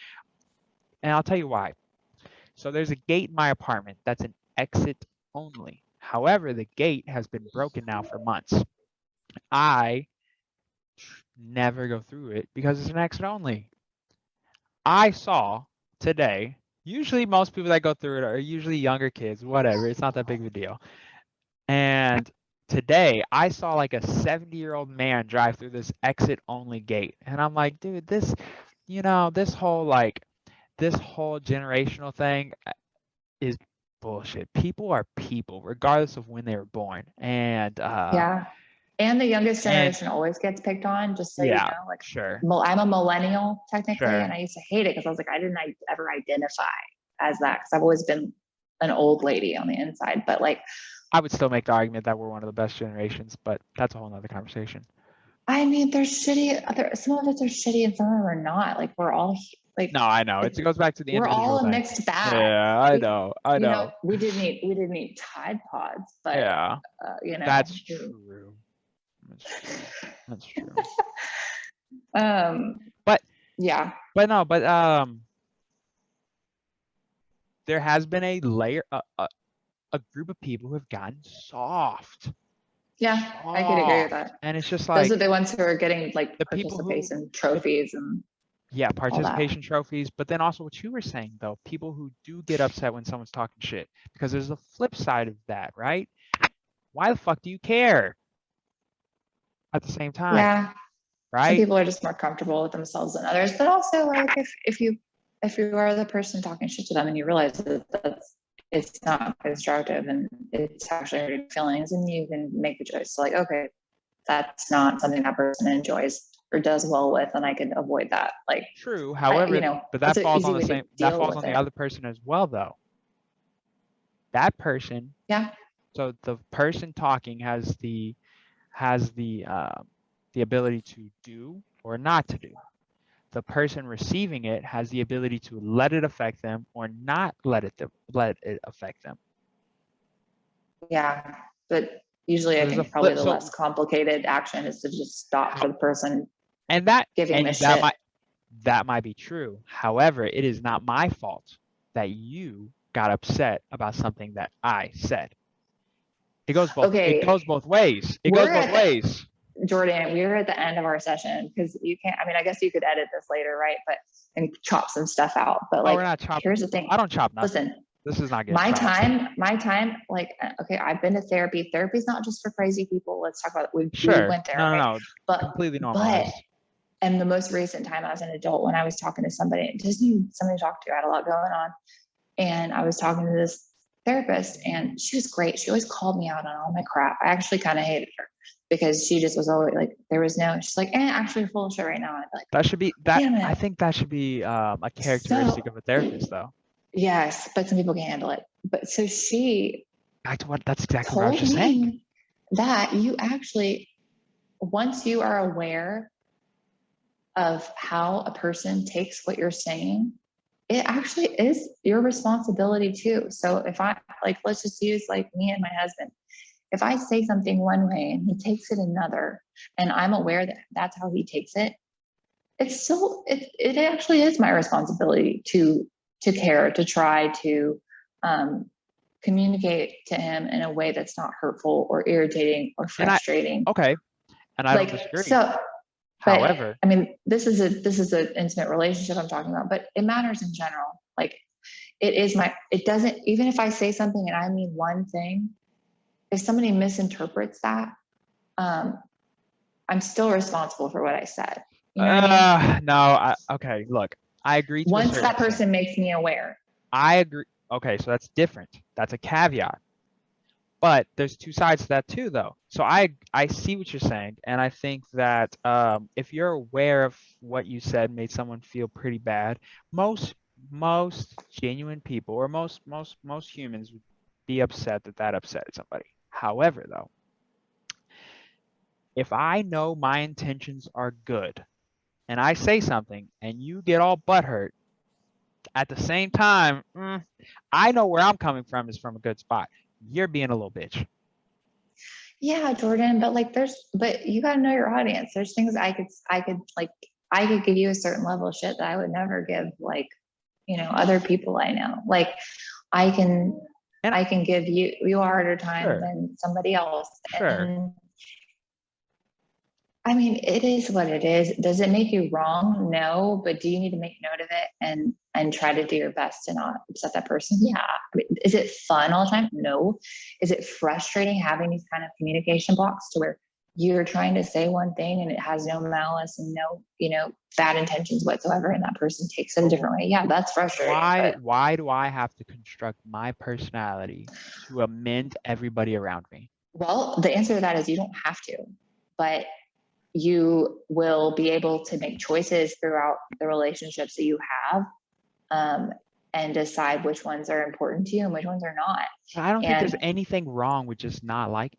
and I'll tell you why. So there's a gate in my apartment that's an exit only. However, the gate has been broken now for months. I never go through it because it's an exit only. I saw today, usually most people that go through it are usually younger kids, whatever, it's not that big of a deal. And today I saw like a 70-year-old man drive through this exit only gate. And I'm like, dude, this whole generational thing is bullshit. People are people, regardless of when they were born. And and the youngest generation always gets picked on, just so you know. Sure. I'm a millennial technically, and I used to hate it because I was like, I didn't ever identify as that, because I've always been an old lady on the inside. But I would still make the argument that we're one of the best generations, but that's a whole nother conversation. I mean, they're shitty. Some of us are shitty and some of them are not. We're all no, I know. It goes back to the individual We're all thing. a mixed bag. Yeah, I know. We did need Tide Pods, but that's true. That's true. But there has been a layer, a group of people who have gotten soft. Yeah, I could agree with that. And it's just those are the ones who are getting the participation trophies and participation trophies. But then also what you were saying, though, people who do get upset when someone's talking shit, because there's a flip side of that, right? Why the fuck do you care? At the same time, right? Some people are just more comfortable with themselves than others, but also if you are the person talking shit to them and you realize that it's not constructive and it's actually hurting feelings, and you can make the choice okay, that's not something that person enjoys or does well with, and I can avoid that. True. However, but that falls on the other person as well, though. That person. Yeah. So the person talking has the ability to do or not to do. The person receiving it has the ability to let it affect them or not let it affect them. Yeah, but usually I think probably the less complicated action is to just stop for the person giving the shit. That might be true. However, it is not my fault that you got upset about something that I said. It goes both. It goes both ways. Jordan, we are at the end of our session, because you can't. I mean, I guess you could edit this later, right? And chop some stuff out. But we're not chopping. Here's the thing. I don't chop nothing. Listen, this is not good. My time. Okay, I've been to therapy. Therapy's not just for crazy people. Let's talk about it. We went there. No, but completely normalized. And the most recent time as an adult, when I was talking to somebody, just somebody to talk to, I had a lot going on, and I was talking to this therapist, and she was great. She always called me out on all my crap. I actually kind of hated her, because she just was always she's like, actually you're full of shit right now. That should be that. I think that should be a characteristic of a therapist, though. Yes, but some people can handle it. But so that's exactly what I was just saying. That you actually, once you are aware of how a person takes what you're saying, it actually is your responsibility too. So if I let's just use me and my husband. if I say something one way and he takes it another, and I'm aware that that's how he takes it, it's still, it actually is my responsibility to care, to try to communicate to him in a way that's not hurtful or irritating or frustrating. Okay. And I don't disagree. So, however, I mean, this is an intimate relationship I'm talking about, but it matters in general. Like, it doesn't, even if I say something and I mean one thing, if somebody misinterprets that, I'm still responsible for what I said. You know what I mean? No, okay, look, I agree. Once that person makes me aware. I agree. Okay, so that's different. That's a caveat. But there's two sides to that too, though. So I see what you're saying, and I think that if you're aware of what you said made someone feel pretty bad, most genuine people, or most humans, would be upset that upset somebody. However, though, if I know my intentions are good, and I say something, and you get all butthurt, at the same time, I know where I'm coming from is from a good spot. You're being a little bitch. Yeah, Jordan, but you gotta know your audience. There's things I could give you a certain level of shit that I would never give, like, other people I know. Like, I can give you a harder time than somebody else. Sure. And, I mean, it is what it is. Does it make you wrong? No, but do you need to make note of it and try to do your best to not upset that person? Yeah. I mean, is it fun all the time? No. Is it frustrating having these kind of communication blocks to where you're trying to say one thing and it has no malice and no, bad intentions whatsoever, and that person takes it a different way? Yeah, that's frustrating. Why do I have to construct my personality to amend everybody around me? Well, the answer to that is you don't have to, but you will be able to make choices throughout the relationships that you have, and decide which ones are important to you and which ones are not. I don't think there's anything wrong with just not like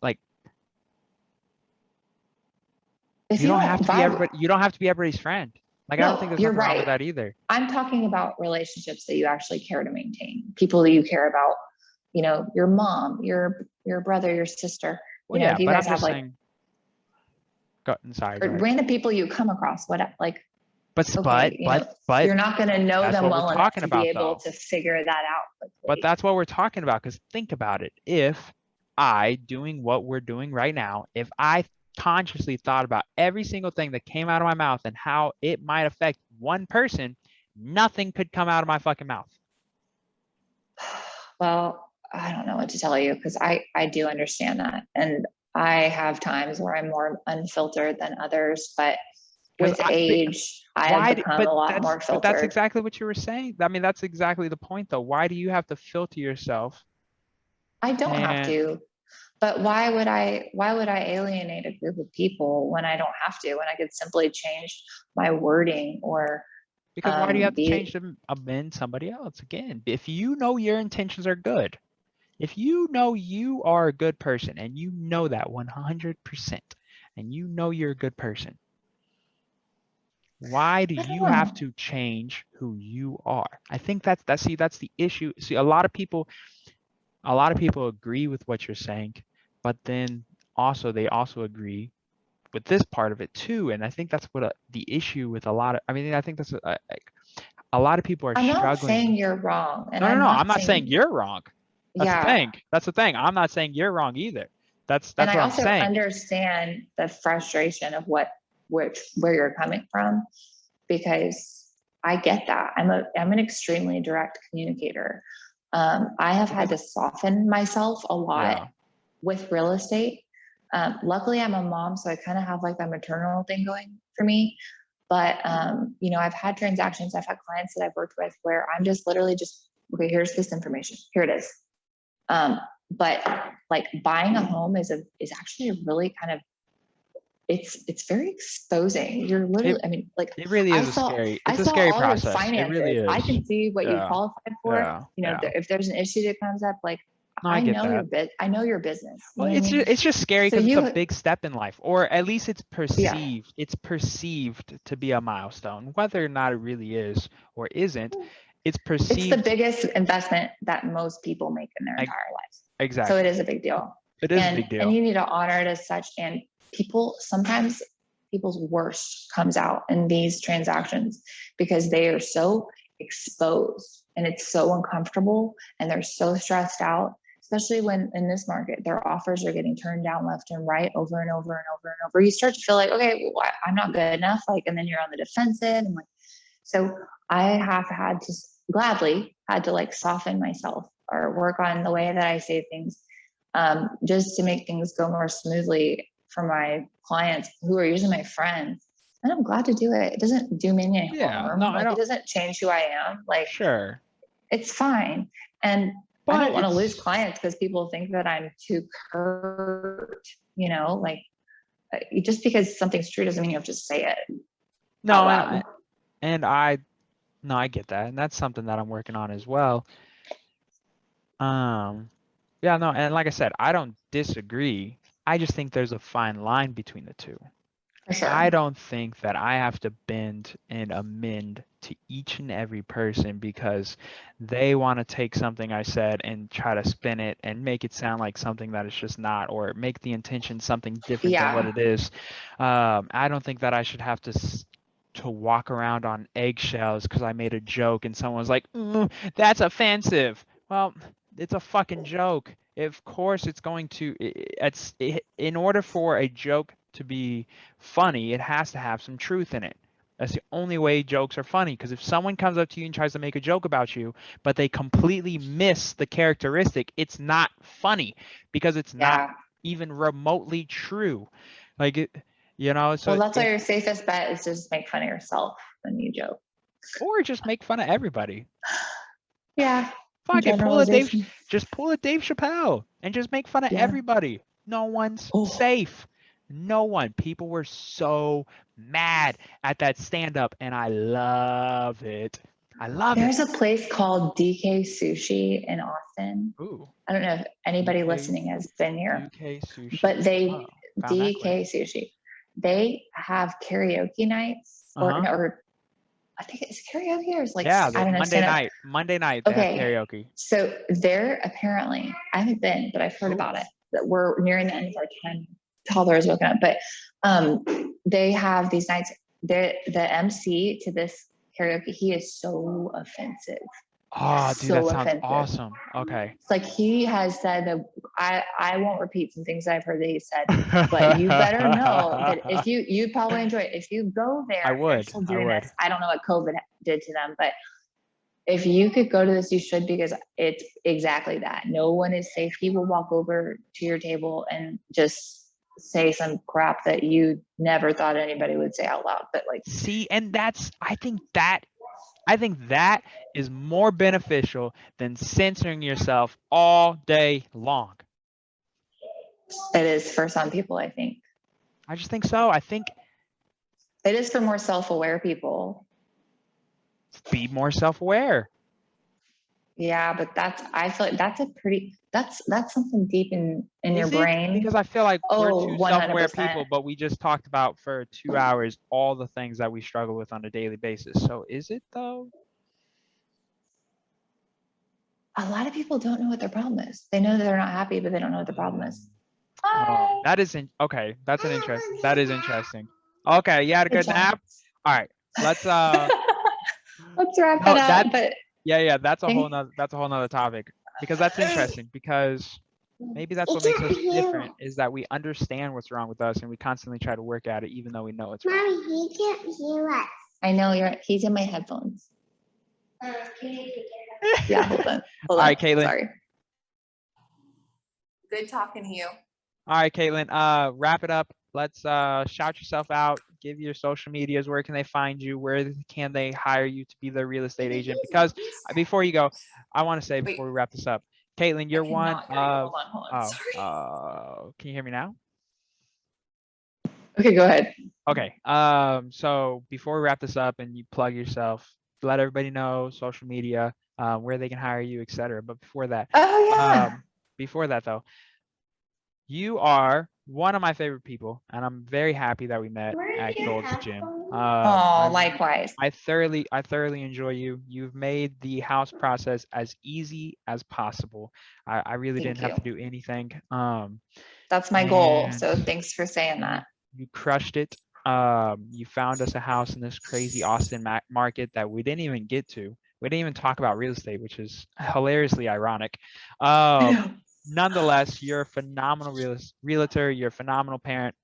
you don't have to be everybody. You don't have to be everybody's friend. Like, no, I don't think there's nothing wrong with that either. I'm talking about relationships that you actually care to maintain. People that you care about. Your mom, your brother, your sister. Well, yeah, you guys have random people you come across. But you're not going to know them well enough to be able to figure that out quickly. But that's what we're talking about. Because think about it. If doing what we're doing right now, if I consciously thought about every single thing that came out of my mouth and how it might affect one person, nothing could come out of my fucking mouth. Well, I don't know what to tell you, because I do understand that. And I have times where I'm more unfiltered than others, but with age, I have become a lot more filtered. But that's exactly what you were saying. I mean, that's exactly the point, though. Why do you have to filter yourself? I don't have to. But why would I alienate a group of people when I don't have to, when I could simply change my wording? Or because why do you have to change to amend somebody else? Again, if you know your intentions are good, if you know you are a good person, and you know that 100%, and you know you're a good person, why do you have to change who you are? I think that's the issue. See, a lot of people agree with what you're saying, but then they also agree with this part of it too. And I think that's what the issue with I think that's a lot of people are struggling. I'm not saying you're wrong. And no, I'm not saying you're wrong. That's the thing. I'm not saying you're wrong either. That's what I'm saying. I also understand the frustration of where you're coming from, because I get that. I'm an extremely direct communicator. I have had to soften myself a lot with real estate. Luckily, I'm a mom, so I kind of have like that maternal thing going for me. But I've had transactions, I've had clients that I've worked with where I'm just literally okay, here's this information. Here it is. But like, buying a home is actually a really kind of, it's very exposing. You're literally, it really is it's a scary process. It really is. I can see what you qualified for. If there's an issue that comes up, like, I know your business. Well, it's just scary because it's a big step in life, or at least it's perceived. Yeah. It's perceived to be a milestone, whether or not it really is or isn't. It's perceived. It's the biggest investment that most people make in their entire lives. Exactly. So it is a big deal. It is a big deal. And you need to honor it as such. And sometimes people's worst comes out in these transactions because they are so exposed and it's so uncomfortable and they're so stressed out, especially when in this market, their offers are getting turned down left and right over and over and over and over. You start to feel like, okay, well, I'm not good enough. Like, and then you're on the defensive and like, so I have gladly had to like soften myself or work on the way that I say things, just to make things go more smoothly for my clients who are usually my friends. And I'm glad to do it. It doesn't do me any harm. No, like, it doesn't change who I am. Like, sure, it's fine. And but I don't want to lose clients because people think that I'm too curt, like just because something's true doesn't mean you have to say it. No, I get that. And that's something that I'm working on as well. Yeah, no, and like I said, I don't disagree. I just think there's a fine line between the two. For sure. I don't think that I have to bend and amend to each and every person because they want to take something I said and try to spin it and make it sound like something that it's just not, or make the intention something different than what it is. I don't think that I should have to walk around on eggshells because I made a joke and someone's like, that's offensive. Well, it's a fucking joke. Of course it's going to, in order for a joke to be funny, it has to have some truth in it. That's the only way jokes are funny, because if someone comes up to you and tries to make a joke about you, but they completely miss the characteristic, it's not funny because it's not even remotely true. Like it, so well, that's why your safest bet is to just make fun of yourself when you joke. Or just make fun of everybody. Yeah. Fuck it, pull a Dave Chappelle and just make fun of everybody. No one's safe. No one. People were so mad at that stand-up, and I love it. There's a place called DK Sushi in Austin. Ooh. I don't know if anybody listening has been here. DK Sushi. But DK Sushi. They have karaoke nights, or I think it's karaoke, or it's like, I don't know. Monday night they have karaoke. So they're apparently, I haven't been, but I've heard about it, that we're nearing the end of our time. Toddler is woken up, but they have these nights. The MC to this karaoke, he is so offensive. Oh, dude, that sounds awesome. Okay. It's like he has said that I won't repeat some things I've heard that he said, but you better know that if you probably enjoy it. If you go there, I would. Still doing this. I don't know what COVID did to them, but if you could go to this, you should, because it's exactly that. No one is safe. He will walk over to your table and just say some crap that you never thought anybody would say out loud. But like, see, and I think that is more beneficial than censoring yourself all day long. It is for some people, I think. I just think so. I think it is for more self-aware people. Be more self-aware. Yeah, but I feel like that's something deep in your brain. Because I feel like we're two self-aware people, but we just talked about for 2 hours all the things that we struggle with on a daily basis. So is it though? A lot of people don't know what their problem is. They know that they're not happy, but they don't know what the problem is. Oh, that isn't okay. That is interesting. Okay, you had a good nap. All right, let's let's wrap it up. But that's a whole nother topic, because that's interesting, because maybe that's what makes us different, is that we understand what's wrong with us and we constantly try to work at it even though we know it's wrong. Mommy, he can't hear us. I know he's in my headphones. Yeah, hold on. All right, Caitlin. Sorry. Good talking to you. All right, Caitlin, wrap it up. Let's shout yourself out. Give your social medias. Where can they find you? Where can they hire you to be their real estate agent? Because before you go, I want to say before we wrap this up, Caitlin, you're one of. Hold on. Sorry. Can you hear me now? Okay, go ahead. Okay. So before we wrap this up and you plug yourself, let everybody know social media, where they can hire you, etc. But before that, before that though, you are one of my favorite people, and I'm very happy that we met at Gold's Gym. Oh, likewise. I thoroughly enjoy you. You've made the house process as easy as possible. I really didn't have to do anything. That's my goal. So thanks for saying that. You crushed it. You found us a house in this crazy Austin market that we didn't even get to. We didn't even talk about real estate, which is hilariously ironic. Nonetheless, you're a phenomenal realtor. You're a phenomenal parent,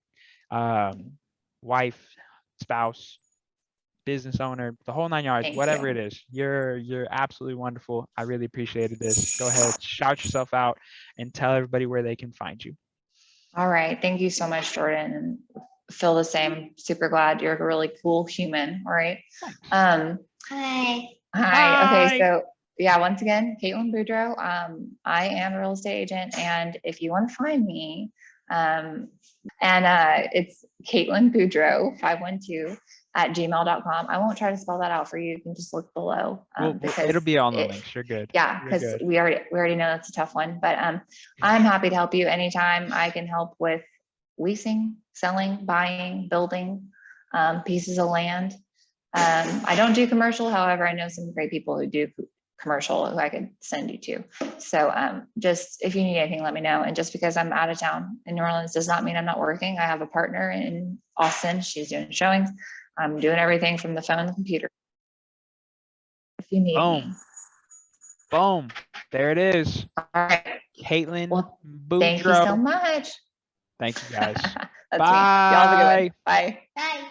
wife, spouse, business owner, the whole 9 yards, whatever it is. You're absolutely wonderful. I really appreciated this. Go ahead, shout yourself out and tell everybody where they can find you. All right. Thank you so much, Jordan. And feel the same. Super glad you're a really cool human. All right. Hi. Okay. So yeah, once again, Caitlin Boudreaux. I am a real estate agent, and if you want to find me, it's Caitlin Boudreaux 512@gmail.com. I won't try to spell that out for you. You can just look below. Because it'll be on the links. You're good. Yeah, because we already know that's a tough one. But I'm happy to help you anytime. I can help with leasing, selling, buying, building pieces of land. I don't do commercial. However, I know some great people who do commercial who I could send you to. So just if you need anything, let me know. And just because I'm out of town in New Orleans does not mean I'm not working. I have a partner in Austin. She's doing showings. I'm doing everything from the phone and the computer. If you need me. Boom. There it is. All right. Caitlin Boudreaux. Thank you so much. Thank you guys. That's Bye. me. Y'all have a good one. Bye. Bye.